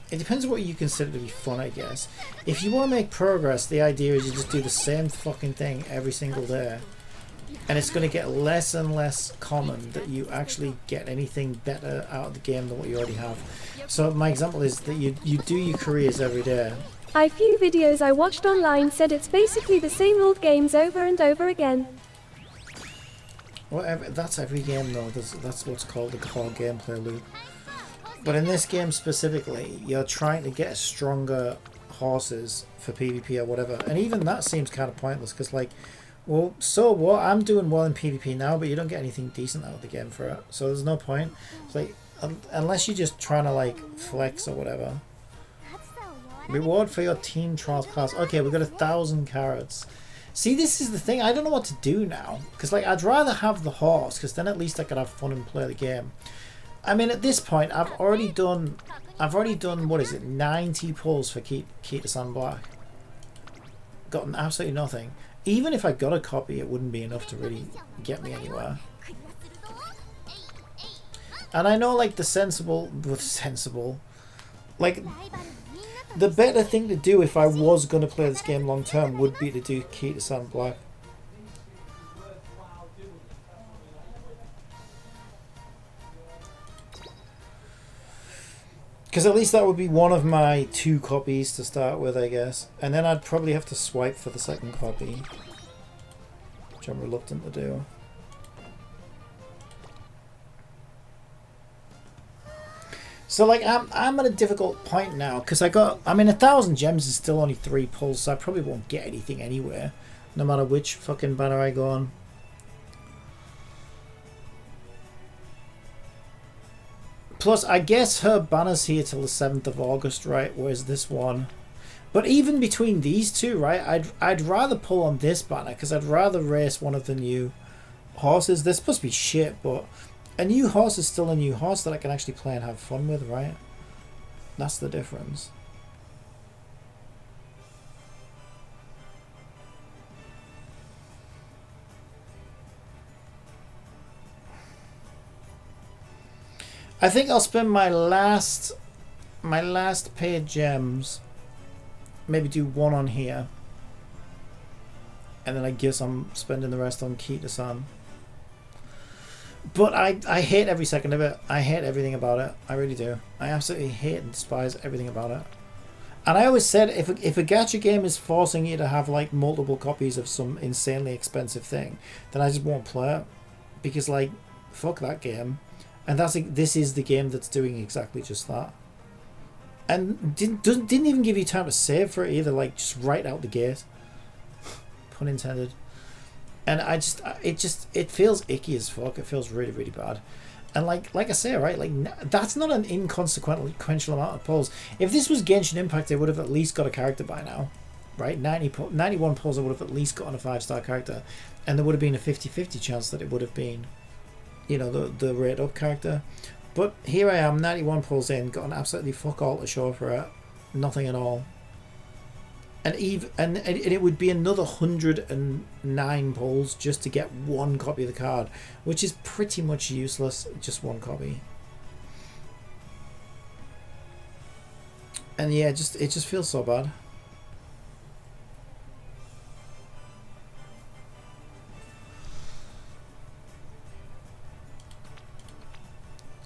it depends on what you consider to be fun, I guess. If you want to make progress, the idea is you just do the same fucking thing every single day. And it's going to get less and less common that you actually get anything better out of the game than what you already have. So my example is that you do your careers every day. A few videos I watched online said it's basically the same old games over and over again. Whatever, that's every game though. That's what's called the core gameplay loop. But in this game specifically, you're trying to get stronger horses for PvP or whatever. And even that seems kind of pointless because, like, well, so what? I'm doing well in PvP now, but you don't get anything decent out of the game for it. So there's no point. It's like, unless you're just trying to, like, flex or whatever. Reward for your team trials class. Okay, we've got 1,000 carrots. See, this is the thing. I don't know what to do now. Because, like, I'd rather have the horse. Because then at least I could have fun and play the game. I mean, at this point, I've already done, what is it, 90 pulls for Kita-san Black. Gotten absolutely nothing. Even if I got a copy, it wouldn't be enough to really get me anywhere. And I know, like, the sensible, like, the better thing to do if I was going to play this game long term would be to do Kita-san Black. Because at least that would be one of my 2 copies to start with, I guess. And then I'd probably have to swipe for the second copy. Which I'm reluctant to do. So, like, I'm at a difficult point now. Because I mean, 1,000 gems is still only 3 pulls. So I probably won't get anything anywhere. No matter which fucking banner I go on. Plus, I guess her banner's here till the 7th of August, right? Whereas this one... But even between these two, right? I'd rather pull on this banner, because I'd rather race one of the new horses. They're supposed to be shit, but a new horse is still a new horse that I can actually play and have fun with, right? That's the difference. I think I'll spend my last paid gems, maybe do 1 on here, and then I guess I'm spending the rest on Kita-san. But I hate every second of it. I hate everything about it. I really do. I absolutely hate and despise everything about it. And I always said, if a gacha game is forcing you to have, like, multiple copies of some insanely expensive thing, then I just won't play it, because, like, fuck that game. And this is the game that's doing exactly just that. And didn't even give you time to save for it either, like, just right out the gate. Pun intended. And it feels icky as fuck. It feels really, really bad. And like I say, right, like, that's not an inconsequential amount of pulls. If this was Genshin Impact, they would have at least got a character by now. Right? 91 pulls, I would have at least gotten a 5-star character. And there would have been a 50-50 chance that it would have been, you know, the rate up character. But here I am, 91 pulls in, got an absolutely fuck all to show for it. Nothing at all. And it would be another 109 pulls just to get 1 copy of the card, which is pretty much useless, just 1 copy. And yeah, it just feels so bad.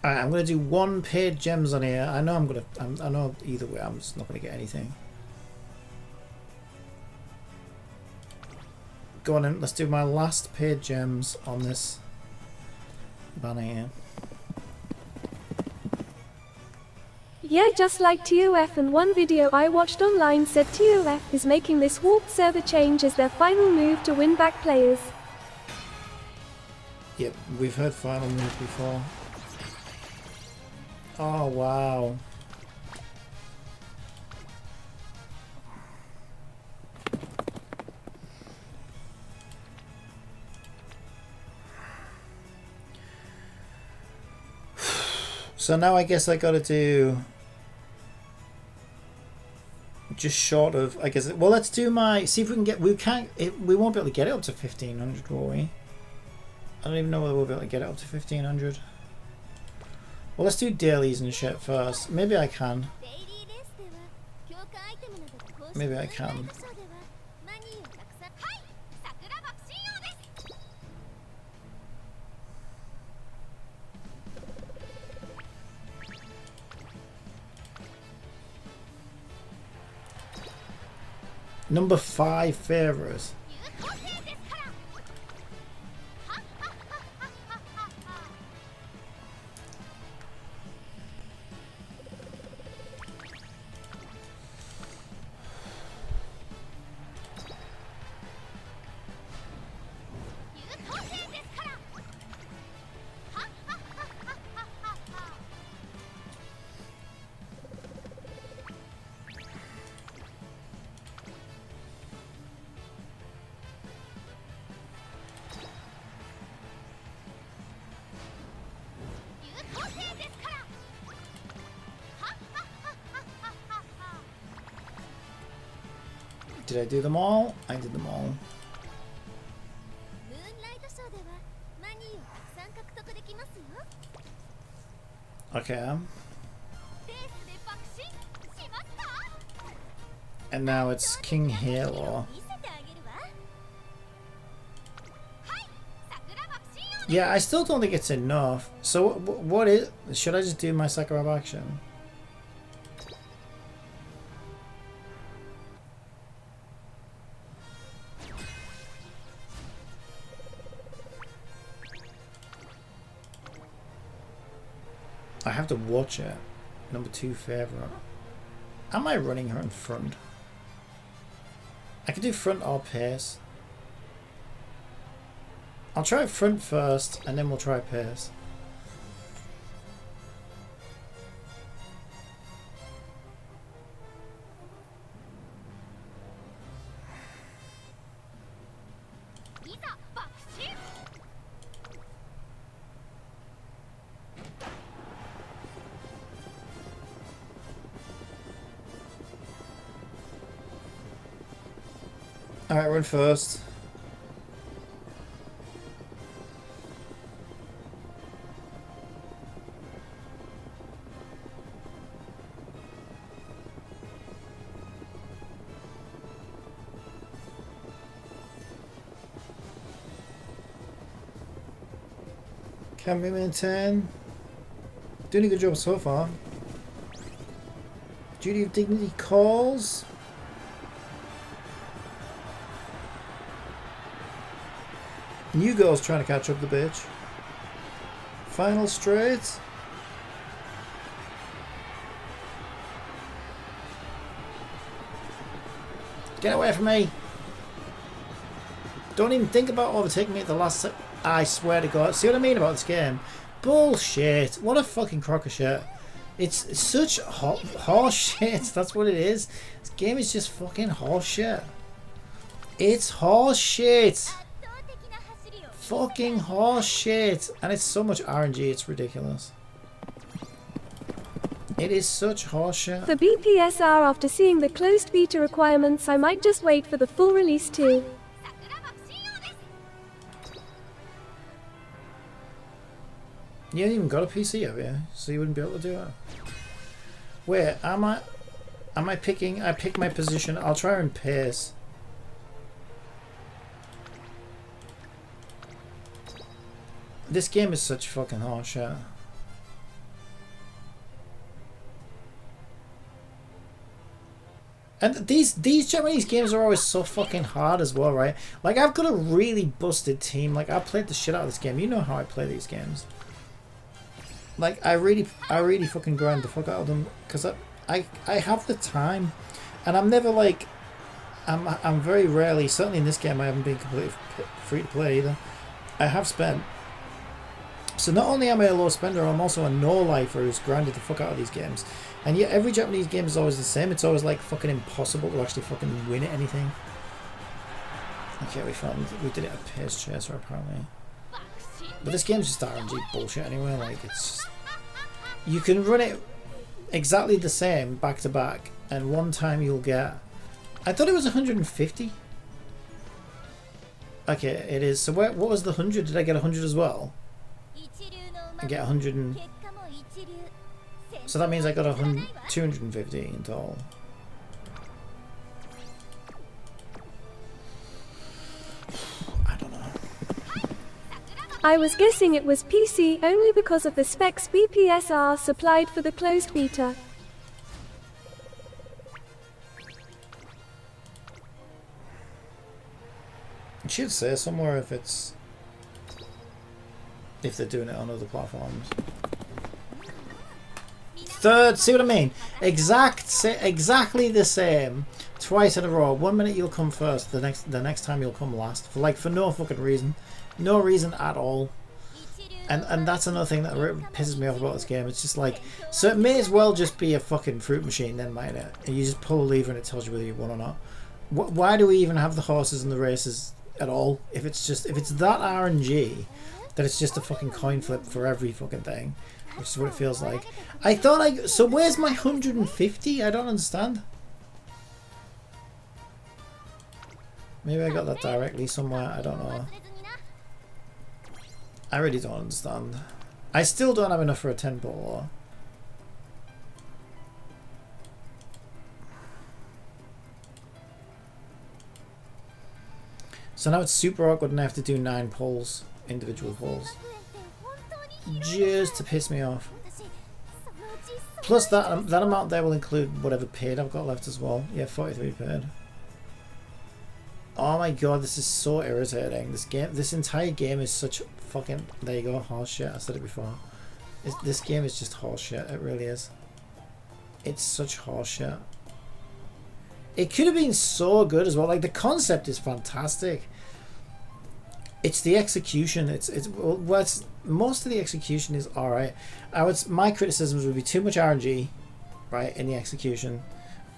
Alright, I'm gonna do 1 paid gems on here. I know I know either way I'm just not gonna get anything. Go on in, let's do my last paid gems on this banner here. Yeah, just like TOF, and one video I watched online said TOF is making this warped server change as their final move to win back players. Yep, we've heard final move before. Oh wow. So now I guess I gotta do just short of, I guess, well, let's do my, see if we can get, we won't be able to get it up to 1500, will we? I don't even know whether we'll be able to get it up to 1500. Well, let's do dailies and shit first. Maybe I can. Maybe I can. Number 5 favorites. Did I do them all? I did them all. Okay. And now it's King Halo. Yeah, I still don't think it's enough. So what is... Should I just do my Sakura action? I have to watch it. Number 2 favorite. Am I running her in front? I can do front or pace. I'll try front first and then we'll try pace. Alright, run first. Can we maintain? Doing a good job so far. Duty of Dignity calls. New girl's trying to catch up the bitch. Final straight. Get away from me. Don't even think about overtaking me at the last I swear to God. See what I mean about this game? Bullshit. What a fucking crock of shit. It's such horse shit. That's what it is. This game is just fucking horse shit. It's horse shit. Fucking horse shit. And it's so much RNG, it's ridiculous. It is such horse shit. For BPSR, after seeing the closed beta requirements, I might just wait for the full release too. You haven't even got a PC, have you? So you wouldn't be able to do it. Wait, am I picking? I pick my position. I'll try and pace. This game is such fucking horseshit. And these Japanese games are always so fucking hard as well, right? Like, I've got a really busted team. Like, I played the shit out of this game. You know how I play these games. Like, I really fucking grind the fuck out of them because I have the time, and I'm never like, I'm very rarely, certainly in this game, I haven't been completely free to play either. I have spent. So not only am I a low spender, I'm also a no-lifer who's grinded the fuck out of these games. And yet every Japanese game is always the same. It's always like fucking impossible to actually fucking win at anything. Okay, we did it at Pace Chaser apparently. But this game's just RNG bullshit anyway. Like, it's just, you can run it exactly the same back to back, and one time you'll get, I thought it was 150. Okay, it is. So what was the 100? Did I get 100 as well? I get 100 and... So that means I got 250 in total. I don't know. I was guessing it was PC only because of the specs BPSR supplied for the closed beta. It should say somewhere if they're doing it on other platforms. Third, see what I mean? Exactly the same twice in a row. 1 minute you'll come first, the next time you'll come last. For no fucking reason. No reason at all. And that's another thing that pisses me off about this game. It's just like, so it may as well just be a fucking fruit machine then, mightn't it? And you just pull a lever and it tells you whether you won or not. Why do we even have the horses and the races at all? If it's that RNG, that it's just a fucking coin flip for every fucking thing, which is what it feels like. So where's my 150? I don't understand. Maybe I got that directly somewhere, I don't know. I really don't understand. I still don't have enough for a 10 ball. So now it's super awkward and I have to do 9 polls, individual polls, just to piss me off. Plus that amount there will include whatever paid I've got left as well. Yeah, 43 paid. Oh my god, this is so irritating. This entire game is such fucking, there you go, horse shit. I said it before. This game is just horse shit. It really is. It's such horse shit. It could have been so good as well. Like, the concept is fantastic. It's the execution. Most of the execution is alright. My criticisms would be too much RNG, right, in the execution,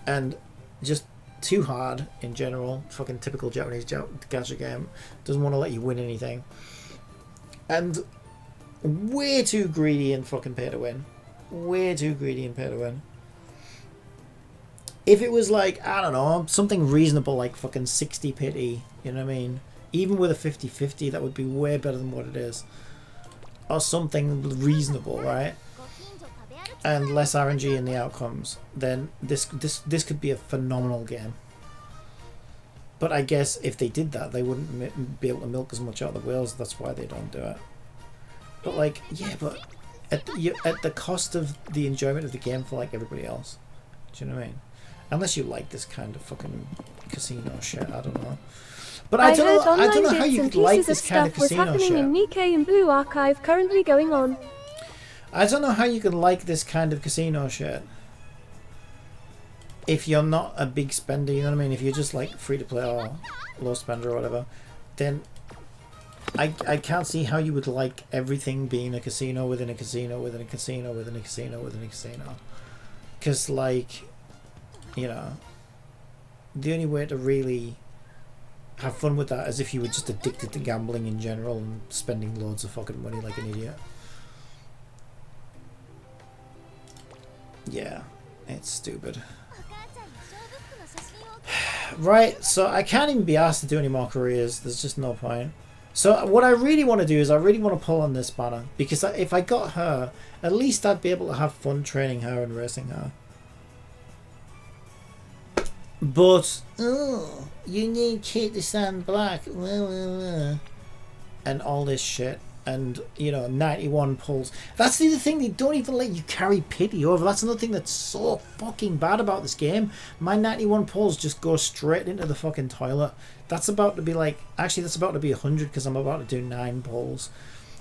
and just too hard in general. Fucking typical Japanese gacha game. Doesn't want to let you win anything. And way too greedy and fucking pay to win. Way too greedy and pay to win. If it was like, I don't know, something reasonable like fucking 60 pity, you know what I mean? Even with a 50-50, that would be way better than what it is. Or something reasonable, right? And less RNG in the outcomes, then this could be a phenomenal game. But I guess if they did that, they wouldn't be able to milk as much out of the whales. That's why they don't do it. But like, yeah, but at the cost of the enjoyment of the game for like everybody else. Do you know what I mean? Unless you like this kind of fucking casino shit, I don't know. But I don't know how you could like this kind of casino shit. In Nikkei and Blue Archive currently going on. I don't know how you can like this kind of casino shit if you're not a big spender, you know what I mean? If you're just like free to play or low spender or whatever, then I can't see how you would like everything being a casino within a casino within a casino within a casino within a casino. Because, like, you know, the only way to really have fun with that is if you were just addicted to gambling in general and spending loads of fucking money like an idiot. Yeah, it's stupid. Right, so I can't even be asked to do any more careers. There's just no point. So what I really want to do is I really want to pull on this banner, because if I got her, at least I'd be able to have fun training her and racing her. But, oh, you need Kate to stand black, and all this shit. And, you know, 91 pulls. That's the other thing, they don't even let you carry pity over. That's another thing that's so fucking bad about this game. My 91 pulls just go straight into the fucking toilet. That's about to be like, actually that's about to be 100 because I'm about to do 9 pulls.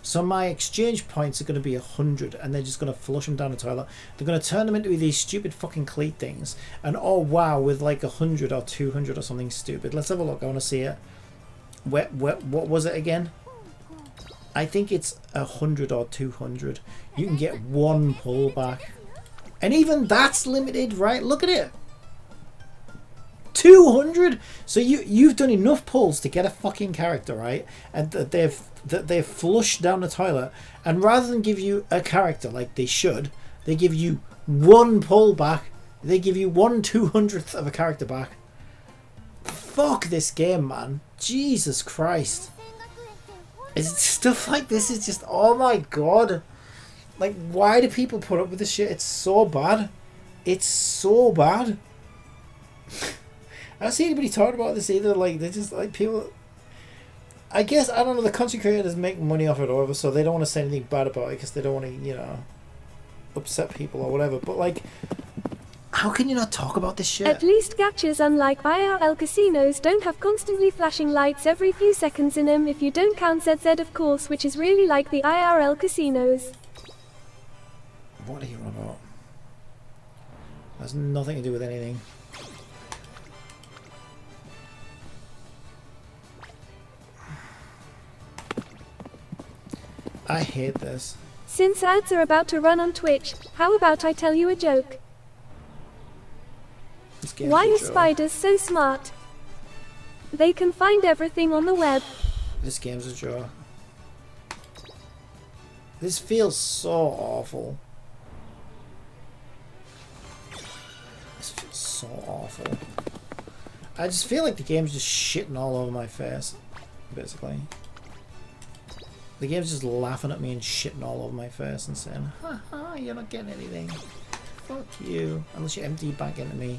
So my exchange points are going to be 100, and they're just going to flush them down the toilet. They're going to turn them into these stupid fucking cleat things. And oh wow, with like 100 or 200 or something stupid. Let's have a look. I want to see it. What was it again? I think it's 100 or 200. You can get one pullback. And even that's limited, right? Look at it. 200. So you've done enough pulls to get a fucking character, right? And that they've flushed down the toilet, and rather than give you a character like they should, they give you one pull back. They give you 1/200th of a character back. Fuck this game, man. Jesus Christ. It's stuff like this is just, oh my god. Like, why do people put up with this shit? It's so bad. It's so bad. I don't see anybody talking about this either. Like, they're just like people. I guess, I don't know, the content creators make money off it or whatever, so they don't want to say anything bad about it because they don't want to, you know, upset people or whatever. But like, how can you not talk about this shit? At least gachas, unlike IRL casinos, don't have constantly flashing lights every few seconds in them, if you don't count ZZ of course, which is really like the IRL casinos. What are you on about? Has nothing to do with anything. I hate this. Since ads are about to run on Twitch, how about I tell you a joke? Why are spiders so smart? They can find everything on the web. This game's a joke. This feels so awful. This feels so awful. I just feel like the game's just shitting all over my face, basically. The game's just laughing at me and shitting all over my face and saying, haha, you're not getting anything. Fuck you. Unless you empty back into me.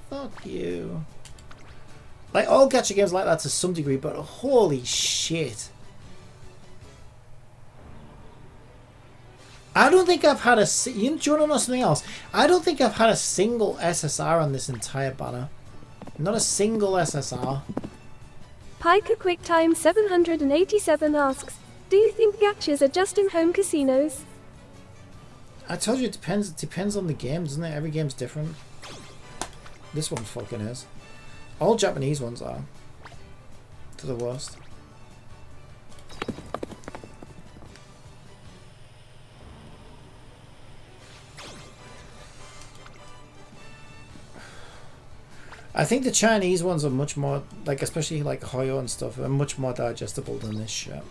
Fuck you. Like, all gacha games like that to some degree, but holy shit. I don't think I've had a... Do you want to know something else? I don't think I've had a single SSR on this entire banner. Not a single SSR. Piker QuickTime 787 asks, do you think gachas are just in-home casinos? I told you it depends. It depends on the game, doesn't it? Every game's different. This one fucking is. All Japanese ones are. To the worst. I think the Chinese ones are much more, like, especially like Hoyo and stuff, are much more digestible than this shit.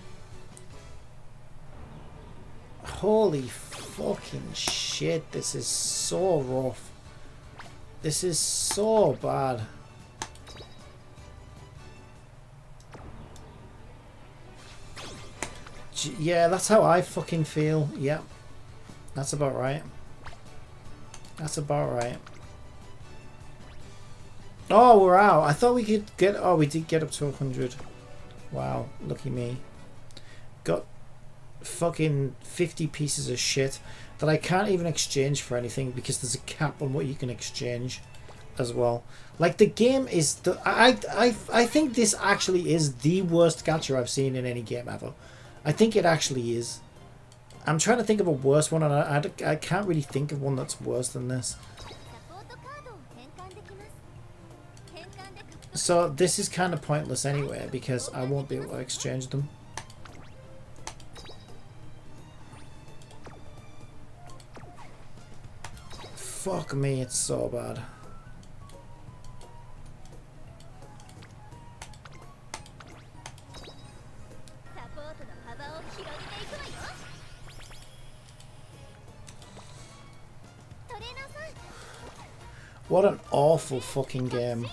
Holy fucking shit, this is so rough. This is so bad. Yeah, that's how I fucking feel. Yep. That's about right. That's about right. Oh, we're out. I thought we could get... Oh, we did get up to 100. Wow, lucky me. Got fucking 50 pieces of shit that I can't even exchange for anything because there's a cap on what you can exchange as well. Like, the game is... I think this actually is the worst gacha I've seen in any game ever. I think it actually is. I'm trying to think of a worse one, and I can't really think of one that's worse than this. So this is kind of pointless anyway, because I won't be able to exchange them. Fuck me, it's so bad. What an awful fucking game.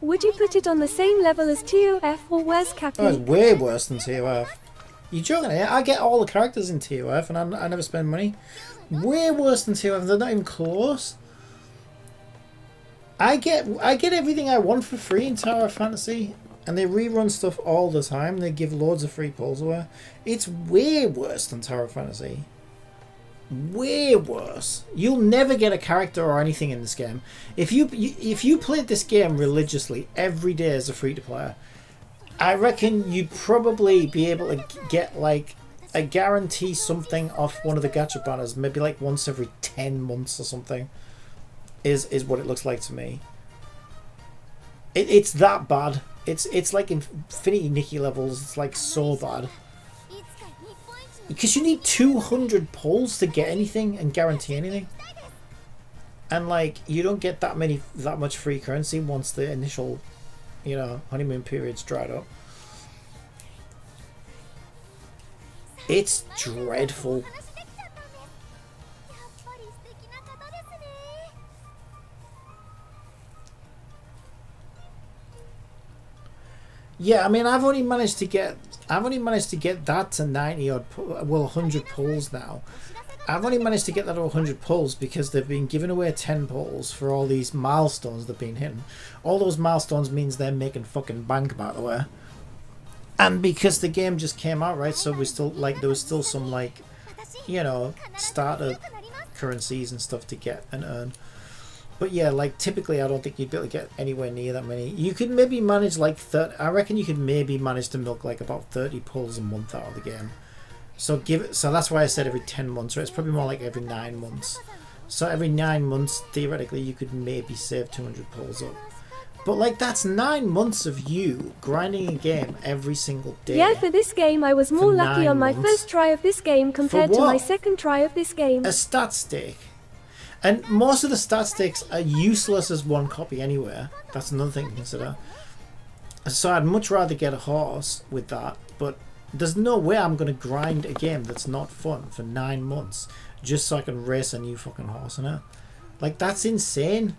Would you put it on the same level as TOF, or where's Cappy? Oh, it's way worse than TOF. You joking? I get all the characters in TOF and I never spend money. Way worse than TOF. They're not even close. I get everything I want for free in Tower of Fantasy, and they rerun stuff all the time. They give loads of free pulls away. It's way worse than Tower of Fantasy. way worse. You'll never get a character or anything in this game. If you played this game religiously every day as a free-to-player, I reckon you'd probably be able to get like a guarantee something off one of the gacha banners, maybe like once every 10 months or something, is what it looks like to me. It's that bad. It's like Infinity Nikki levels. It's like so bad. Because you need 200 pulls to get anything and guarantee anything. And like, you don't get that much free currency once the initial, you know, honeymoon period's dried up. It's dreadful. Yeah, I mean, I've only managed to get that to 90 odd, well, 100 pulls now. I've only managed to get that to 100 pulls because they've been giving away 10 pulls for all these milestones they've been hitting. All those milestones means they're making fucking bank, by the way. And because the game just came out, right, so we still, like, there was still some, like, you know, starter currencies and stuff to get and earn. But yeah, like, typically I don't think you'd be able to get anywhere near that many. You could maybe manage like 30, I reckon you could maybe manage to milk like about 30 pulls a month out of the game. So so that's why I said every 10 months, right? It's probably more like every 9 months. So every 9 months, theoretically, you could maybe save 200 pulls up. But like, that's 9 months of you grinding a game every single day. Yeah, for this game I was more lucky on my first try of this game compared to my second try of this game. A stat stake. And most of the stat stakes are useless as one copy anywhere. That's another thing to consider. So I'd much rather get a horse with that. But there's no way I'm going to grind a game that's not fun for 9 months just so I can race a new fucking horse in it. Like, that's insane.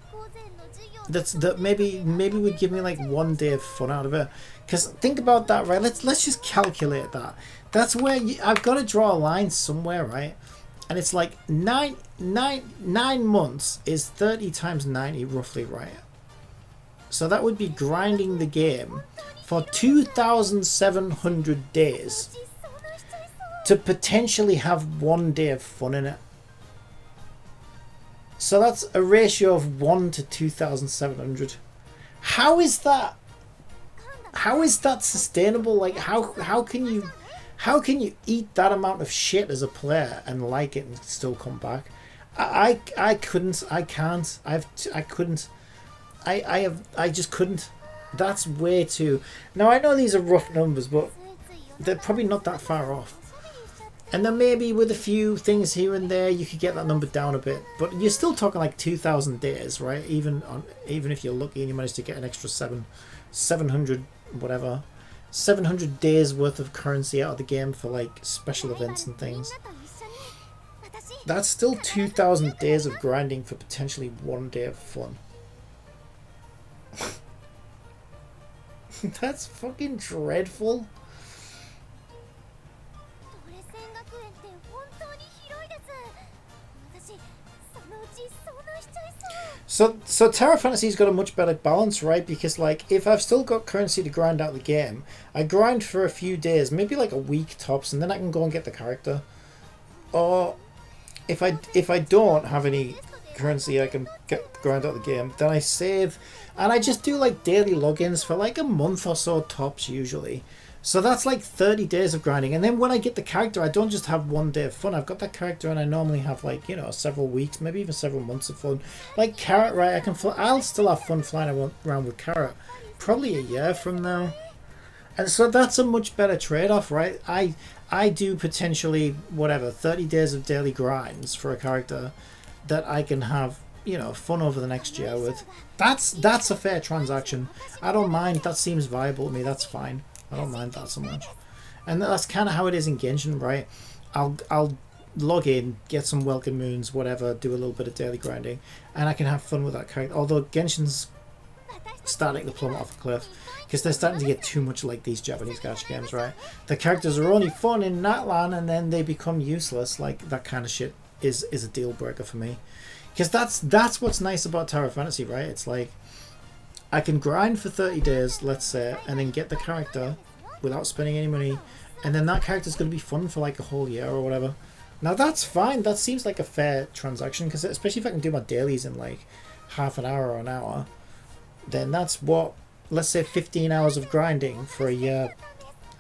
That maybe would give me like 1 day of fun out of it. Because think about that, right? Let's just calculate that. That's where I've got to draw a line somewhere, right? And it's like 9 months is 30 times 90 roughly, right? So that would be grinding the game for 2,700 days to potentially have 1 day of fun in it. So that's a ratio of 1 to 2,700. How is that sustainable? Like, how can you eat that amount of shit as a player and like it and still come back? I just couldn't. That's way too. Now I know these are rough numbers, but they're probably not that far off. And then maybe with a few things here and there, you could get that number down a bit. But you're still talking like 2,000 days, right? Even if you're lucky and you manage to get an extra 700 whatever. 700 days worth of currency out of the game for like special events and things. That's still 2,000 days of grinding for potentially 1 day of fun. That's fucking dreadful. So Terra Fantasy's got a much better balance, right? Because like, if I've still got currency to grind out the game, I grind for a few days, maybe like a week tops, and then I can go and get the character. Or if I don't have any currency I can grind out the game, then I save, and I just do like daily logins for like a month or so tops usually. So that's like 30 days of grinding, and then when I get the character, I don't just have 1 day of fun. I've got that character, and I normally have like, you know, several weeks, maybe even several months of fun. Like Carrot, right? I'll still have fun flying around with Carrot, probably a year from now, and so that's a much better trade-off, right? I do potentially whatever 30 days of daily grinds for a character that I can have, you know, fun over the next year with. That's a fair transaction. I don't mind. That seems viable to me. That's fine. I don't mind that so much. And that's kind of how it is in Genshin, right? I'll log in, get some welcome moons, whatever, do a little bit of daily grinding, and I can have fun with that character. Although Genshin's starting to plummet off a cliff because they're starting to get too much like these Japanese gacha games, right? The characters are only fun in Natlan and then they become useless. Like, that kind of shit is a deal breaker for me. Because that's what's nice about Terra Fantasy, right? It's like, I can grind for 30 days, let's say, and then get the character without spending any money, and then that character's going to be fun for like a whole year or whatever. Now that's fine. That seems like a fair transaction, because especially if I can do my dailies in like half an hour or an hour, then that's what, let's say 15 hours of grinding for a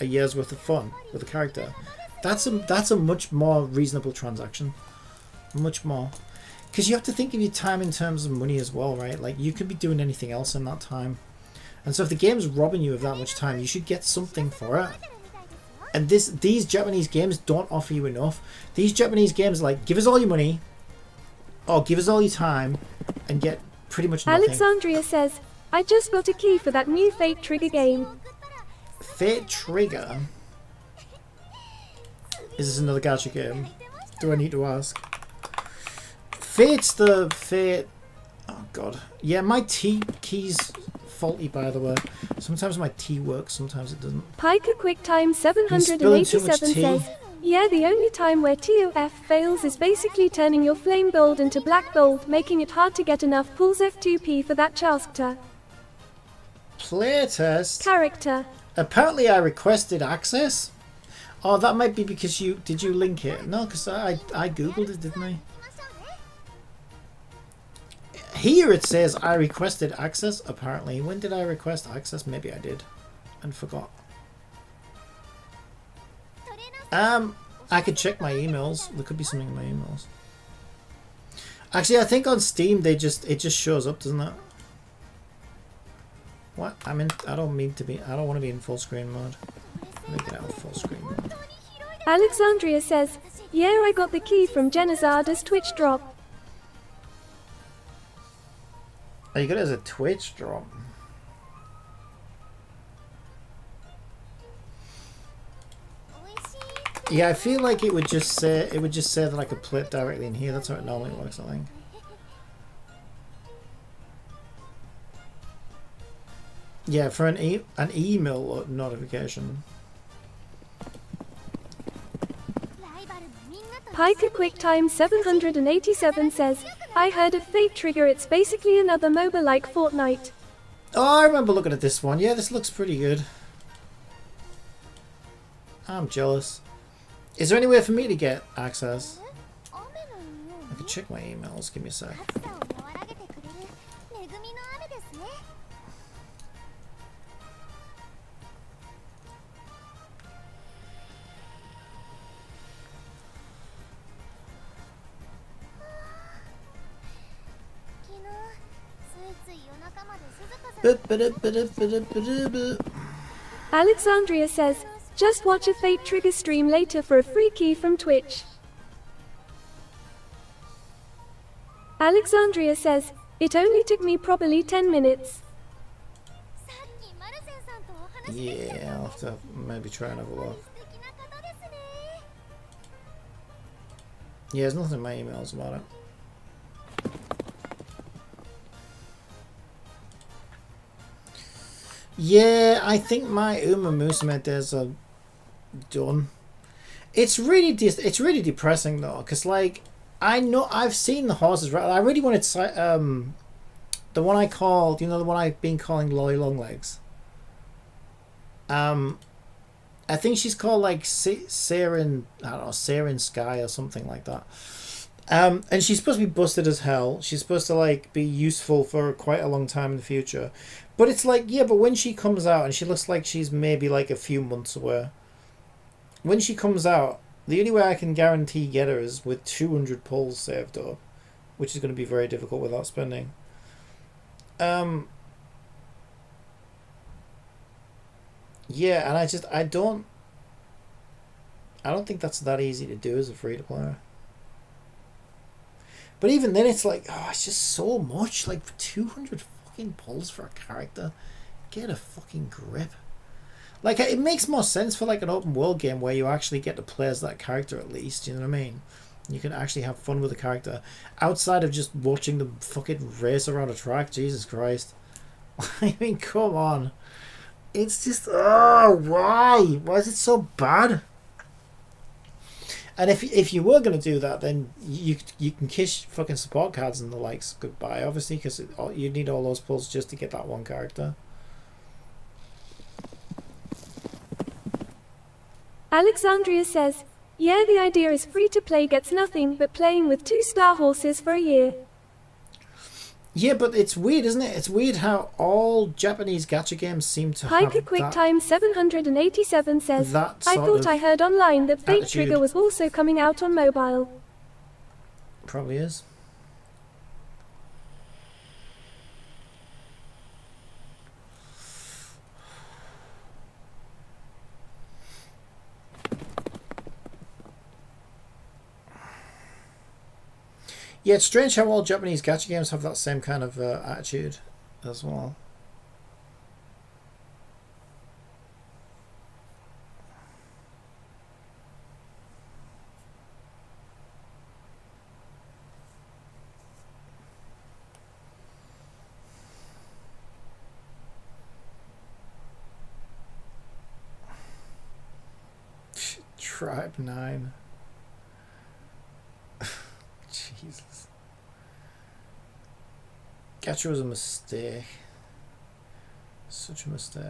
year's worth of fun with a character. That's a much more reasonable transaction. Much more. Because you have to think of your time in terms of money as well, right? Like, you could be doing anything else in that time. And so if the game's robbing you of that much time, you should get something for it. And these Japanese games don't offer you enough. These Japanese games are like, give us all your money, or give us all your time, and get pretty much nothing. Alexandria says, I just got a key for that new Fate Trigger game. Fate Trigger? Is this another gacha game? Do I need to ask? Fate's the Fate... Oh god. Yeah, my T key's faulty, by the way. Sometimes my T works, sometimes it doesn't. Piker QuickTime 787 says, yeah, the only time where TOF fails is basically turning your flame gold into black gold, making it hard to get enough pulls F2P for that character. Playtest? Character. Apparently I requested access? Oh, that might be because you... Did you link it? No, because I googled it, didn't I? Here it says I requested access, apparently. When did I request access? Maybe I did and forgot. I could check my emails. There could be something in my emails. Actually, I think on Steam it just shows up, doesn't it? What? I don't want to be in full screen mode. Let me get out of full screen mode. Alexandria says, yeah, I got the key from Genazada's Twitch drop. Oh, you got it as a Twitch drop. Yeah, I feel like it would just say that I could play it directly in here. That's how it normally works, I think. Yeah, for an email notification. Piker QuickTime 787 says, I heard of Fate Trigger, it's basically another MOBA like Fortnite. Oh, I remember looking at this one. Yeah, this looks pretty good. I'm jealous. Is there any way for me to get access? I can check my emails. Give me a sec. Alexandria says, just watch a Fate Trigger stream later for a free key from Twitch. Alexandria says, it only took me probably 10 minutes. Yeah, I'll have to maybe try and have a look. Yeah, there's nothing in my emails about it. Yeah, I think my Umamusume days are done. It's really depressing though, because like I know I've seen the horses, right? I really wanted to the one I called, you know, the one I've been calling Lolly Longlegs. I think she's called like Saren, I don't know, Saren Sky or something like that. And she's supposed to be busted as hell. She's supposed to like be useful for quite a long time in the future. But it's like, yeah, but when she comes out and she looks like she's maybe like a few months away. When she comes out, the only way I can guarantee get her is with 200 pulls saved up, which is going to be very difficult without spending. Yeah, and I don't think that's that easy to do as a free-to-player. But even then, it's like, oh, it's just so much. Like, for 200 fucking pulls for a character, get a fucking grip. Like, it makes more sense for like an open world game where you actually get to play as that character at least. You know what I mean? You can actually have fun with the character outside of just watching them fucking race around a track. Jesus Christ! I mean, come on. It's just, oh, why? Why is it so bad? And if you were going to do that, then you can kiss fucking support cards and the likes goodbye, obviously, because you need all those pulls just to get that one character. Alexandria says, Yeah, the idea is free to play gets nothing but playing with 2-star horses for a year. Yeah, but it's weird, isn't it? It's weird how all Japanese gacha games seem to have Piker Quick that, Time 787 says, that I sort thought of I heard online that Fate attitude. Trigger was also coming out on mobile. Probably is. Yeah, it's strange how all Japanese gacha games have that same kind of attitude as well. Tribe 9. Jesus. Gacha was a mistake. Such a mistake.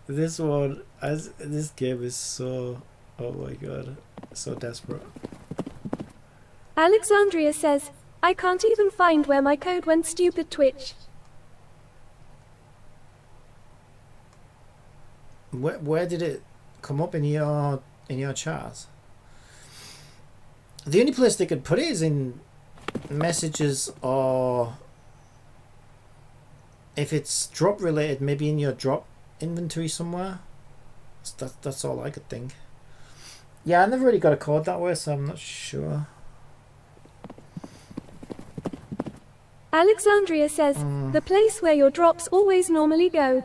This one, this game is so, oh my god, so desperate. Alexandria says, I can't even find where my code went, stupid Twitch. Where did it come up in your chat? The only place they could put it is in messages, or if it's drop related, maybe in your drop inventory somewhere. That's all I could think. Yeah, I never really got a code that way, so I'm not sure. Alexandria says, the place where your drops always normally go.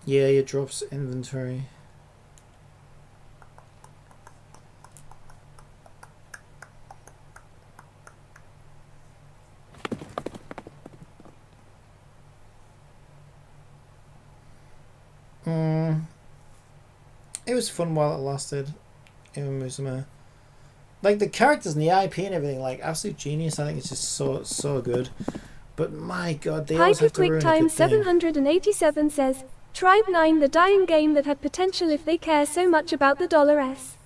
Yeah, your drops inventory. It was fun while it lasted. Umamusume. Like the characters and the IP and everything, like absolute genius. I think it's just so good. But my god, they always have to ruin Quick Time a good thing. 787 says, Tribe 9, the dying game that had potential if they care so much about the $S.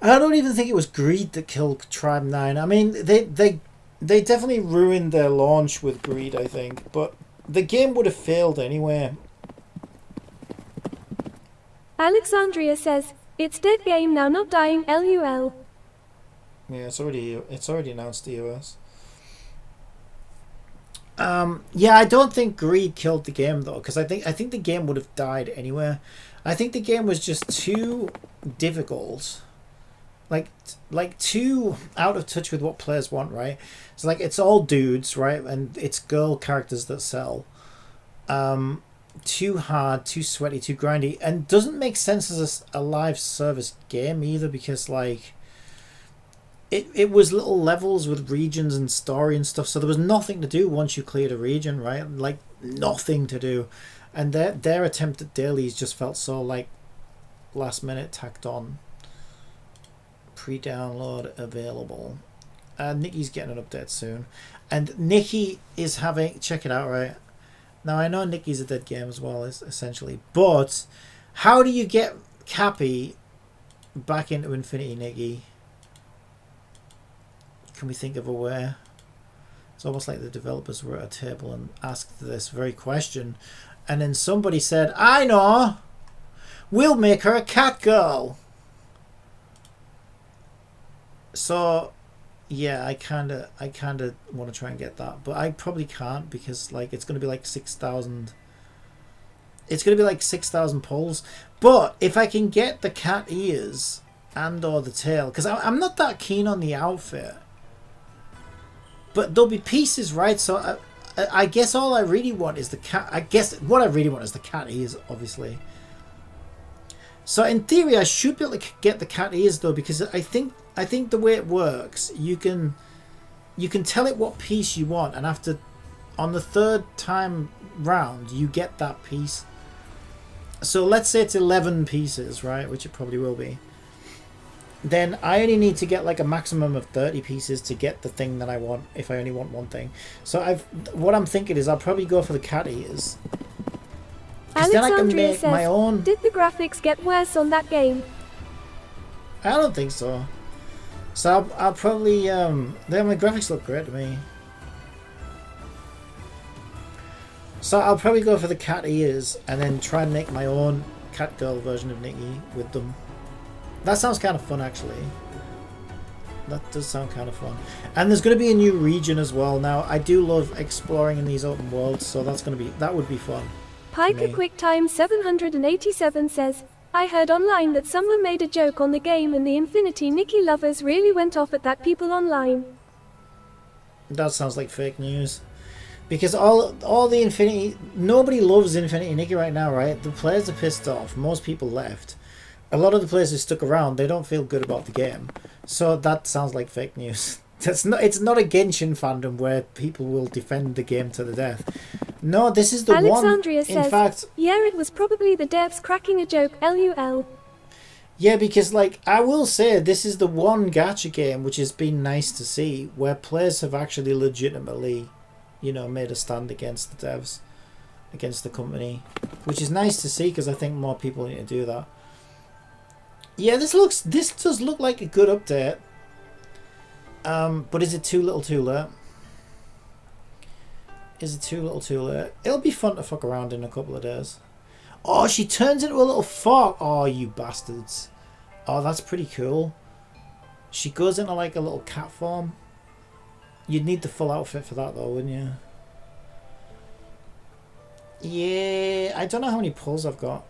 I don't even think it was greed that killed Tribe 9. I mean, they definitely ruined their launch with greed, I think. But the game would have failed anyway. Alexandria says, it's dead game now, not dying, LUL. Yeah, it's already announced the US. Yeah, I don't think greed killed the game though, because I think the game would have died anyway. I think the game was just too difficult, like too out of touch with what players want, right? So like it's all dudes, right, and it's girl characters that sell. Too hard, too sweaty, too grindy, and doesn't make sense as a live service game either, because like it was little levels with regions and story and stuff, so there was nothing to do once you cleared a region, right? Like nothing to do. And their attempt at dailies just felt so like last minute tacked on. Pre-download available. Nikki's getting an update soon, and Nikki is having, check it out, right now, I know Nikki's a dead game as well, essentially, but how do you get Cappy back into Infinity, Nikki? Can we think of a way? It's almost like the developers were at a table and asked this very question, and then somebody said, I know, we'll make her a cat girl. So yeah, I kinda want to try and get that, but I probably can't, because like it's gonna be like 6,000. It's gonna be like 6,000 pulls. But if I can get the cat ears and or the tail, because I'm not that keen on the outfit, but there'll be pieces, right? So I guess all I really want is the cat. I guess what I really want is the cat ears, obviously. So in theory, I should be able to get the cat ears though, because I think the way it works, you can tell it what piece you want, and after on the third time round you get that piece. So let's say it's 11 pieces, right? Which it probably will be. Then I only need to get like a maximum of 30 pieces to get the thing that I want, if I only want one thing. So what I'm thinking is I'll probably go for the cat ears. Because then I can make says, my own. Did the graphics get worse on that game? I don't think so. So I'll probably my graphics look great to me. So I'll probably go for the cat ears and then try and make my own cat girl version of Nikki with them. That sounds kind of fun, actually. That does sound kind of fun. And there's going to be a new region as well. Now, I do love exploring in these open worlds, so that would be fun. Piker QuickTime 787 says, I heard online that someone made a joke on the game and the Infinity Nikki lovers really went off at that people online. That sounds like fake news. Because all the Infinity... Nobody loves Infinity Nikki right now, right? The players are pissed off. Most people left. A lot of the players who stuck around, they don't feel good about the game. So that sounds like fake news. It's not a Genshin fandom where people will defend the game to the death. No, this is the Alexandria one... says, in fact, yeah, it was probably the devs cracking a joke, LUL. Yeah, because, like, I will say this is the one gacha game which has been nice to see where players have actually legitimately... made a stand against the devs, against the company, which is nice to see because I think more people need to do that. Yeah, this does look like a good update. But is it too little too late? Is it too little too late? It'll be fun to fuck around in a couple of days. Oh, she turns into a little fox. Oh, you bastards. Oh, that's pretty cool. She goes into like a little cat form. You'd need the full outfit for that though, wouldn't you? Yeah, I don't know how many pulls I've got.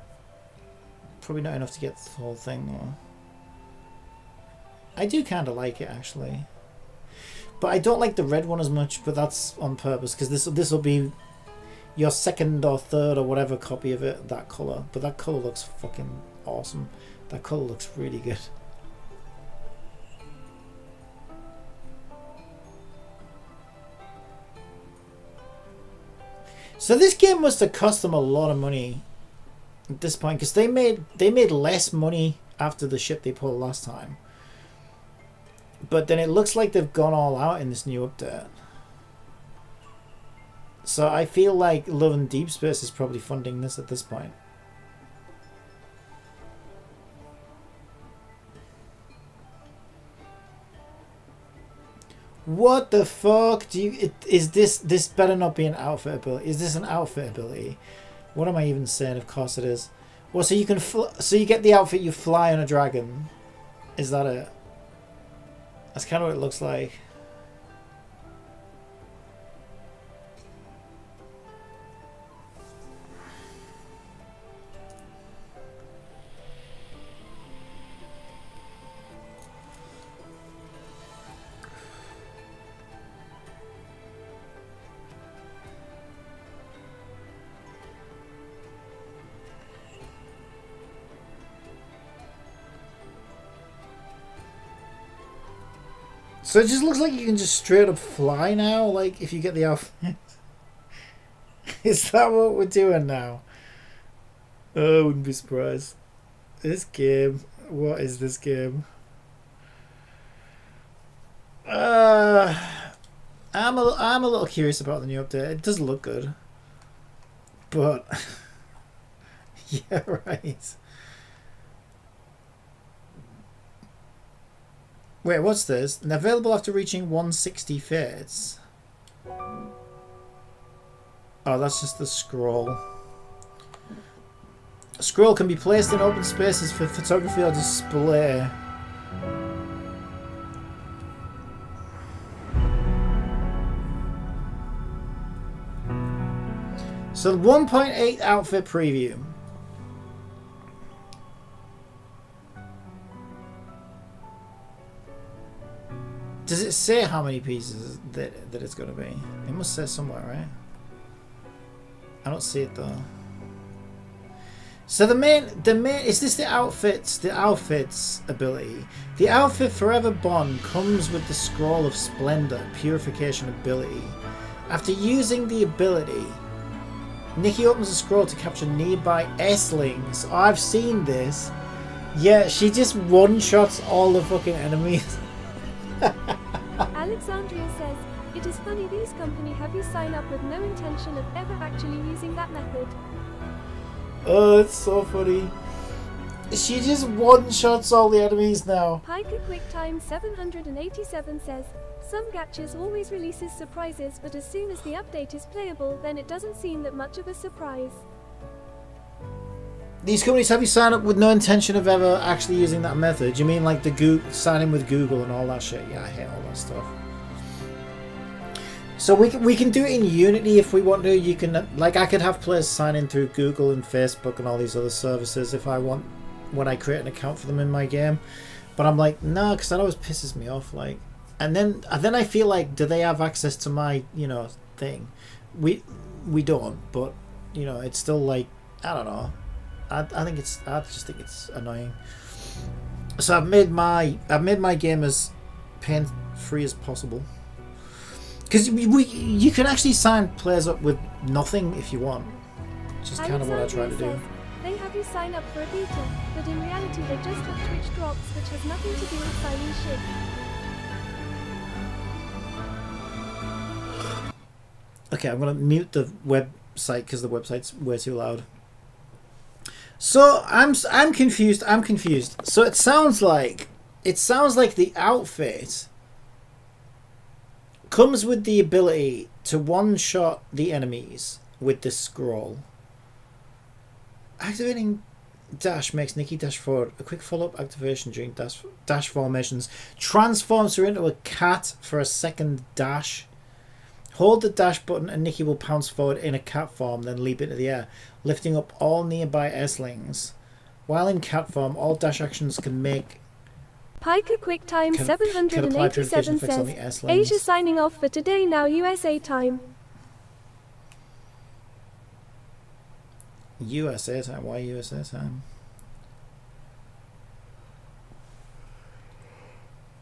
Probably not enough to get the whole thing though. I do kind of like it actually. But I don't like the red one as much, but that's on purpose because this will be your second or third or whatever copy of it, that colour. But that colour looks fucking awesome. That colour looks really good. So this game must have cost them a lot of money at this point because they made less money after the shit they pulled last time. But then it looks like they've gone all out in this new update. So I feel like Love and Deep Space is probably funding this at this point. What the fuck do you... Is this better not be an outfit ability? Is this an outfit ability? What am I even saying? Of course it is. Well, so you can... So you get the outfit, you fly on a dragon. Is that it? That's kind of what it looks like. So it just looks like you can just straight up fly now, like if you get the outfit. Is that what we're doing now? Oh, I wouldn't be surprised. This game, what is this game? I'm a little curious about the new update. It does look good, but yeah, right. Wait, what's this? Available after reaching 160 fates. Oh, that's just the scroll. A scroll can be placed in open spaces for photography or display. So 1.8 outfit preview. Does it say how many pieces that it's going to be? It must say somewhere, right? I don't see it though. So the main is this the outfits ability. The outfit Forever Bond comes with the Scroll of Splendor purification ability. After using the ability, Nikki opens a scroll to capture nearby S-lings. Oh, I've seen this. Yeah, she just one-shots all the fucking enemies. Alexandria says, it is funny these company have you sign up with no intention of ever actually using that method. Oh, it's so funny. She just one-shots all the enemies now. Piker QuickTime 787 says, some gachas always releases surprises, but as soon as the update is playable, then it doesn't seem that much of a surprise. These companies have you sign up with no intention of ever actually using that method? You mean like the sign in with Google and all that shit? Yeah, I hate all that stuff. So we can do it in Unity if we want to. You can, like, I could have players sign in through Google and Facebook and all these other services if I want, when I create an account for them in my game. But I'm like, no, because that always pisses me off. Like, and then I feel like, do they have access to my, you know, thing? We don't, but you know, it's still like, I don't know. I just think it's annoying. So I've made my game as pain free as possible. Because you can actually sign players up with nothing if you want, which is kind of what I try to do. They have you sign up for a beta, but in reality they just have Twitch drops, which has nothing to do with signing shit. Okay, I'm gonna mute the website because the website's way too loud. So I'm confused. I'm confused. So it sounds like the outfit comes with the ability to one-shot the enemies with this scroll. Activating dash makes Nikki dash forward. A quick follow-up activation during dash formations transforms her into a cat for a second dash. Hold the dash button and Nikki will pounce forward in a cat form, then leap into the air, lifting up all nearby S-lings. While in cat form, all dash actions can make... Piker QuickTime 787 says, Asia signing off for today now USA time. USA time? Why USA time?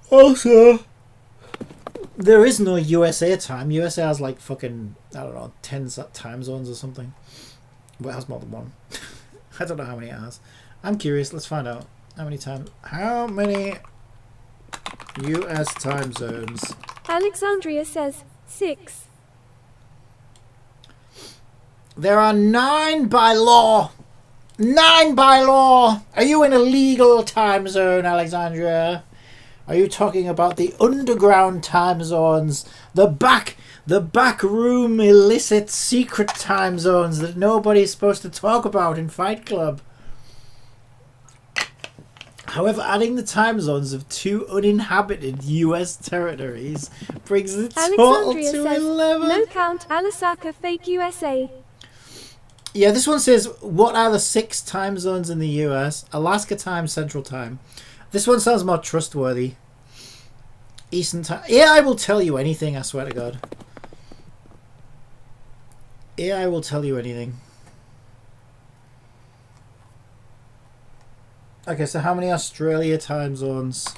Also, there is no USA time. USA has like fucking, I don't know, 10 time zones or something. But it has more than one. I don't know how many it has. I'm curious. Let's find out. How many US time zones? Alexandria says 6. There are 9 by law. 9 by law. Are you in a legal time zone, Alexandria? Are you talking about the underground time zones? The back room illicit secret time zones that nobody's supposed to talk about in Fight Club? However, adding the time zones of 2 uninhabited US territories brings the total to 11. No count, Alasaka fake USA. Yeah, this one says, what are the 6 time zones in the US? Alaska time, Central time. This one sounds more trustworthy. Eastern time. AI will tell you anything, I swear to God. AI will tell you anything. Okay, so how many Australia time zones?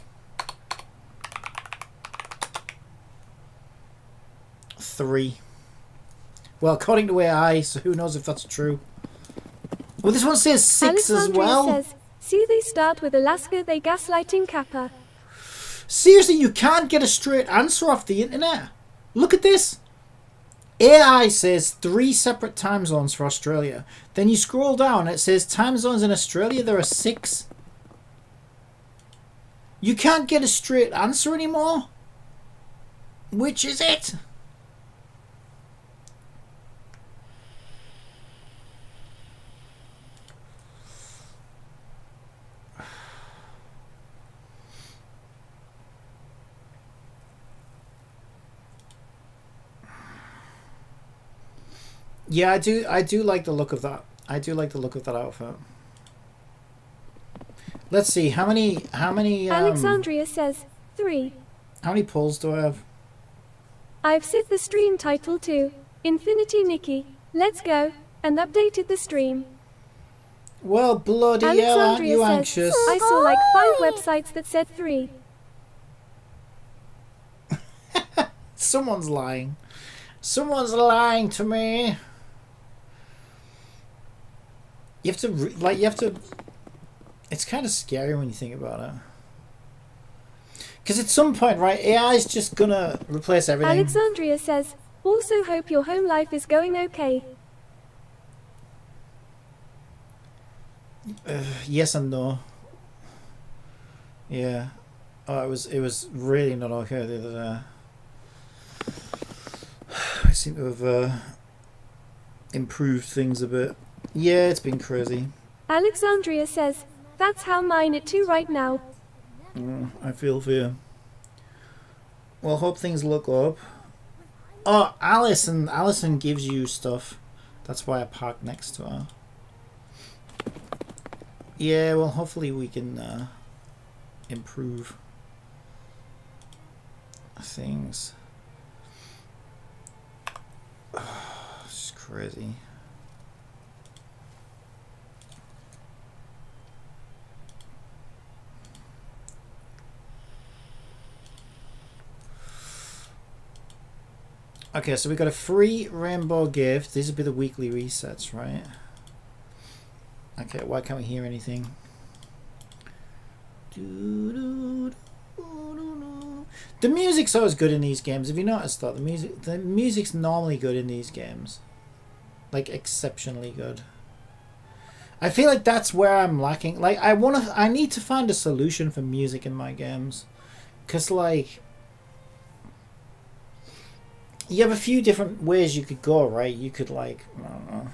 3. Well, according to AI, so who knows if that's true. Well, this one says 6 as well. Says, see, they start with Alaska, they gaslighting Kappa. Seriously, you can't get a straight answer off the internet. Look at this. AI says 3 separate time zones for Australia. Then you scroll down, it says time zones in Australia, there are 6. You can't get a straight answer anymore? Which is it? Yeah, I do like the look of that. I do like the look of that outfit. Let's see, how many Alexandria says 3. How many polls do I have? I've set the stream title to Infinity Nikki. Let's go, and updated the stream. Well, bloody hell, aren't you anxious? I saw like 5 websites that said 3. Someone's lying. Someone's lying to me. You have to like you have to. It's kind of scary when you think about it. Because at some point, right, AI is just gonna replace everything. Alexandria says, also hope your home life is going okay. Yes and no. Yeah. Oh, it was really not okay the other day. I seem to have improved things a bit. Yeah, it's been crazy. Alexandria says, that's how mine it too right now. I feel for you. Well, hope things look up. Oh, Allison gives you stuff. That's why I parked next to her. Yeah, well, hopefully we can improve things. It's crazy. Okay, so we got a free rainbow gift. These would be the weekly resets, right? Okay, why can't we hear anything? The music's always good in these games. Have you noticed that? The music's normally good in these games. Like, exceptionally good. I feel like that's where I'm lacking. Like, I need to find a solution for music in my games. 'Cause, like, you have a few different ways you could go, right? You could, like, I don't know.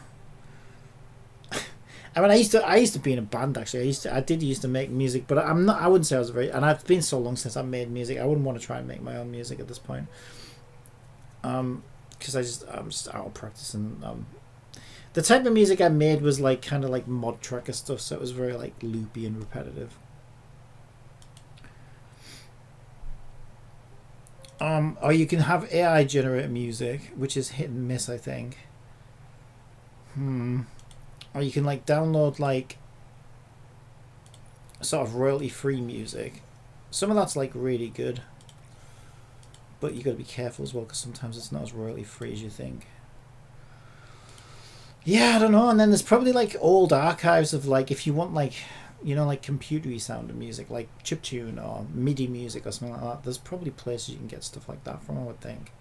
I mean, I used to be in a band, actually. I did used to make music, but I wouldn't say I was very, and I've been so long since I made music. I wouldn't want to try and make my own music at this point. Because I'm just out of practice, and the type of music I made was like kind of like mod tracker stuff, so it was very like loopy and repetitive. Or you can have AI generate music, which is hit and miss, I think. Or you can like download like sort of royalty free music. Some of that's like really good, but you got to be careful as well, because sometimes it's not as royalty free as you think. Yeah, I don't know. And then there's probably like old archives of like, if you want like, you know, like computery sound of music, like chiptune or MIDI music or something like that. There's probably places you can get stuff like that from, I would think.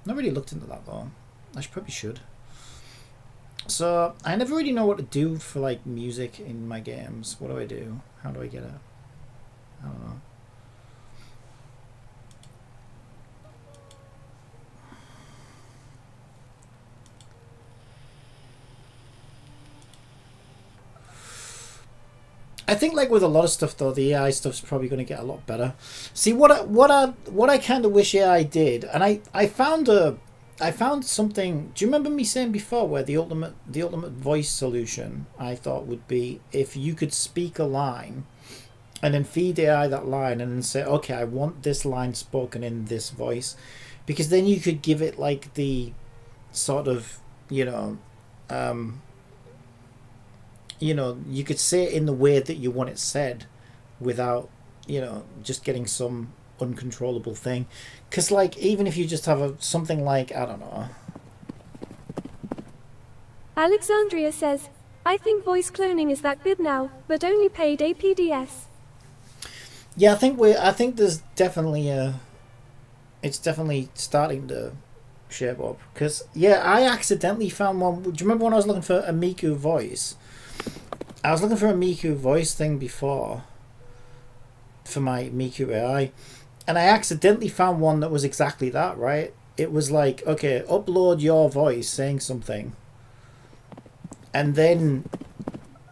Not really looked into that though. I probably should. So I never really know what to do for like music in my games. What do I do? How do I get it? I don't know. I think like with a lot of stuff though, the AI stuff's probably going to get a lot better. See, what I kind of wish AI did, and I found something. Do you remember me saying before where the ultimate voice solution I thought would be if you could speak a line and then feed AI that line and then say, okay, I want this line spoken in this voice, because then you could give it like the sort of, you know, you could say it in the way that you want it said without, you know, just getting some uncontrollable thing. Because like, even if you just have something like, I don't know. Alexandria says, I think voice cloning is that good now, but only paid APDS. Yeah, I think there's definitely it's definitely starting to shape up. Because yeah, I accidentally found one. Do you remember when I was looking for a Miku voice? I was looking for a Miku voice thing before for my Miku AI, and I accidentally found one that was exactly that, right? It was like, okay, upload your voice saying something and then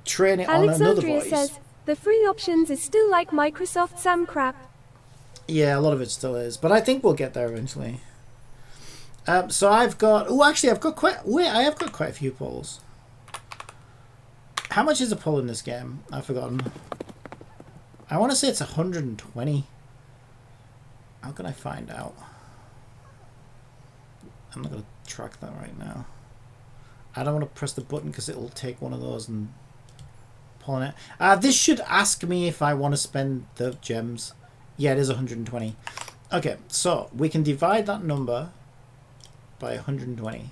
train it on another voice. Alexandria says, the free options is still like Microsoft SAM crap. Yeah, a lot of it still is, but I think we'll get there eventually. So I've got, I have got quite a few polls. How much is a poll in this game? I've forgotten. I want to say it's 120. How can I find out? I'm not going to track that right now. I don't want to press the button because it'll take one of those and pull it. This should ask me if I want to spend the gems. Yeah, it is 120. Okay, so we can divide that number by 120.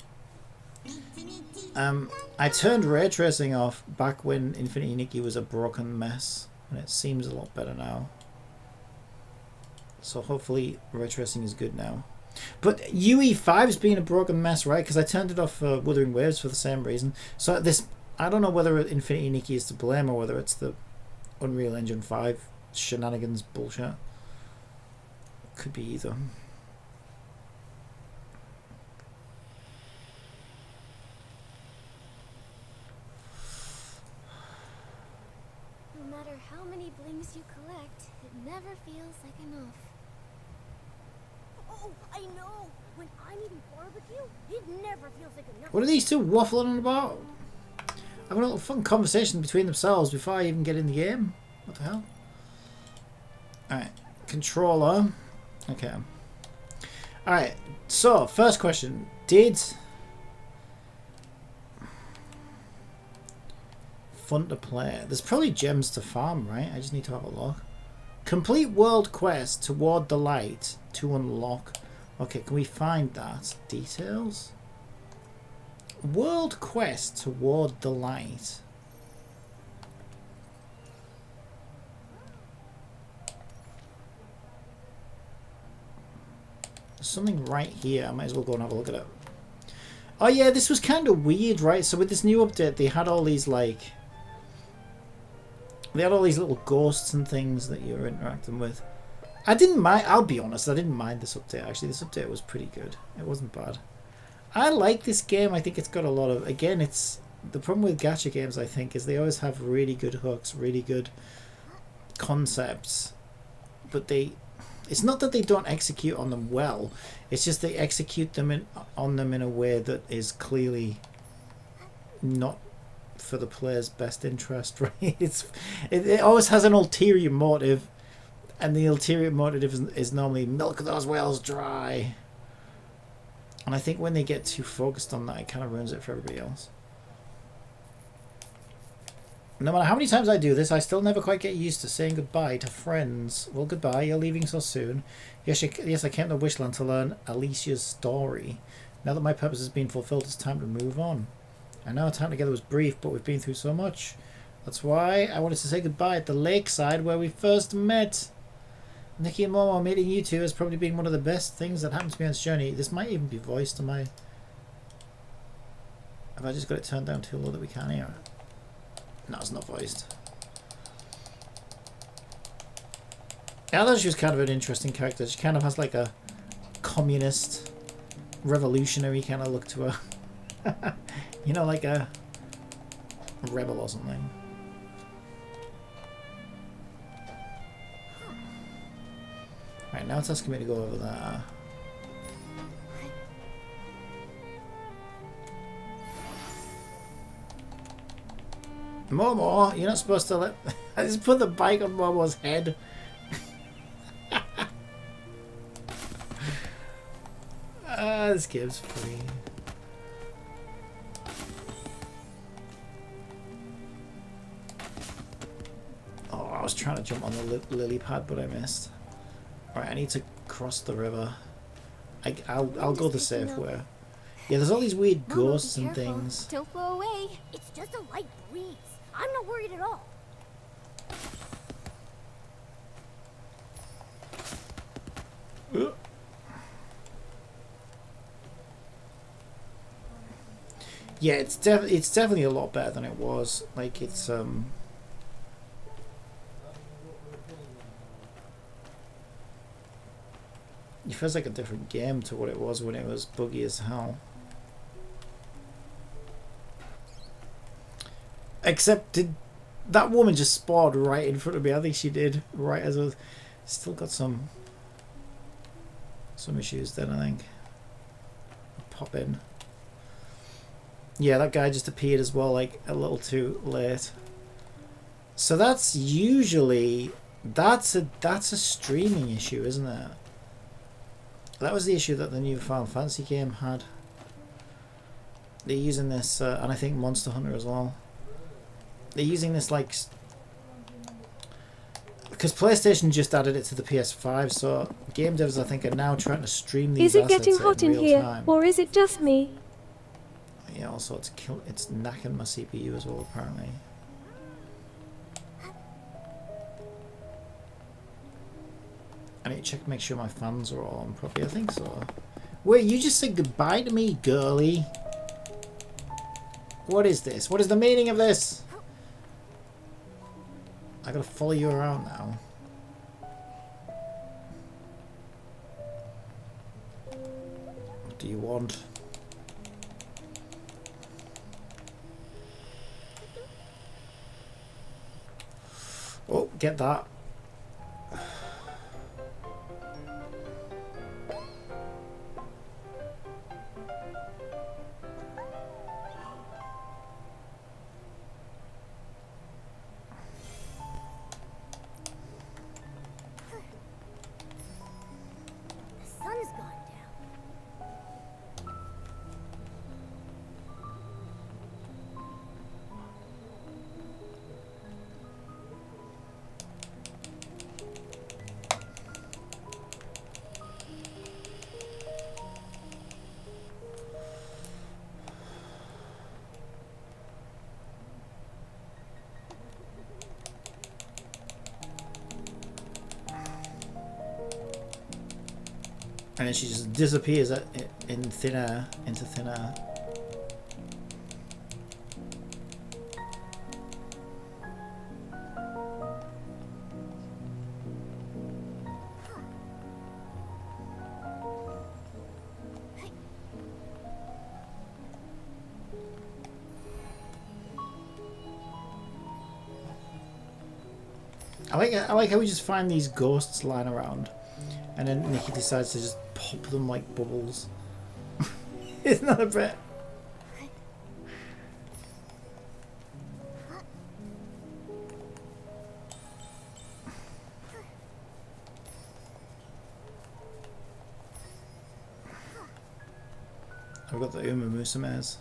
I turned ray tracing off back when Infinity Nikki was a broken mess, and it seems a lot better now. So hopefully ray tracing is good now. But UE5's been a broken mess, right? Because I turned it off for Wuthering Waves for the same reason. So this, I don't know whether Infinity Nikki is to blame or whether it's the Unreal Engine 5 shenanigans bullshit. Could be either. No matter how many blings you collect, it never feels like enough. Oh, I know! When I'm eating barbecue, it never feels like enough. What are these two waffling about? Having a little fun conversation between themselves before I even get in the game. What the hell? Alright, controller. Okay. Alright, so first question. Did fun to play? There's probably gems to farm, right? I just need to have a look. Complete world quest toward the light to unlock. Okay, can we find that? Details? World quest toward the light. There's something right here. I might as well go and have a look at it. Oh yeah, this was kind of weird, right? So with this new update, they had all these like... They had all these little ghosts and things that you were interacting with. I didn't mind, I'll be honest, I didn't mind this update actually. This update was pretty good. It wasn't bad. I like this game. I think it's got a lot of... Again, it's... The problem with gacha games, I think, is they always have really good hooks, really good concepts. But they... It's not that they don't execute on them well. It's just they execute them on them in a way that is clearly not for the player's best interest, right? It always has an ulterior motive, and the ulterior motive is normally milk those whales dry. And I think when they get too focused on that, it kind of ruins it for everybody else. No matter how many times I do this, I still never quite get used to saying goodbye to friends. Well, goodbye, you're leaving so soon. Yes, I came to Wishland to learn Alicia's story. Now that my purpose has been fulfilled, it's time to move on. I know our time together was brief, but we've been through so much. That's why I wanted to say goodbye at the lakeside where we first met. Nikki and Momo, meeting you two has probably been one of the best things that happened to me on this journey. This might even be voiced on my... Have I just got it turned down too low that we can't hear it? No, it's not voiced. Yeah, I thought she was kind of an interesting character. She kind of has like a communist, revolutionary kind of look to her. You know, like a rebel or something. Right, now it's asking me to go over there. Momo, you're not supposed to let... I just put the bike on Momo's head. This game's free. Oh, I was trying to jump on the lily pad, but I missed. Alright, I need to cross the river. I'll go the safe way. Yeah, there's all these weird ghosts and things. Don't blow away. It's just a light breeze. I'm not worried at all. Yeah, it's definitely a lot better than it was. Like it's It feels like a different game to what it was when it was buggy as hell. Except did that woman just spawned right in front of me? I think she did, right as I was still got some issues then, I think. Pop in. Yeah, that guy just appeared as well, like a little too late. So that's usually that's a streaming issue, isn't it? That was the issue that the new Final Fantasy game had. They're using this, and I think Monster Hunter as well. They're using this like... Because PlayStation just added it to the PS5, so game devs I think are now trying to stream these assets. Is it assets getting hot in here, time. or is it just me? Yeah, also it's knacking my CPU as well, apparently. I need to check, make sure my fans are all on properly. I think so. Wait, you just said goodbye to me, girly? What is this? What is the meaning of this? I gotta follow you around now. What do you want? Oh, get that. And then she just disappears in thin air, into thin air. I like how we just find these ghosts lying around, and then Nikki decides to just pop them like bubbles. Isn't that a bit? I've got the Umamusumes.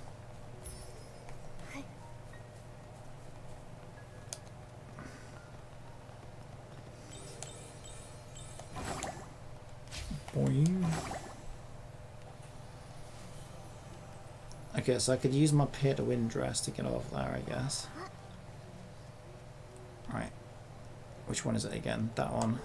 Boing. Okay, so I could use my pay to win dress to get off there, I guess. Right. Which one is it again? That one.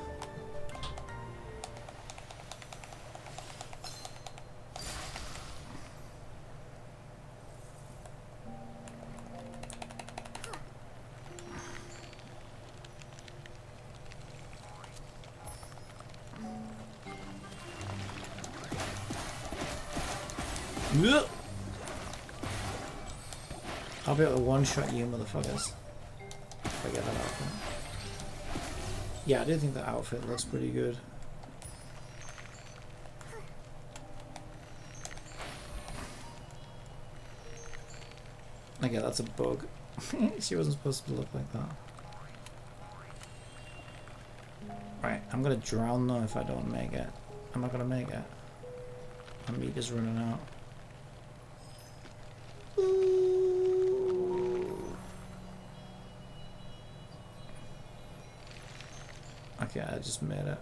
I'll be able to one-shot you motherfuckers if I get that outfit. Yeah, I do think the outfit looks pretty good. Okay, that's a bug. She wasn't supposed to look like that. Right, I'm gonna drown though if I don't make it. I'm not gonna make it. My meat is running out. Okay, I just made it.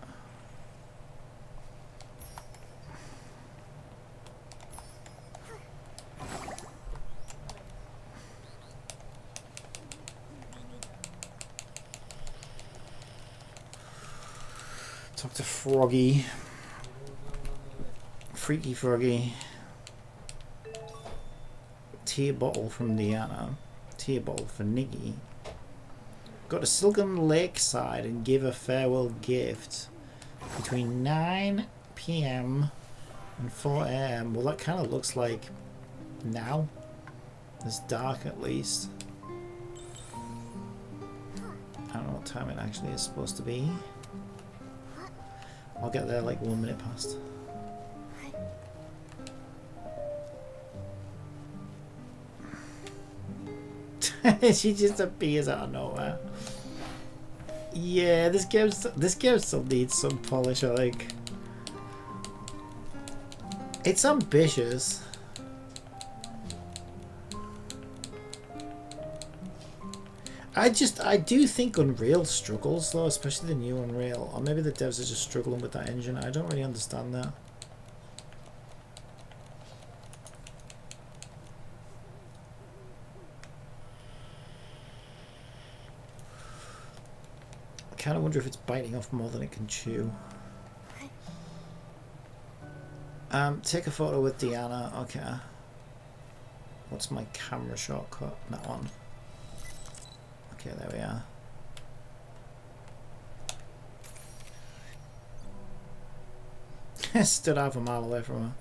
Talk to Froggy. Freaky Froggy. Tea bottle from Diana. Tea bottle for Nikki. Go to Silken Lakeside and give a farewell gift between 9 PM and 4 AM. Well, that kind of looks like now. It's dark at least. I don't know what time it actually is supposed to be. I'll get there like 1 minute past. She just appears out of nowhere. Yeah, this game still needs some polish, I think. It's ambitious. I do think Unreal struggles though, especially the new Unreal. Or maybe the devs are just struggling with that engine. I don't really understand that. kind of wonder if it's biting off more than it can chew. Take a photo with Diana. Okay. What's my camera shortcut? That one. Okay, there we are. Stood half a mile away from her.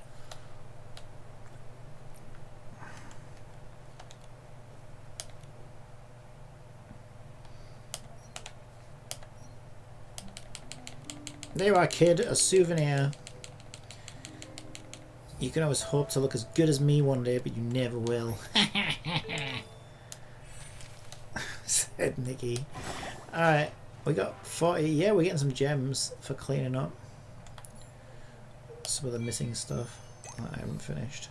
There you are, kid. A souvenir. You can always hope to look as good as me one day, but you never will. Said Nikki. Alright, we got 40. Yeah, we're getting some gems for cleaning up some of the missing stuff that I haven't finished.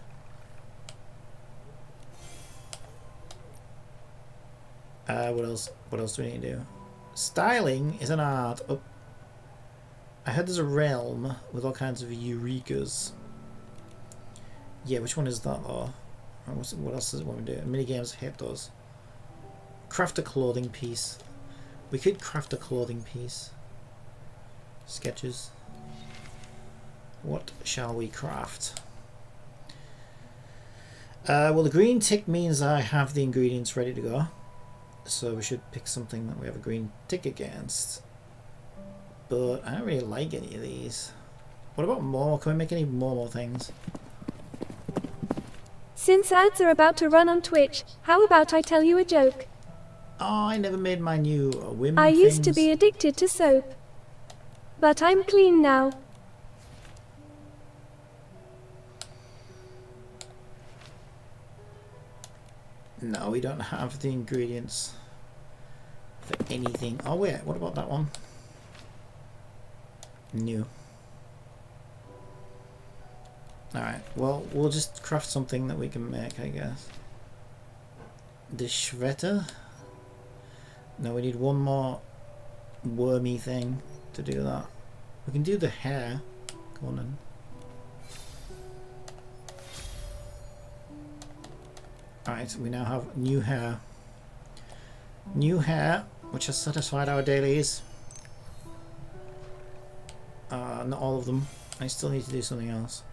What else? What else do we need to do? Styling is an art. Oh, I heard there's a realm with all kinds of eurekas. Yeah, which one is that though? What else does it want me to do? Minigames, I hate those. Craft a clothing piece. We could craft a clothing piece. Sketches. What shall we craft? Well, the green tick means I have the ingredients ready to go. So we should pick something that we have a green tick against. But I don't really like any of these. What about more? Can we make any more things? Since ads are about to run on Twitch, how about I tell you a joke? Oh, I never made my new women I used to things. be addicted to soap. But I'm clean now. No, we don't have the ingredients for anything. Oh wait, what about that one? New. Alright, well, we'll just craft something that we can make, I guess. The shredder? No, we need one more wormy thing to do that. We can do the hair. Go on then. Alright, we now have new hair. New hair, which has satisfied our dailies. Not all of them. I still need to do something else.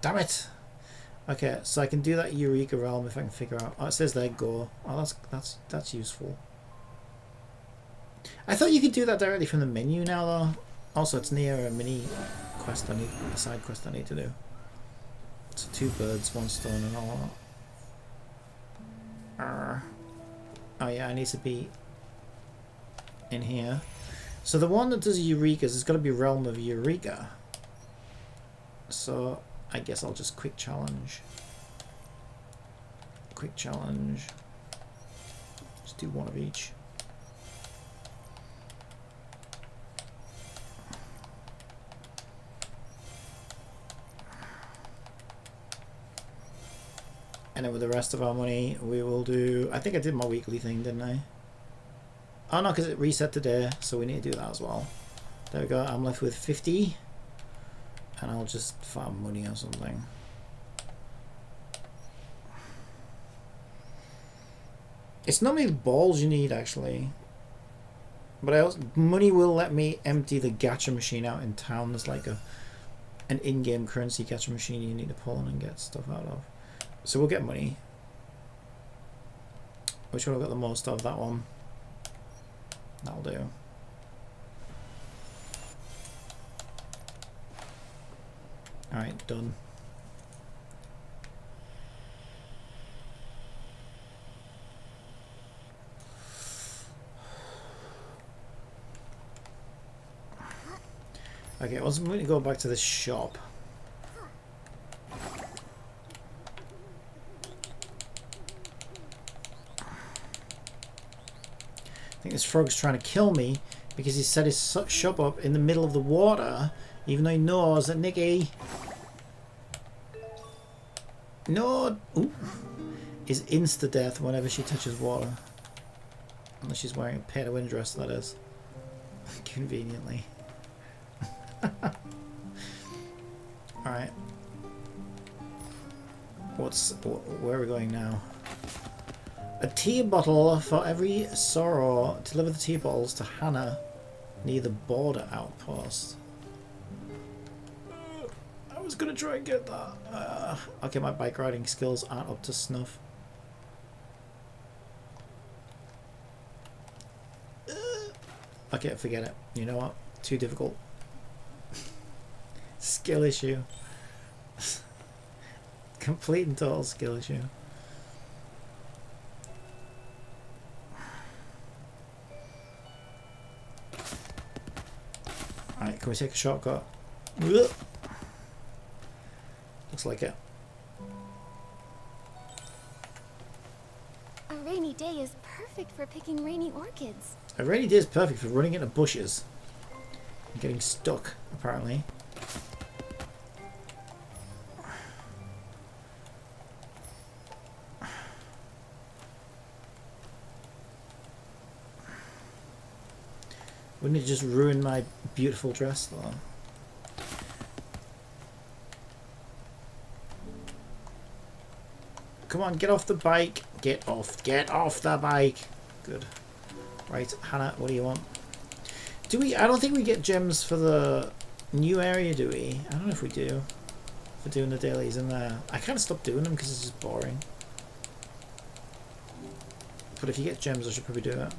Damn it! Okay, so I can do that Eureka realm if I can figure out. Oh, it says there go. Oh, that's useful. I thought you could do that directly from the menu now, though. Also, it's near a mini quest I need, a side quest I need to do. So 2 birds, 1 stone, and all that. Oh yeah, I need to be in here. So the one that does Eurekas has got to be Realm of Eureka. So I guess I'll just quick challenge. Quick challenge. Just do one of each. And then with the rest of our money, we will do... I think I did my weekly thing, didn't I? Oh no, because it reset today, so we need to do that as well. There we go, I'm left with 50. And I'll just farm money or something. It's not many balls you need, actually. But money will let me empty the gacha machine out in town. There's like an in-game currency gacha machine you need to pull in and get stuff out of. So we'll get money. Which one I've got the most of? That one. That'll do. Alright, done. Okay, I'm going to go back to this shop. I think this frog's trying to kill me because he set his shop up in the middle of the water, even though he knows that Nikki is insta-death whenever she touches water. Unless she's wearing a pay-to-win dress, that is. Conveniently. Alright. Where are we going now? A tea bottle for every sorrow. Deliver the tea bottles to Hannah near the border outpost. I was gonna try and get that. Okay, my bike riding skills aren't up to snuff. Okay, forget it. You know what? Too difficult. Skill issue. Complete and total skill issue. Alright, can we take a shortcut? Looks like it. A rainy day is perfect for picking rainy orchids. A rainy day is perfect for running into bushes and getting stuck, apparently. Wouldn't it just ruin my beautiful dress, though? Come on, get off the bike. Get off the bike. Good. Right, Hannah, what do you want? Do we? I don't think we get gems for the new area, do we? I don't know if we do. For doing the dailies in there. I kind of stopped doing them because it's just boring. But if you get gems, I should probably do it.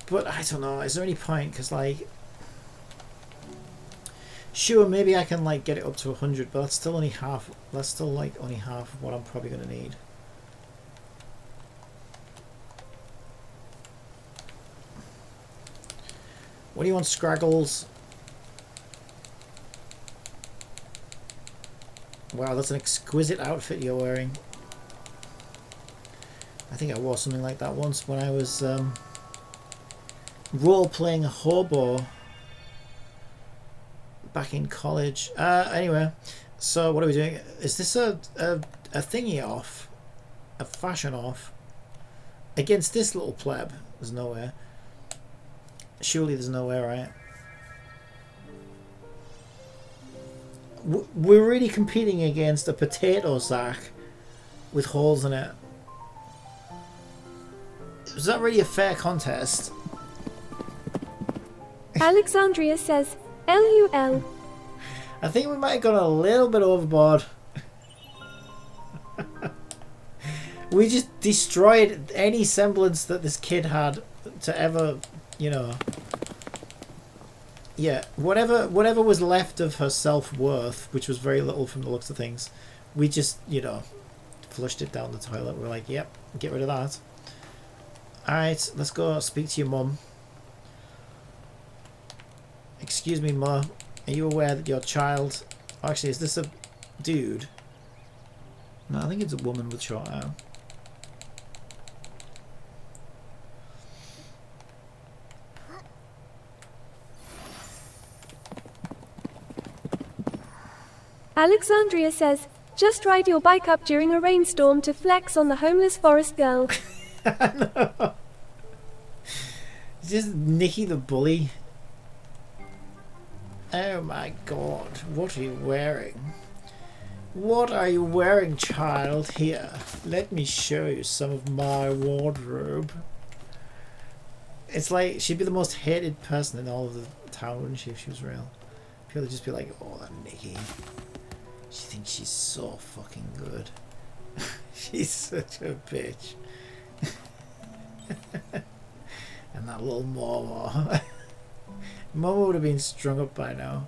But I don't know, is there any point? Because, like, sure, maybe I can, like, get it up to 100, but that's still only half. That's still, like, only half of what I'm probably going to need. What do you want, Scraggles? Wow, that's an exquisite outfit you're wearing. I think I wore something like that once when I was role-playing a hobo back in college. Anyway, so what are we doing? Is this a thingy off? A fashion off? Against this little pleb? There's nowhere. Surely there's nowhere, right? We're really competing against a potato sack with holes in it. Is that really a fair contest? Alexandria says, LUL. I think we might have gone a little bit overboard. We just destroyed any semblance that this kid had to ever, you know... Yeah, whatever was left of her self-worth, which was very little from the looks of things, we just, you know, flushed it down the toilet. We're like, yep, get rid of that. Alright, let's go speak to your mum. Excuse me, Ma. Are you aware that your child... Actually, is this a dude? No, I think it's a woman with short hair. Alexandria says, just ride your bike up during a rainstorm to flex on the homeless forest girl. No. It's just Nikki the bully. Oh my god, what are you wearing? What are you wearing, child? Here, let me show you some of my wardrobe. It's like, she'd be the most hated person in all of the town, wouldn't she, if she was real? People would just be like, oh, that Nikki. She thinks she's so fucking good. She's such a bitch. And that little Momo. Momo would have been strung up by now.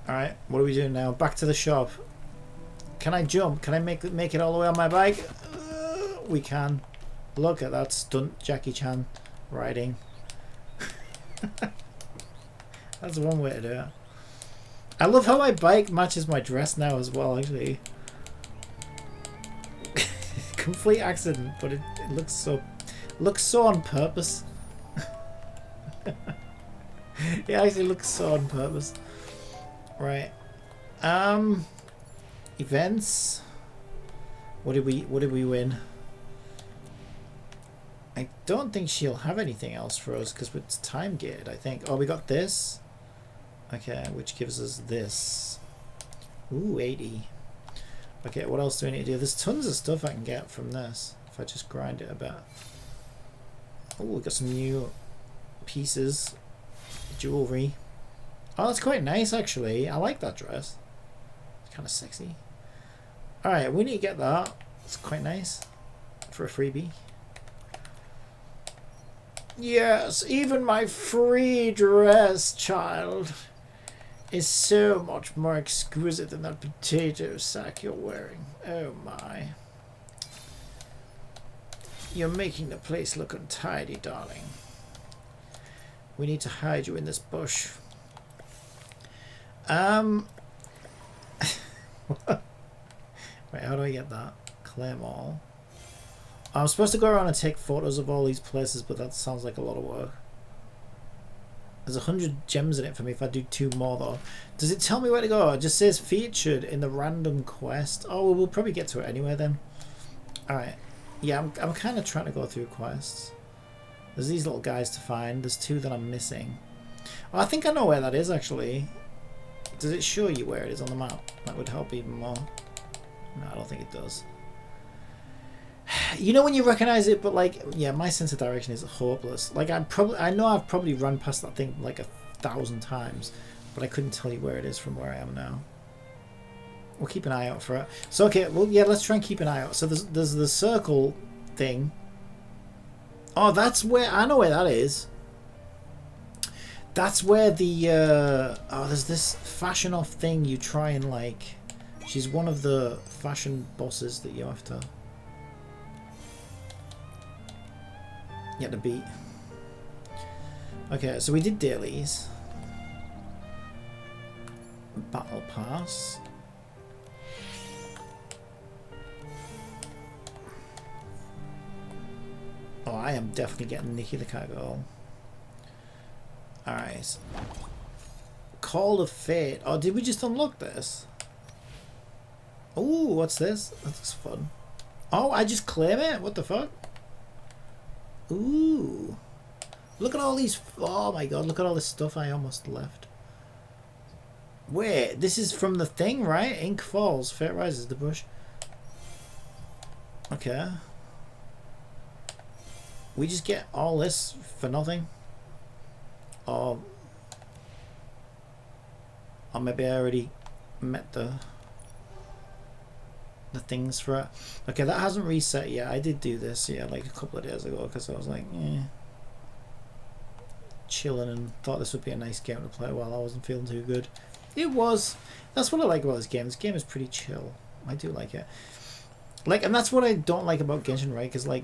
Alright, what are we doing now? Back to the shop. Can I jump? Can I make it all the way on my bike? We can. Look at that stunt Jackie Chan riding. That's one way to do it. I love how my bike matches my dress now as well, actually. Complete accident, but it looks so on purpose. It actually looks so on purpose. Right. Events. What did we win? I don't think she'll have anything else for us because it's time gated, I think. Oh, we got this. Okay, which gives us this. Ooh, 80. Okay, what else do we need to do? There's tons of stuff I can get from this if I just grind it a bit. Oh, we got some new pieces, jewelry. Oh, that's quite nice actually. I like that dress. It's kind of sexy. Alright, we need to get that. It's quite nice for a freebie. Yes, even my free dress, child, is so much more exquisite than that potato sack you're wearing. Oh my. You're making the place look untidy, darling. We need to hide you in this bush. Wait, how do I get that? Claim all. I'm supposed to go around and take photos of all these places, but that sounds like a lot of work. There's 100 gems in it for me if I do 2 more though. Does it tell me where to go? It just says featured in the random quest. Oh, well, we'll probably get to it anyway then. Alright. Yeah, I'm kind of trying to go through quests. There's these little guys to find. There's 2 that I'm missing. Oh, I think I know where that is actually. Does it show you where it is on the map? That would help even more. No, I don't think it does. You know when you recognize it, but like, yeah, my sense of direction is hopeless. Like I know I've probably run past that thing like 1,000 times, but I couldn't tell you where it is from where I am now. We'll keep an eye out for it. So okay, well yeah, let's try and keep an eye out. So there's the circle thing. Oh, that's where I know where that is. That's where the oh, there's this fashion off thing you try and like. She's one of the fashion bosses that you have to. You have to beat. Okay, so we did dailies. Battle pass. Oh, I am definitely getting Nikki the Cat Girl. Alright. Call of Fate. Oh, did we just unlock this? Oh, what's this? That looks fun. Oh, I just claim it? What the fuck? Ooh. Look at all these. Oh my god, look at all this stuff I almost left. Wait, this is from the thing, right? Ink falls, fate rises, the bush. Okay. We just get all this for nothing? Or maybe I already met the things for it. Okay, that hasn't reset yet. I did do this, yeah, like a couple of days ago because I was like, chilling and thought this would be a nice game to play while I wasn't feeling too good. It was. That's what I like about this game. This game is pretty chill. I do like it. Like, and that's what I don't like about Genshin, right? Because like,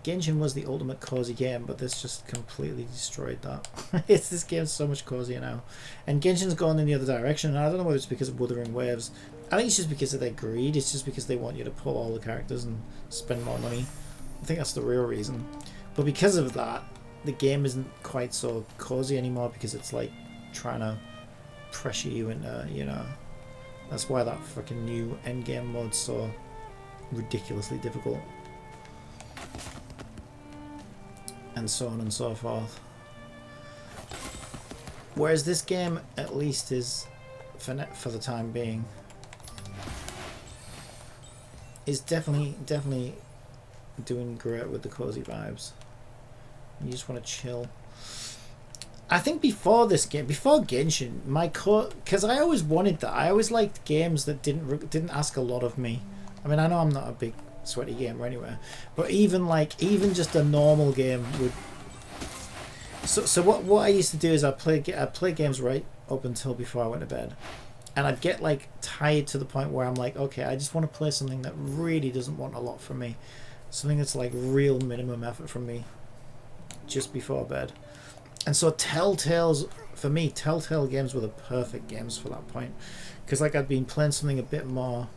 Genshin was the ultimate cozy game, but this just completely destroyed that. This game's so much cozier now, and Genshin's gone in the other direction. And I don't know whether it's because of Wuthering Waves. I think it's just because of their greed. It's just because they want you to pull all the characters and spend more money. I think that's the real reason. But because of that, the game isn't quite so cozy anymore because it's like trying to pressure you into, you know. That's why that fucking new endgame mode's so ridiculously difficult. And so on and so forth. Whereas this game at least is, for the time being, is definitely doing great with the cozy vibes. You just want to chill. I think before this game, before Genshin, because I always wanted that. I always liked games that didn't ask a lot of me. I mean, I know I'm not a big sweaty gamer anyway, but even just a normal game would. So what I used to do is I'd play games right up until before I went to bed. And I'd get like tired to the point where I'm like, okay, I just want to play something that really doesn't want a lot from me. Something that's like real minimum effort from me just before bed. And so Telltale games were the perfect games for that point. Because like I'd been playing something a bit more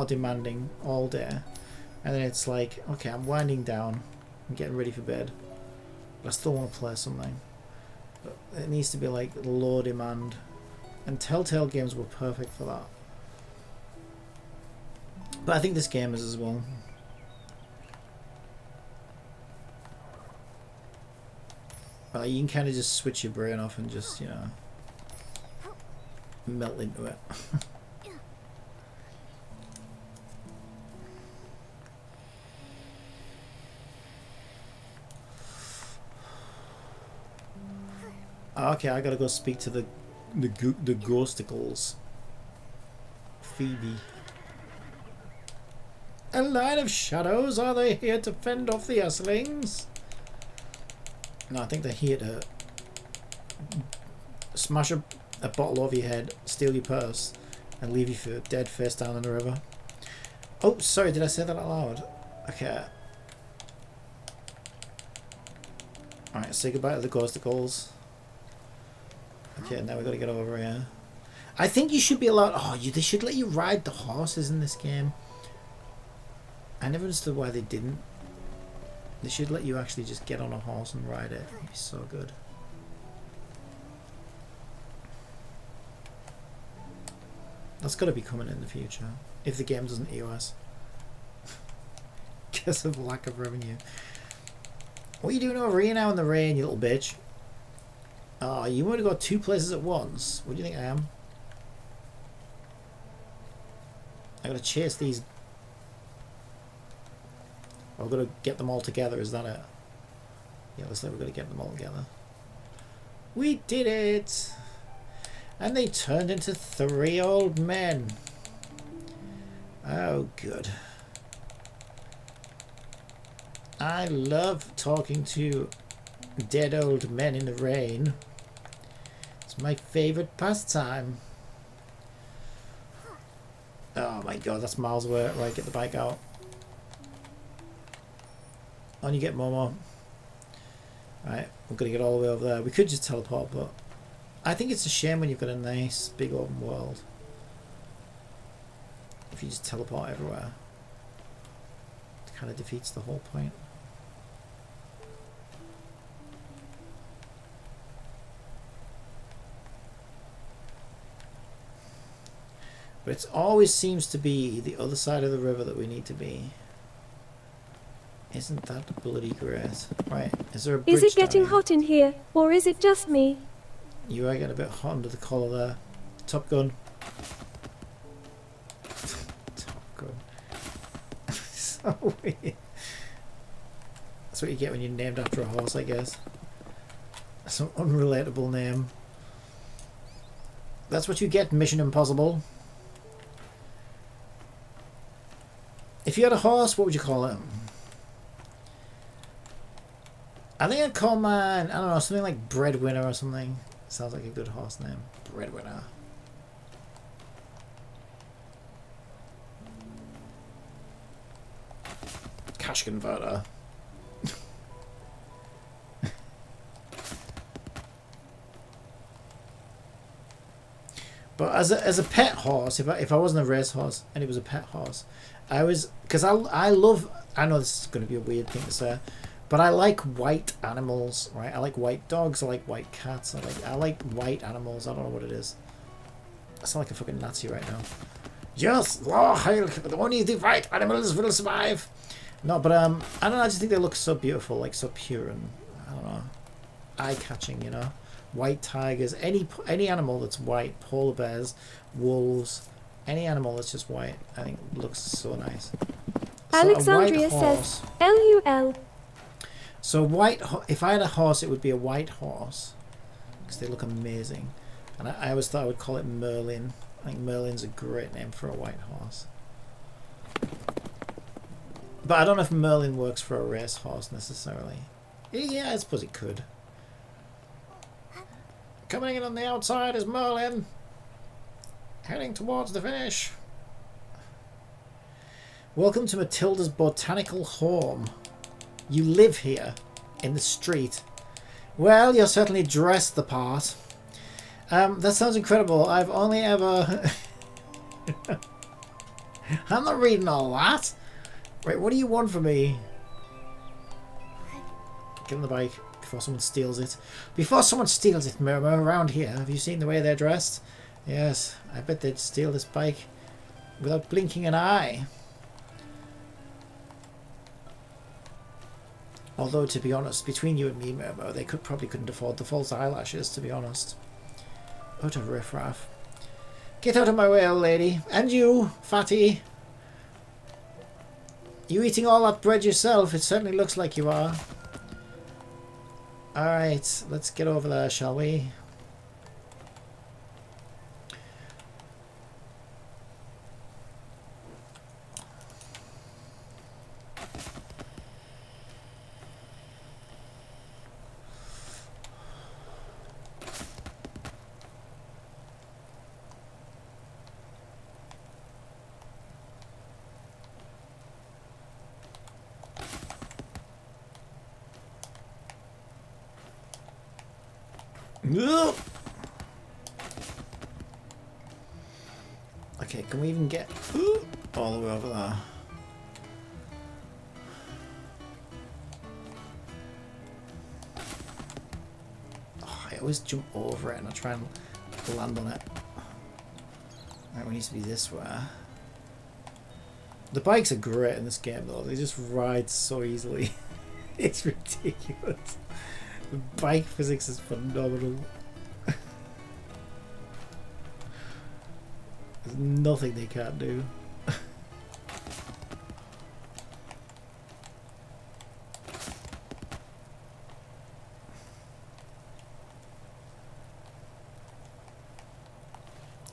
demanding all day. And then it's like, okay, I'm winding down. I'm getting ready for bed. But I still want to play something. But it needs to be like low demand. And Telltale games were perfect for that. But I think this game is as well. You can kind of just switch your brain off and just, you know, melt into it. Okay, I gotta go speak to the ghosticles. Phoebe. A line of shadows? Are they here to fend off the Ursulings? No, I think they're here to smash a bottle over your head, steal your purse, and leave you for dead face down in the river. Oh, sorry, did I say that out loud? Okay. Alright, say goodbye to the ghosticles. Okay, now we gotta get over here. I think you should be allowed... Oh, they should let you ride the horses in this game. I never understood why they didn't. They should let you actually just get on a horse and ride it. It'd be so good. That's got to be coming in the future. If the game doesn't EOS. Because of lack of revenue. What are you doing over here now in the rain, you little bitch? Oh, you want to go 2 places at once? What do you think I am? I gotta chase these. I've got to get them all together, is that it? Yeah, looks like we've got to get them all together. We did it! And they turned into 3 old men. Oh, good. I love talking to dead old men in the rain. It's my favorite pastime. Oh my god, that's miles away. Right, get the bike out. On you get Momo. Right, we're gonna get all the way over there. We could just teleport, but I think it's a shame when you've got a nice big open world if you just teleport everywhere. It kind of defeats the whole point. But it always seems to be the other side of the river that we need to be. Isn't that bloody great? Right, is there a bridge? Is it getting down hot in here, or is it just me? You are getting a bit hot under the collar there. Top Gun. Top Gun. So weird. That's what you get when you're named after a horse, I guess. Some unrelatable name. That's what you get, Mission Impossible. If you had a horse, what would you call it? I think I'd call mine, I don't know, something like Breadwinner or something. Sounds like a good horse name. Breadwinner. Cash Converter. But as a pet horse, if I wasn't a race horse and it was a pet horse, because I love, I know this is going to be a weird thing to say, but I like white animals, right? I like white dogs, I like white cats, I like white animals. I don't know what it is. I sound like a fucking Nazi right now. Yes, only the white animals will survive. No, but I don't know, I just think they look so beautiful, like so pure and, I don't know, eye-catching, you know? White tigers, any animal that's white, polar bears, wolves, any animal that's just white, I think looks so nice. So Alexandria says, LUL. So if I had a horse, it would be a white horse, because they look amazing. And I always thought I would call it Merlin. I think Merlin's a great name for a white horse. But I don't know if Merlin works for a race horse necessarily. Yeah, I suppose it could. Coming in on the outside is Merlin. Heading towards the finish. Welcome to Matilda's botanical home. You live here, in the street. Well, you're certainly dressed the part. That sounds incredible. I've only ever... I'm not reading all that. Wait, what do you want from me? Get on the bike before someone steals it. Before someone steals it, Murmur, around here. Have you seen the way they're dressed? Yes, I bet they'd steal this bike without blinking an eye. Although, to be honest, between you and me, Murmur, they probably couldn't afford the false eyelashes, to be honest. Utter riffraff. Get out of my way, old lady. And you, fatty. You eating all that bread yourself? It certainly looks like you are. Alright, let's get over there, shall we? Okay, can we even get all the way over there? Oh, I always jump over it and I try and land on it. Right, we need to be this way. The bikes are great in this game though, they just ride so easily. It's ridiculous. The bike physics is phenomenal. There's nothing they can't do.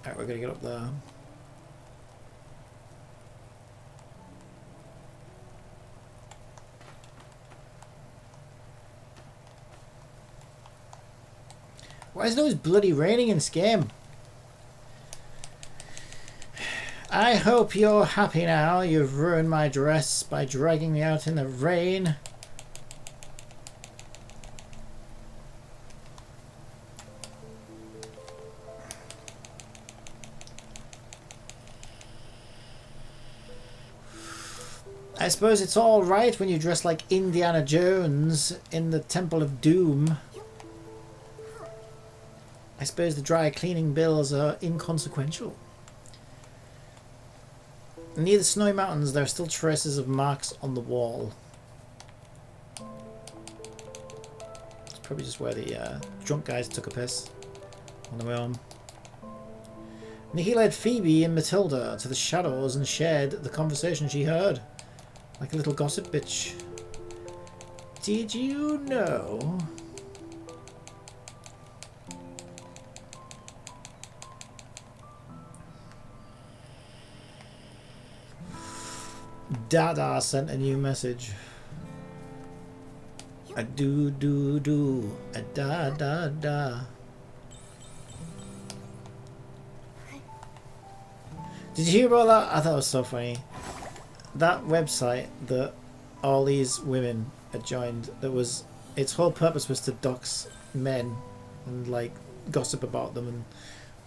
Alright, we're gonna get up there. Why is it always bloody raining in this game? I hope you're happy now. You've ruined my dress by dragging me out in the rain. I suppose it's all right when you dress like Indiana Jones in the Temple of Doom. I suppose the dry cleaning bills are inconsequential. Near the snowy mountains, there are still traces of marks on the wall. It's probably just where the drunk guys took a piss on the way home. Nikki led Phoebe and Matilda to the shadows and shared the conversation she heard. Like a little gossip bitch. Did you know? Dada sent a new message. A do do do. A da da da. Did you hear about that? I thought it was so funny. That website that all these women had joined, that was, its whole purpose was to dox men and like gossip about them and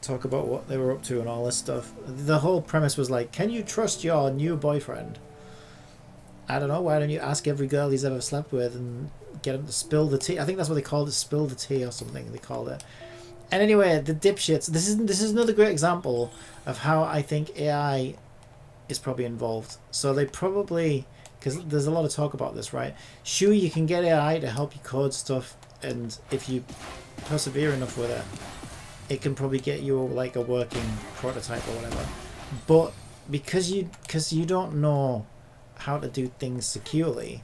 talk about what they were up to and all this stuff. The whole premise was like, can you trust your new boyfriend? I don't know, why don't you ask every girl he's ever slept with and get him to spill the tea? I think that's what they called it, spill the tea or something they called it. And anyway, the dipshits, this is another great example of how I think AI is probably involved. So they probably, because there's a lot of talk about this, right? Sure, you can get AI to help you code stuff, and if you persevere enough with it, it can probably get you like a working prototype or whatever. But because you don't know how to do things securely,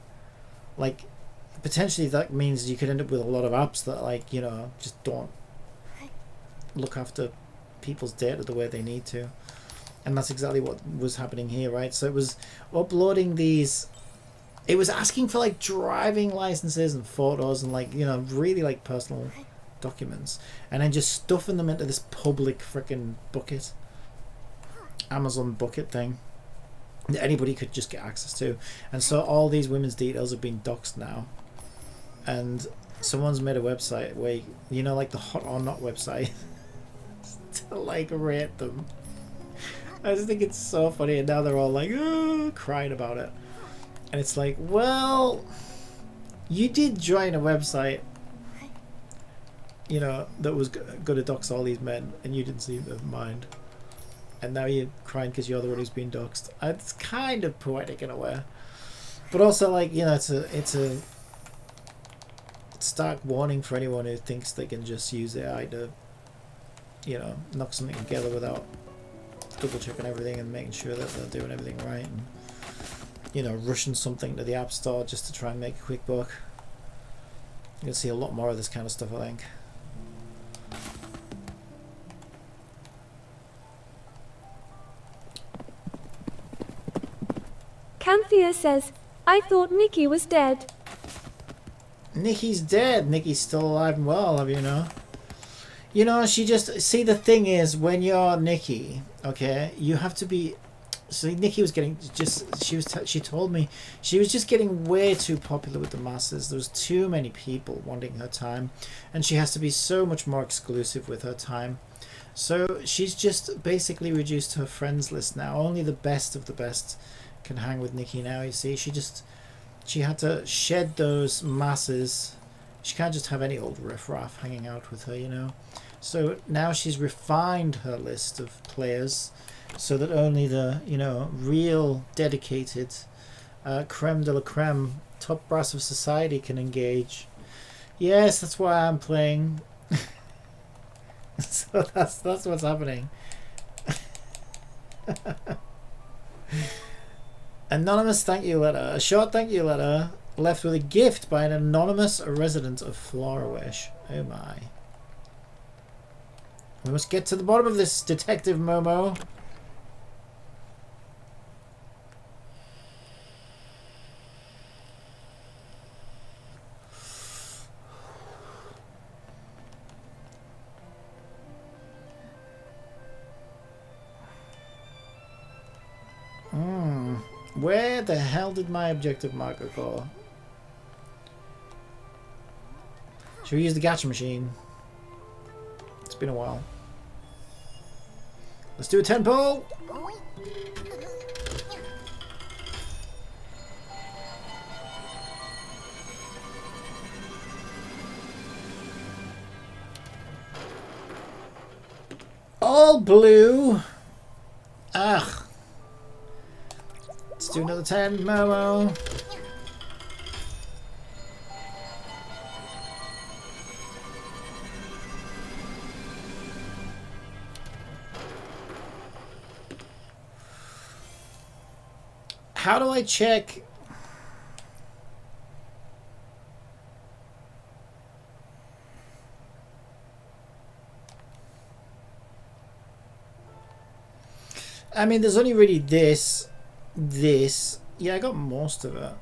like potentially that means you could end up with a lot of apps that, like, you know, just don't look after people's data the way they need to. And that's exactly what was happening here, right? So it was uploading these, it was asking for like driving licenses and photos and like, you know, really like personal documents, and then just stuffing them into this public freaking bucket, Amazon bucket thing that anybody could just get access to. And so all these women's details have been doxed now, and someone's made a website where, you know, like the hot or not website to like rate them. I just think it's so funny, and now they're all like, oh, crying about it. And it's like, well, you did join a website, you know, that was going to dox all these men, and you didn't seem to mind. And now you're crying because you're the one who's been doxed. It's kind of poetic in a way, but also, like, you know, it's a stark warning for anyone who thinks they can just use AI to, you know, knock something together without double checking everything and making sure that they're doing everything right, and you know, rushing something to the App Store just to try and make a quick buck. You'll see a lot more of this kind of stuff, I think. Canthea says, I thought Nikki was dead. Nikki's dead. Nikki's still alive and well, have you know? You know, she just... See, the thing is, when you're Nikki, okay, you have to be... See, Nikki was getting just... She told me she was just getting way too popular with the masses. There was too many people wanting her time. And she has to be so much more exclusive with her time. So she's just basically reduced her friends list now. Only the best of the best can hang with Nikki now, you see. She had to shed those masses. She can't just have any old riffraff hanging out with her, you know. So now she's refined her list of players so that only the, you know, real dedicated creme de la creme, top brass of society can engage. Yes, that's why I'm playing. So that's what's happening. Anonymous thank you letter. A short thank you letter left with a gift by an anonymous resident of Florawish. Oh my. We must get to the bottom of this, Detective Momo. Where the hell did my objective marker go? Should we use the gacha machine? It's been a while. Let's do a 10 pull! All blue! Ugh. Let's do another 10, Momo. How do I check? I mean, there's only really this. Yeah, I got most of it.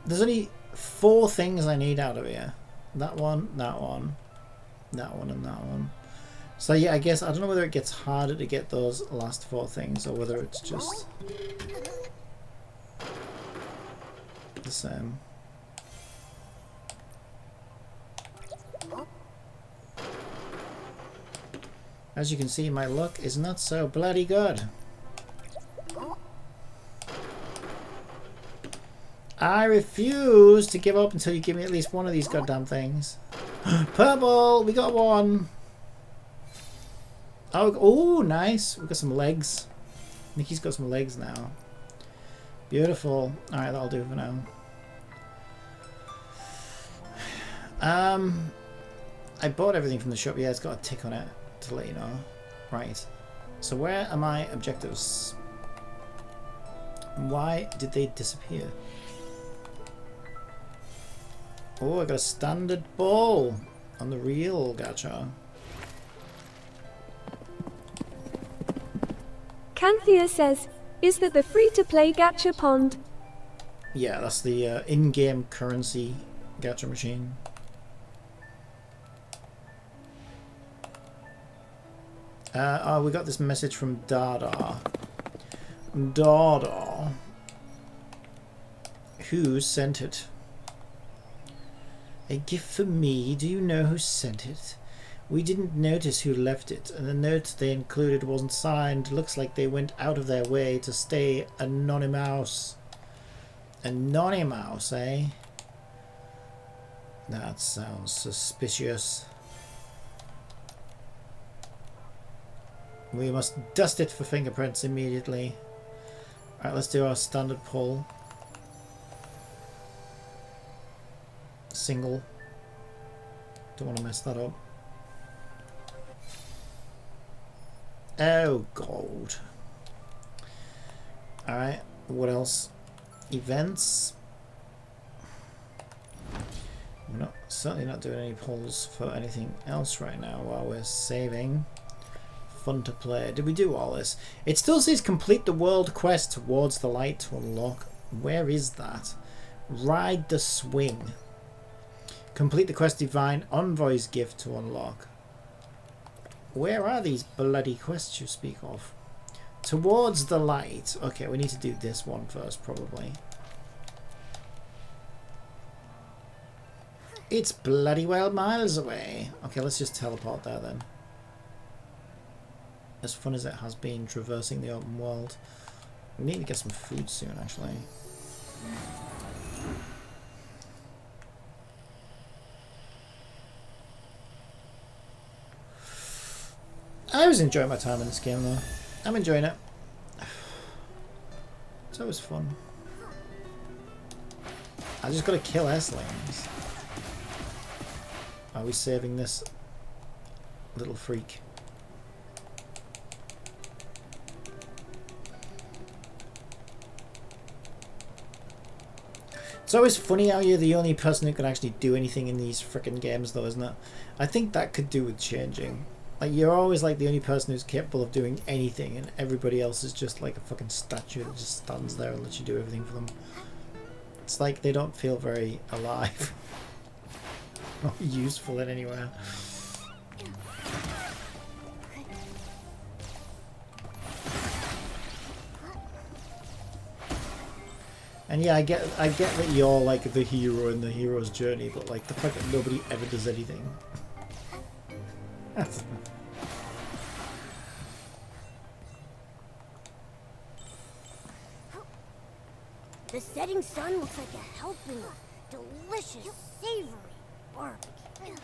There's only 4 things I need out of here. That one, that one, that one, and that one. So yeah, I guess, I don't know whether it gets harder to get those last 4 things or whether it's just the same. As you can see, my luck is not so bloody good. I refuse to give up until you give me at least one of these goddamn things. Purple! We got one! Oh, nice! We've got some legs. Nikki's got some legs now. Beautiful. Alright, that'll do for now. I bought everything from the shop. Yeah, it's got a tick on it to let you know. Right. So where are my objectives? Why did they disappear? Oh, I got a standard ball on the real gacha. Canthea says, is that the free-to-play gacha pond? Yeah, that's the in-game currency gacha machine. Oh, we got this message from Dada. Dada. Who sent it? A gift for me. Do you know who sent it? We didn't notice who left it, and the note they included wasn't signed. Looks like they went out of their way to stay anonymous. Anonymous, eh? That sounds suspicious. We must dust it for fingerprints immediately. Alright, let's do our standard pull. Single. Don't want to mess that up. Oh, gold. Alright, what else? Events. We're certainly not doing any polls for anything else right now while we're saving. Fun to play. Did we do all this? It still says complete the world quest towards the light to unlock. Where is that? Ride the swing. Complete the quest divine envoy's gift to unlock. Where are these bloody quests you speak of? Towards the light. Okay, we need to do this one first, probably. It's bloody well miles away. Okay, let's just teleport there then. As fun as it has been traversing the open world. We need to get some food soon, actually. I was enjoying my time in this game though. I'm enjoying it. It's always fun. I just gotta kill S-Lanes. Are we saving this little freak? It's always funny how you're the only person who can actually do anything in these frickin' games though, isn't it? I think that could do with changing. Like, you're always like the only person who's capable of doing anything, and everybody else is just like a fucking statue that just stands there and lets you do everything for them. It's like they don't feel very alive. Not useful in anywhere. And yeah, I get that you're like the hero in the hero's journey, but like the fact that nobody ever does anything. That's The setting sun looks like a helping of delicious, savory barbecue.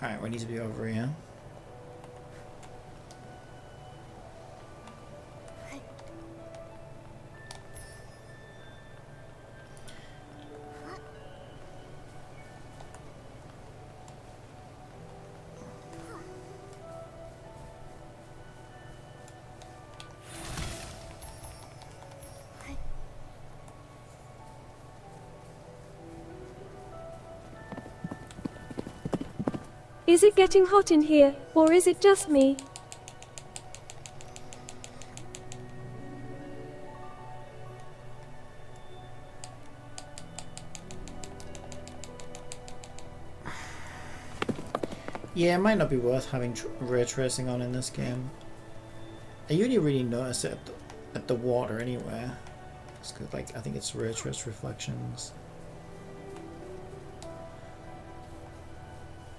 Alright, we need to be over here. Is it getting hot in here, or is it just me? Yeah, it might not be worth having ray tracing on in this game. I only really notice it at the water anywhere. It's good, like, I think it's ray trace reflections.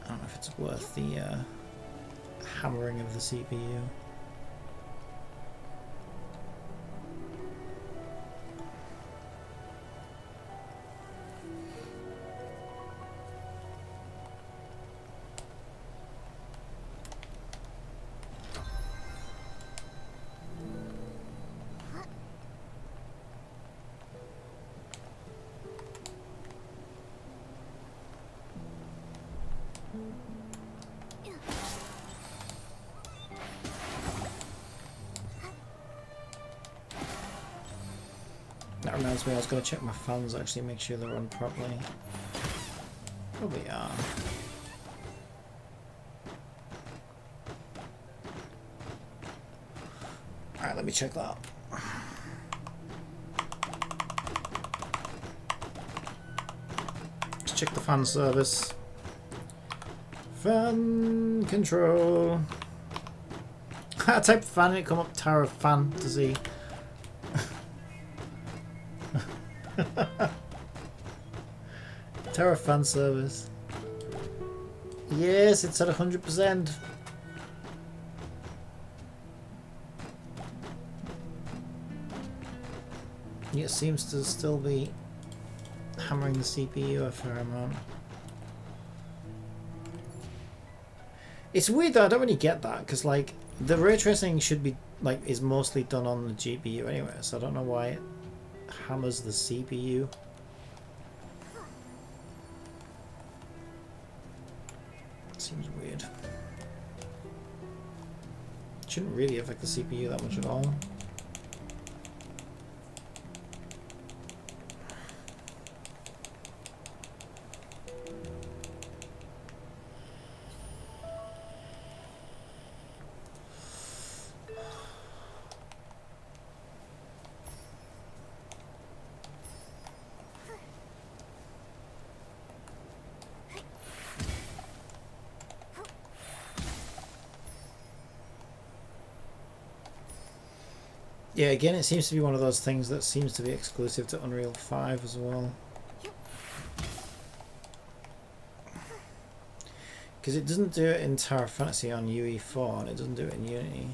I don't know if it's worth the hammering of the CPU. That reminds me, I was going to check my fans actually, make sure they're on properly. Probably are. Alright, let me check that. Let's check the fan service. Fan control. I type fan and it come up Tower of Fantasy. Tower of fan service. Yes, it's at 100%. It seems to still be hammering the CPU a fair amount. It's weird though, I don't really get that, because like the ray tracing should be like is mostly done on the GPU anyway, so I don't know why it hammers the CPU. Seems weird. Shouldn't really affect the CPU that much at all. Yeah, again, it seems to be one of those things that seems to be exclusive to Unreal 5 as well. Because it doesn't do it in Tower Fantasy on UE4 and it doesn't do it in Unity.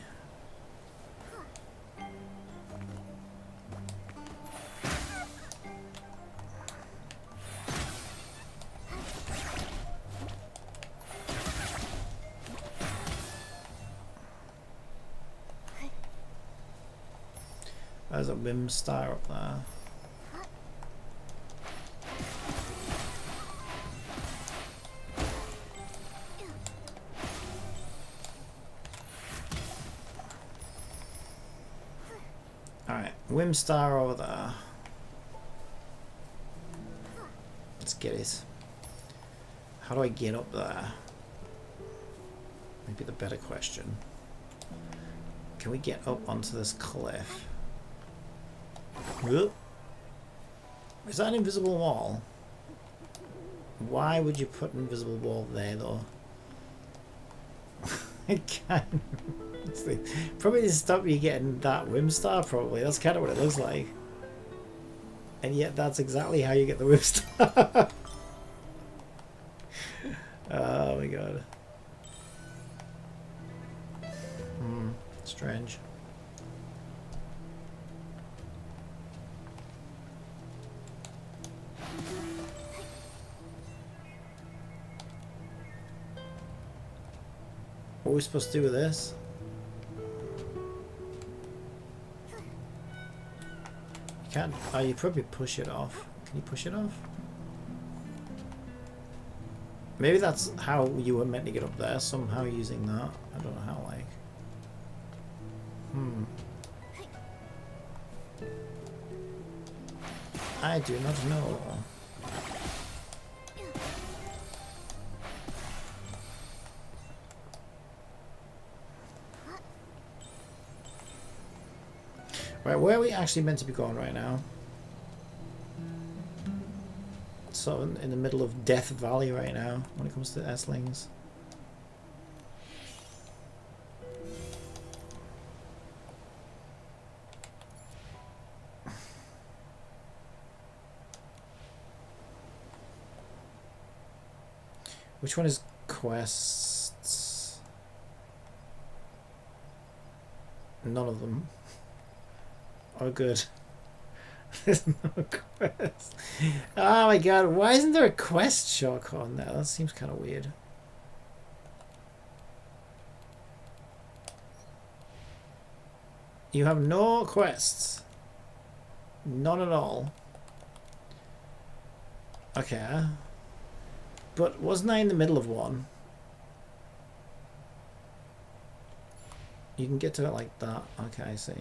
There's a Wim Star up there. Alright, Wim Star over there. Let's get it. How do I get up there? Maybe the better question. Can we get up onto this cliff? Is that an invisible wall? Why would you put an invisible wall there though? It can probably to stop you getting that Wim Star, probably. That's kind of what it looks like. And yet that's exactly how you get the Wim Star. Oh my god. Strange. What are we supposed to do with this? You can't. Oh, you probably push it off. Can you push it off? Maybe that's how you were meant to get up there, somehow using that. I don't know how, like. I do not know. Right, where are we actually meant to be going right now? So in the middle of Death Valley right now when it comes to S-Lings. Which one is quests? None of them. Oh, good. There's no quest. Oh my god, why isn't there a quest shock on there? That seems kind of weird. You have no quests. None at all. Okay. But wasn't I in the middle of one? You can get to it like that. Okay, I see.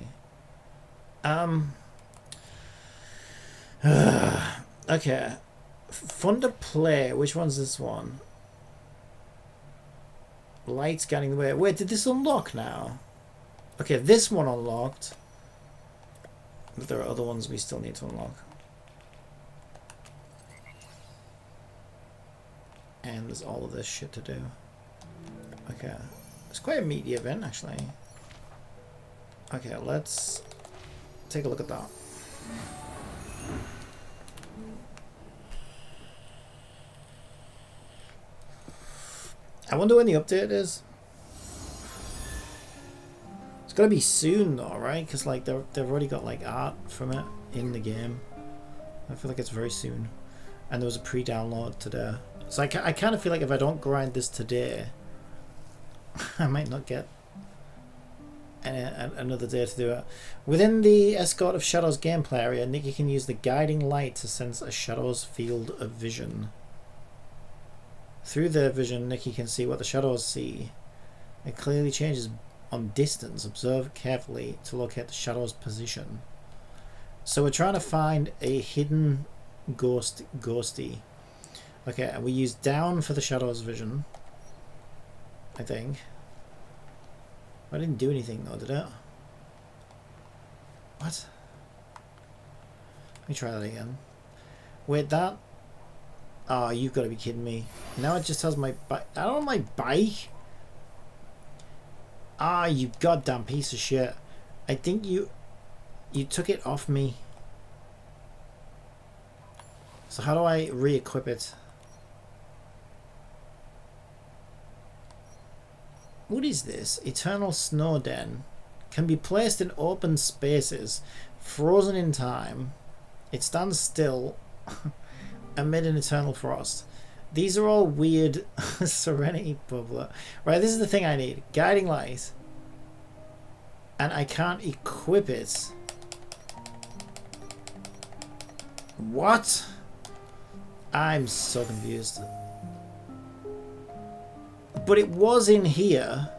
Okay. Fun to play. Which one's this one? Light scanning the way. Wait, did this unlock now? Okay, this one unlocked. But there are other ones we still need to unlock. And there's all of this shit to do. Okay. It's quite a meaty event, actually. Okay, let's take a look at that. I wonder when the update is. It's gotta be soon though, right? Because like they've already got like art from it in the game. I feel like it's very soon. And there was a pre-download today. So I kind of feel like if I don't grind this today, I might not get another day to do it. Within the Escort of Shadows gameplay area, Nikki can use the guiding light to sense a shadow's field of vision. Through their vision, Nikki can see what the shadows see. It clearly changes on distance. Observe carefully to locate the shadow's position. So we're trying to find a hidden ghosty. Okay, and we use down for the shadow's vision, I think. I didn't do anything though, did it? What? Let me try that again. Wait, that? Oh, you've got to be kidding me. Now it just has my bike. I don't have my bike. Ah, you goddamn piece of shit. I think you took it off me. So how do I re-equip it? What is this? Eternal Snow Den. Can be placed in open spaces, frozen in time. It stands still amid an eternal frost. These are all weird. Serenity bubbler. Right, this is the thing I need. Guiding light. And I can't equip it. What? I'm so confused. But it was in here.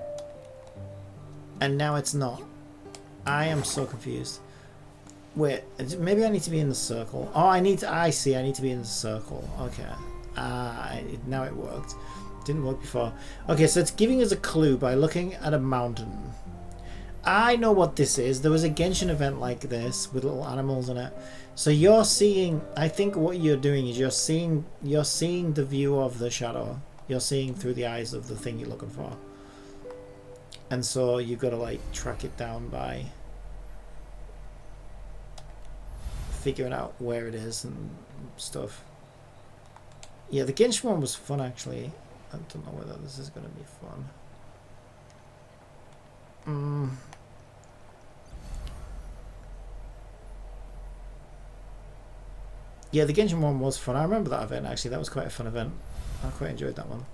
And now it's not. I am so confused. Wait, maybe I need to be in the circle. Oh, I see, I need to be in the circle. Okay. Now it worked. Didn't work before. Okay, so it's giving us a clue by looking at a mountain. I know what this is. There was a Genshin event like this with little animals in it. So you're seeing, I think what you're doing is you're seeing the view of the shadow. You're seeing through the eyes of the thing you're looking for. And so you've got to like track it down by figuring out where it is and stuff. Yeah, the Genshin one was fun actually. I don't know whether this is going to be fun. Yeah, the Genshin one was fun. I remember that event actually. That was quite a fun event. I quite enjoyed that one.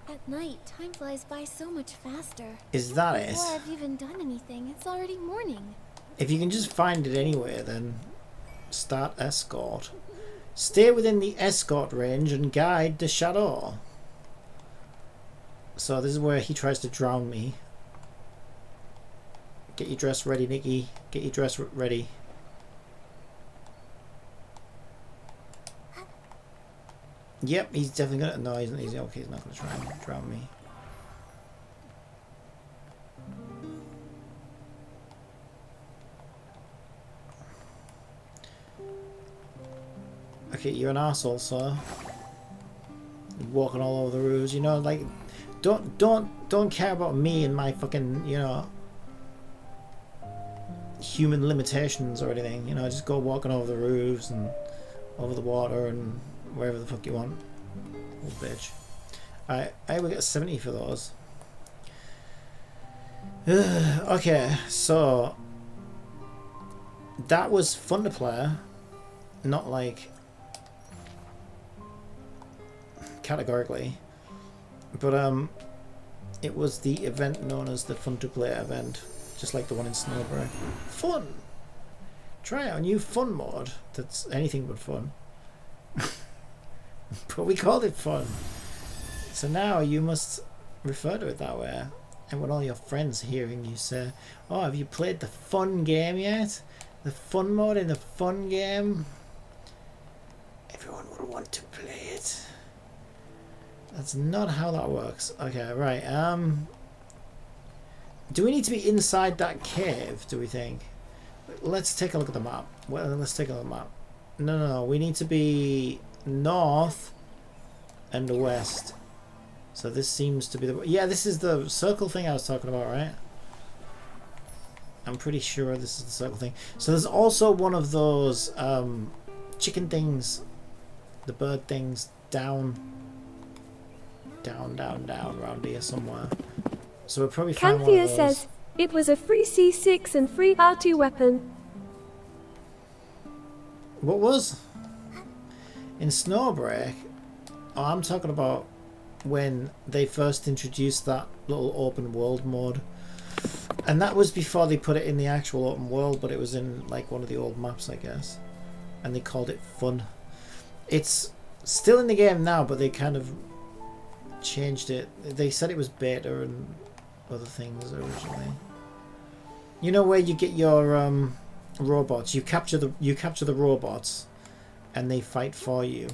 At night, time flies by so much faster. Is that it? Before I've even done anything, it's already morning. If you can just find it anywhere, then start escort. Stay within the escort range and guide the shadow. So this is where he tries to drown me. Get your dress ready, Nikki. Get your dress ready. Yep, he's definitely gonna. No, he's okay. He's not gonna try and drown me. Okay, you're an arsehole, sir. You're walking all over the roofs, you know, like don't care about me and my fucking, you know, human limitations or anything, you know, just go walking over the roofs and over the water and wherever the fuck you want. Little bitch. I will get 70 for those. Okay, so that was fun to play, not like categorically, but it was the event known as the fun to play event, just like the one in Snowbreak. Fun! Try out a new fun mode that's anything but fun. But we called it fun. So now you must refer to it that way. And when all your friends hearing you say, oh, have you played the fun game yet? The fun mode in the fun game? Everyone will want to play it. That's not how that works. Okay, right. Do we need to be inside that cave, do we think? Let's take a look at the map. Well, let's take a look at the map. No. We need to be north and west. So this seems to be the... Yeah, this is the circle thing I was talking about, right? I'm pretty sure this is the circle thing. So there's also one of those chicken things, the bird things, down around here somewhere. So we'll probably find one of Canthea those. says, it was a free C6 and free R2 weapon. What was? In Snowbreak? Oh, I'm talking about when they first introduced that little open world mode. And that was before they put it in the actual open world, but it was in like one of the old maps, I guess. and they called it fun. It's still in the game now, but they kind of changed it. They said it was beta and other things originally. You know where you get your robots? You capture the robots, and they fight for you.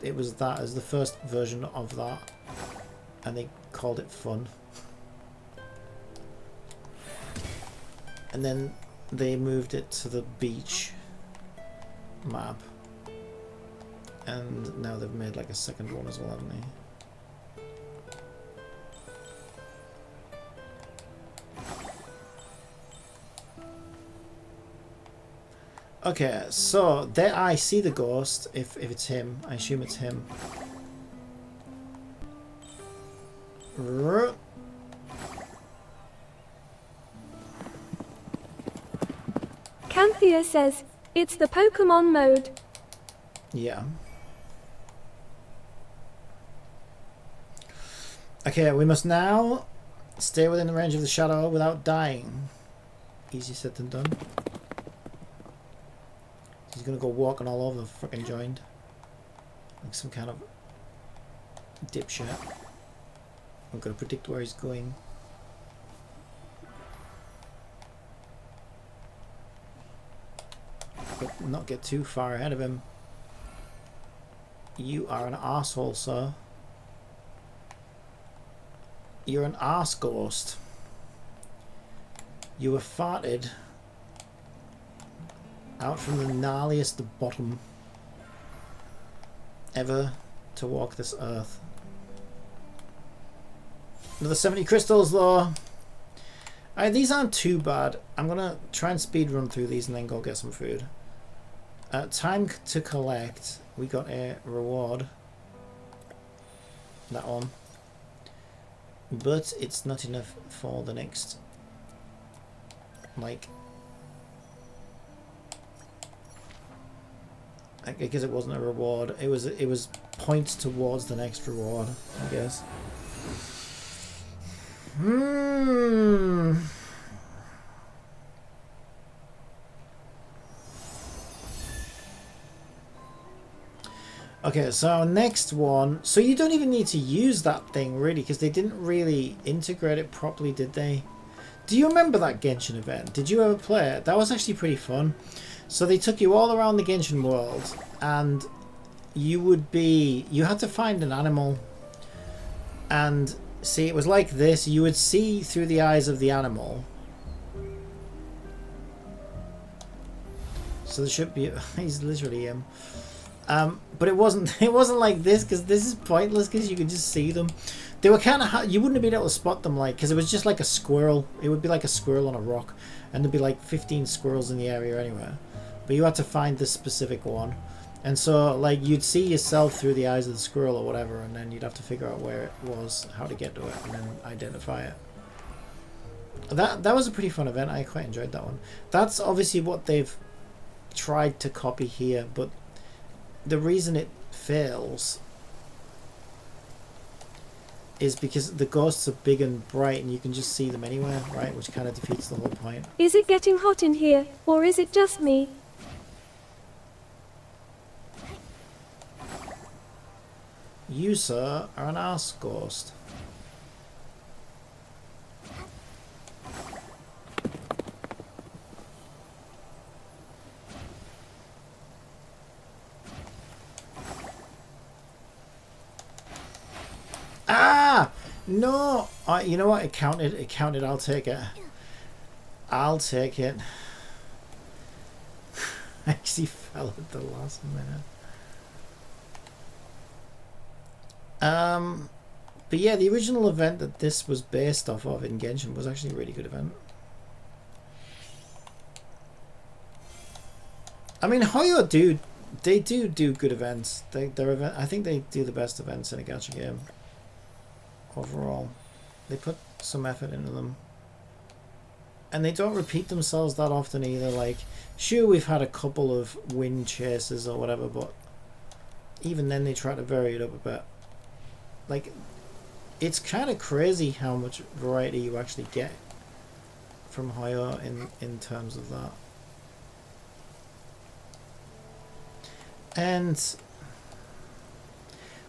It was that as the first version of that, and they called it fun. And then they moved it to the beach map, and now they've made like a second one as well, haven't they? Okay, so there I see the ghost. If it's him, I assume it's him. Canthea says, it's the Pokemon mode. Yeah. Okay, we must now stay within the range of the shadow without dying. Easier said than done. He's gonna go walking all over the fucking joint. Like some kind of dipshit. I'm gonna predict where he's going. But not get too far ahead of him. You are an arsehole, sir. You're an arse ghost. You were farted out from the gnarliest bottom ever to walk this earth. Another 70 crystals though. These aren't too bad. I'm gonna try and speed run through these and then go get some food. Time to collect. We got a reward. That one. But it's not enough for the next. Like, I guess it wasn't a reward. It was points towards the next reward, I guess. Okay, so our next one. So you don't even need to use that thing really, because they didn't really integrate it properly, did they? Do you remember that Genshin event? Did you ever play it? That was actually pretty fun. So they took you all around the Genshin world, and you had to find an animal, and see, it was like this. You would see through the eyes of the animal. So there should be, he's literally him. But it wasn't like this, because this is pointless, because you could just see them. They were kind of, you wouldn't have been able to spot them, like, because it was just like a squirrel. It would be like a squirrel on a rock, and there'd be like 15 squirrels in the area anyway. But you had to find this specific one. And so, like, you'd see yourself through the eyes of the squirrel or whatever, and then you'd have to figure out where it was, how to get to it, and then identify it. That was a pretty fun event. I quite enjoyed that one. That's obviously what they've tried to copy here, but the reason it fails is because the ghosts are big and bright and you can just see them anywhere, right? Which kind of defeats the whole point. Is it getting hot in here, or is it just me? You, sir, are an arse ghost. Ah! No! You know what? It counted. It counted. I'll take it. I'll take it. I actually fell at the last minute. But yeah, the original event that this was based off of in Genshin was actually a really good event. I mean, Hoyo do good events. I think they do the best events in a gacha game. Overall, they put some effort into them, and they don't repeat themselves that often either. Like, sure, we've had a couple of wind chases or whatever, but even then they try to vary it up a bit. Like, it's kind of crazy how much variety you actually get from Hoyo in terms of that. And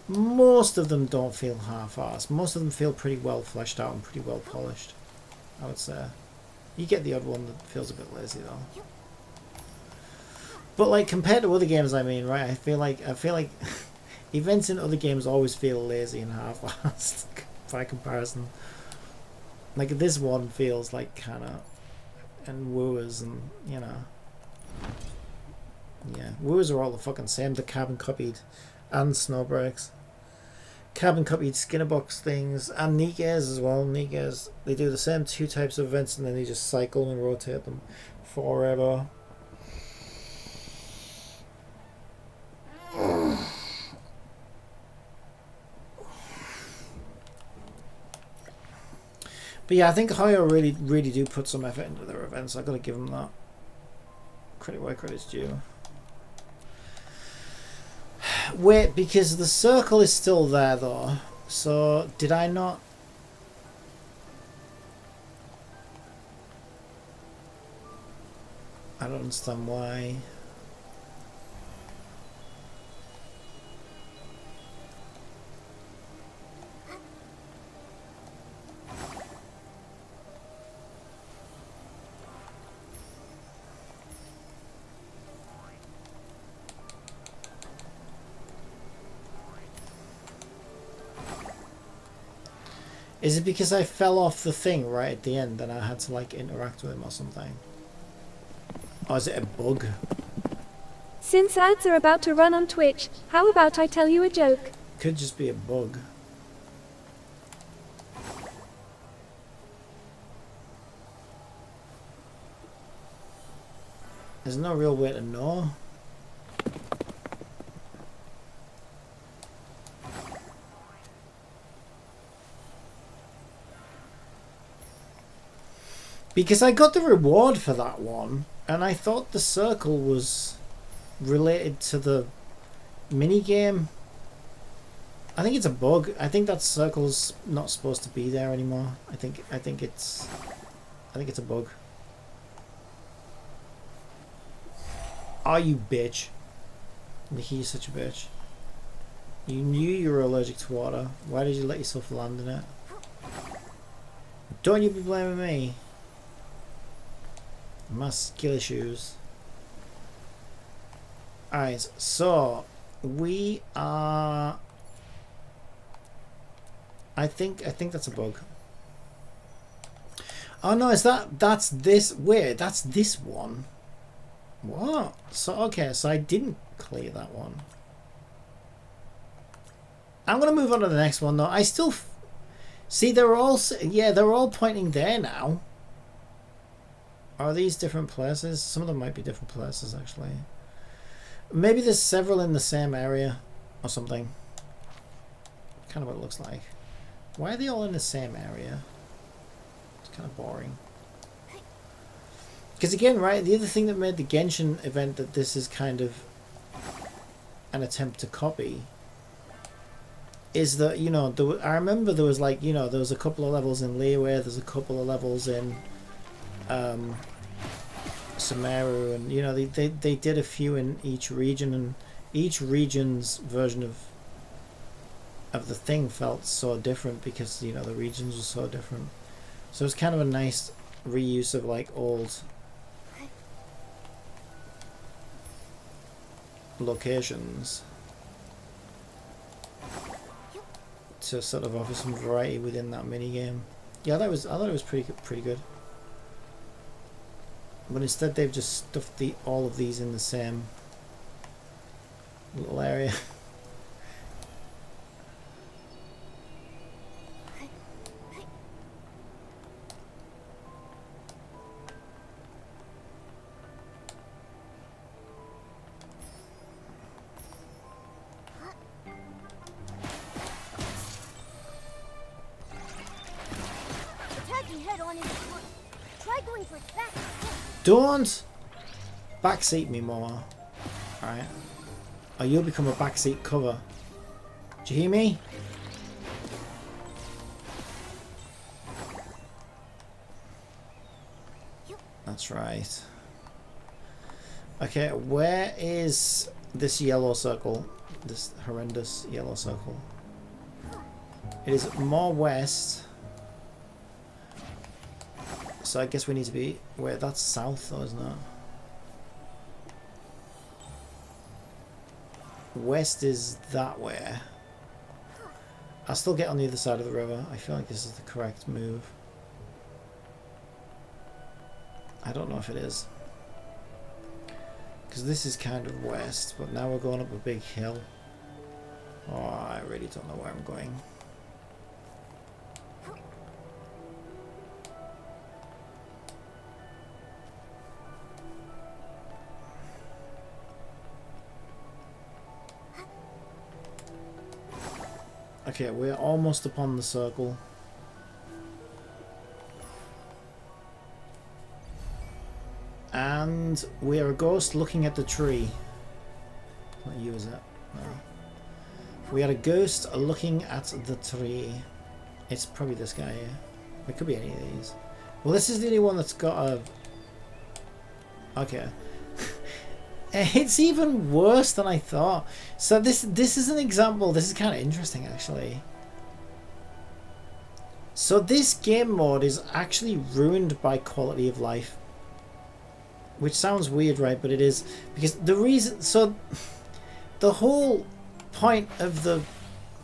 most of them don't feel half-assed. Most of them feel pretty well fleshed out and pretty well polished, I would say. You get the odd one that feels a bit lazy though. But like compared to other games, I mean, right? I feel like events in other games always feel lazy and half-assed by comparison. Like this one feels like kind of, and wooers and you know, yeah, wooers are all the fucking same. The carbon copied and snowbreaks. Carbon copied Skinnerbox things and Nikki's as well. Nikki's, they do the same two types of events and then they just cycle and rotate them forever. But yeah, I think Hoyo really do put some effort into their events. I've got to give them that. Credit where credit's due. Wait, because the circle is still there though. So did I not? I don't understand why. Is it because I fell off the thing right at the end and I had to like interact with him or something? Or is it a bug? Since ads are about to run on Twitch, how about I tell you a joke? Could just be a bug. There's no real way to know. Because I got the reward for that one, and I thought the circle was related to the minigame. I think it's a bug. I think that circle's not supposed to be there anymore. I think it's a bug. Oh, you bitch. Nikki, you're such a bitch. You knew you were allergic to water. Why did you let yourself land in it? Don't you be blaming me. My skill issues. Alright, so we are, I think that's a bug. Oh no, is that's this, wait, that's this one. What? So okay, so I didn't clear that one. I'm gonna move on to the next one though. I still see they're all, yeah, they're all pointing there now. Are these different places? Some of them might be different places actually. Maybe there's several in the same area or something. Kind of what it looks like. Why are they all in the same area? It's kind of boring. Because again, right, the other thing that made the Genshin event that this is kind of an attempt to copy is that, you know, I remember there was like, you know, there was a couple of levels in Liyue, there's a couple of levels in Sumeru, and you know they did a few in each region, and each region's version of the thing felt so different because you know the regions were so different. So it's kind of a nice reuse of like old locations to sort of offer some variety within that mini game. Yeah, I thought it was pretty good. But instead they've just stuffed all of these in the same little area. Don't backseat me more, alright? Or you'll become a backseat cover. Do you hear me? That's right. Okay, where is this yellow circle, this horrendous yellow circle. It is more west. So I guess we need to be... Wait, that's south though, isn't it? West is that way. I'll still get on the other side of the river. I feel like this is the correct move. I don't know if it is. Because this is kind of west, but now we're going up a big hill. Oh, I really don't know where I'm going. Okay, we're almost upon the circle. And we are a ghost looking at the tree. Not you, is it? No. We are a ghost looking at the tree. It's probably this guy here. It could be any of these. Well, this is the only one that's got a... Okay. It's even worse than I thought. So this is an example. This is kind of interesting, actually. So this game mode is actually ruined by quality of life. Which sounds weird, right? But it is. Because the reason... So the whole point of the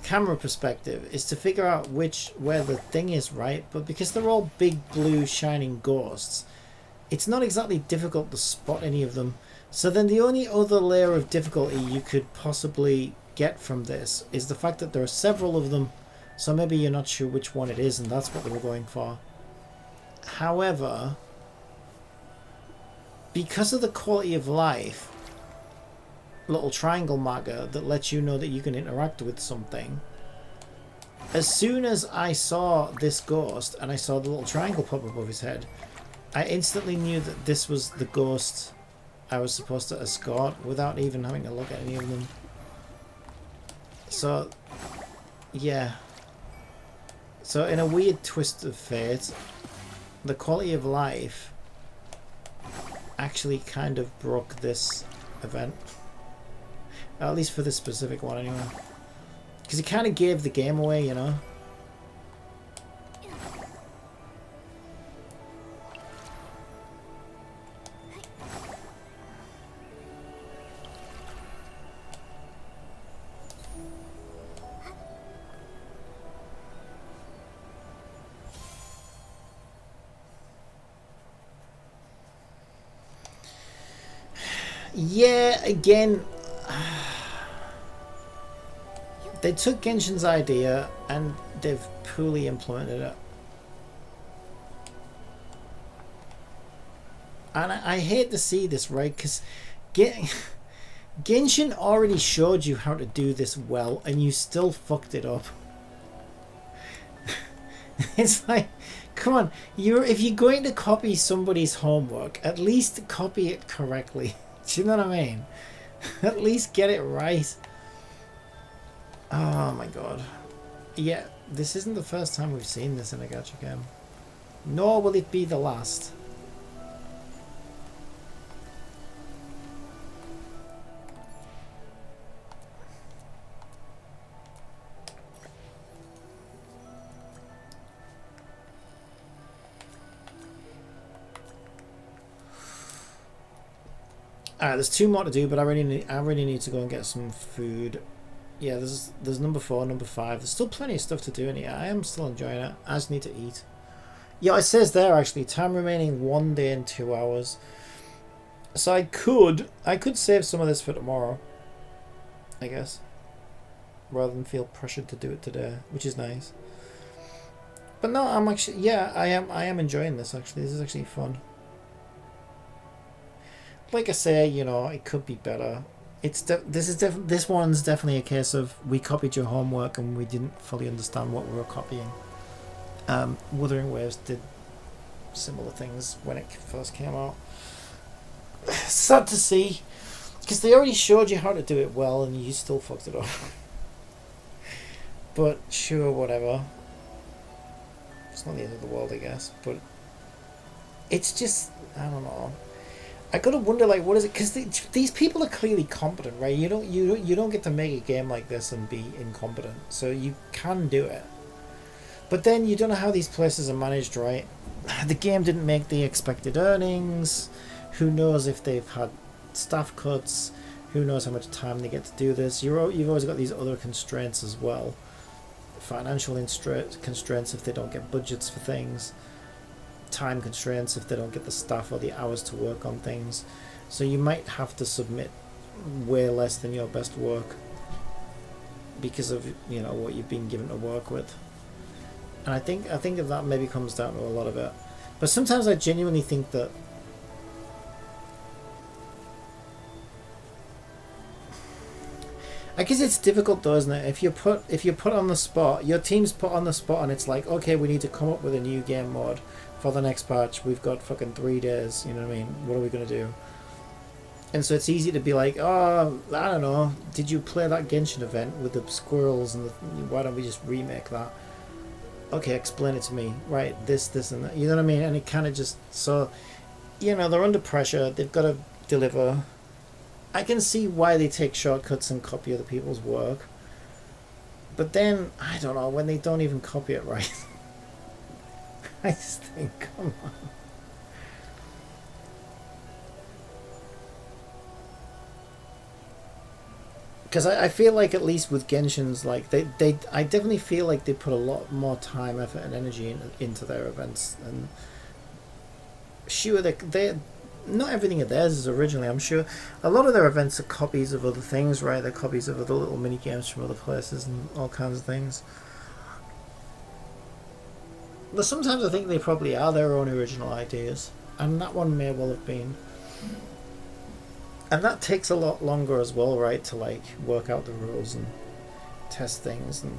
camera perspective is to figure out where the thing is, right? But because they're all big blue shining ghosts, it's not exactly difficult to spot any of them. So then the only other layer of difficulty you could possibly get from this is the fact that there are several of them. So maybe you're not sure which one it is, and that's what they were going for. However, because of the quality of life little triangle marker that lets you know that you can interact with something, as soon as I saw this ghost and I saw the little triangle pop above his head, I instantly knew that this was the ghost I was supposed to escort without even having to look at any of them. So, yeah. So in a weird twist of fate, the quality of life actually kind of broke this event. At least for this specific one anyway. Because it kind of gave the game away, you know? Yeah, again, they took Genshin's idea and they've poorly implemented it. And I hate to see this, right? Because Genshin already showed you how to do this well and you still fucked it up. It's like, come on, if you're going to copy somebody's homework, at least copy it correctly. Do you know what I mean? At least get it right. Oh my god. Yeah, this isn't the first time we've seen this in a gacha game. Nor will it be the last. Alright, there's two more to do, but I really need to go and get some food. Yeah, there's number 4, number 5. There's still plenty of stuff to do in here. I am still enjoying it. I just need to eat. Yeah, it says there actually, time remaining 1 day and 2 hours. So I could save some of this for tomorrow, I guess, rather than feel pressured to do it today, which is nice. But no, I'm actually, yeah, I am enjoying this actually. This is actually fun. Like I say, you know, it could be better. This one's definitely a case of we copied your homework and we didn't fully understand what we were copying. Wuthering Waves did similar things when it first came out. Sad to see, because they already showed you how to do it well and you still fucked it up. But sure, whatever. It's not the end of the world, I guess. But it's just, I don't know. I gotta wonder, like, what is it? Because these people are clearly competent, right? You don't get to make a game like this and be incompetent. So you can do it, but then you don't know how these places are managed, right? The game didn't make the expected earnings. Who knows if they've had staff cuts? Who knows how much time they get to do this? You've always got these other constraints as well. Financial constraints if they don't get budgets for things. Time constraints if they don't get the staff or the hours to work on things. So you might have to submit way less than your best work because of what you've been given to work with. And I think that maybe comes down to a lot of it. But sometimes I genuinely think that I guess it's difficult though, isn't it? If you're put on the spot, your team's put on the spot and it's like, okay, we need to come up with a new game mode for the next patch. We've got fucking 3 days, you know what I mean? What are we gonna do? And so it's easy to be like, oh, I don't know, did you play that Genshin event with the squirrels and why don't we just remake that? Okay, explain it to me. Right, this and that. You know what I mean? And it kind of just, so, they're under pressure. They've got to deliver. I can see why they take shortcuts and copy other people's work. But then, I don't know, when they don't even copy it right. I just think, come on. Because I feel like at least with Genshin's, like, I definitely feel like they put a lot more time, effort and energy into their events. And sure, they not everything of theirs is originally, I'm sure. A lot of their events are copies of other things, right? They're copies of other little mini games from other places and all kinds of things. But sometimes I think they probably are their own original ideas, and that one may well have been. And that takes a lot longer as well, right? To like work out the rules and test things, and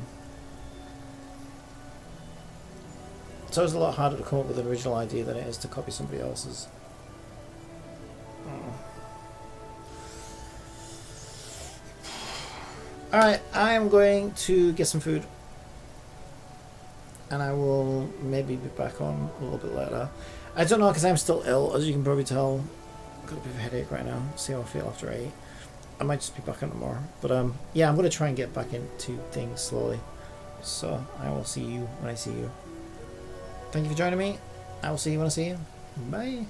so it's a lot harder to come up with an original idea than it is to copy somebody else's. Alright, I am going to get some food. And I will maybe be back on a little bit later. I don't know, because I'm still ill, as you can probably tell. I've got a bit of a headache right now. See how I feel after I eat. I might just be back on tomorrow. But yeah, I'm going to try and get back into things slowly. So I will see you when I see you. Thank you for joining me. I will see you when I see you. Bye.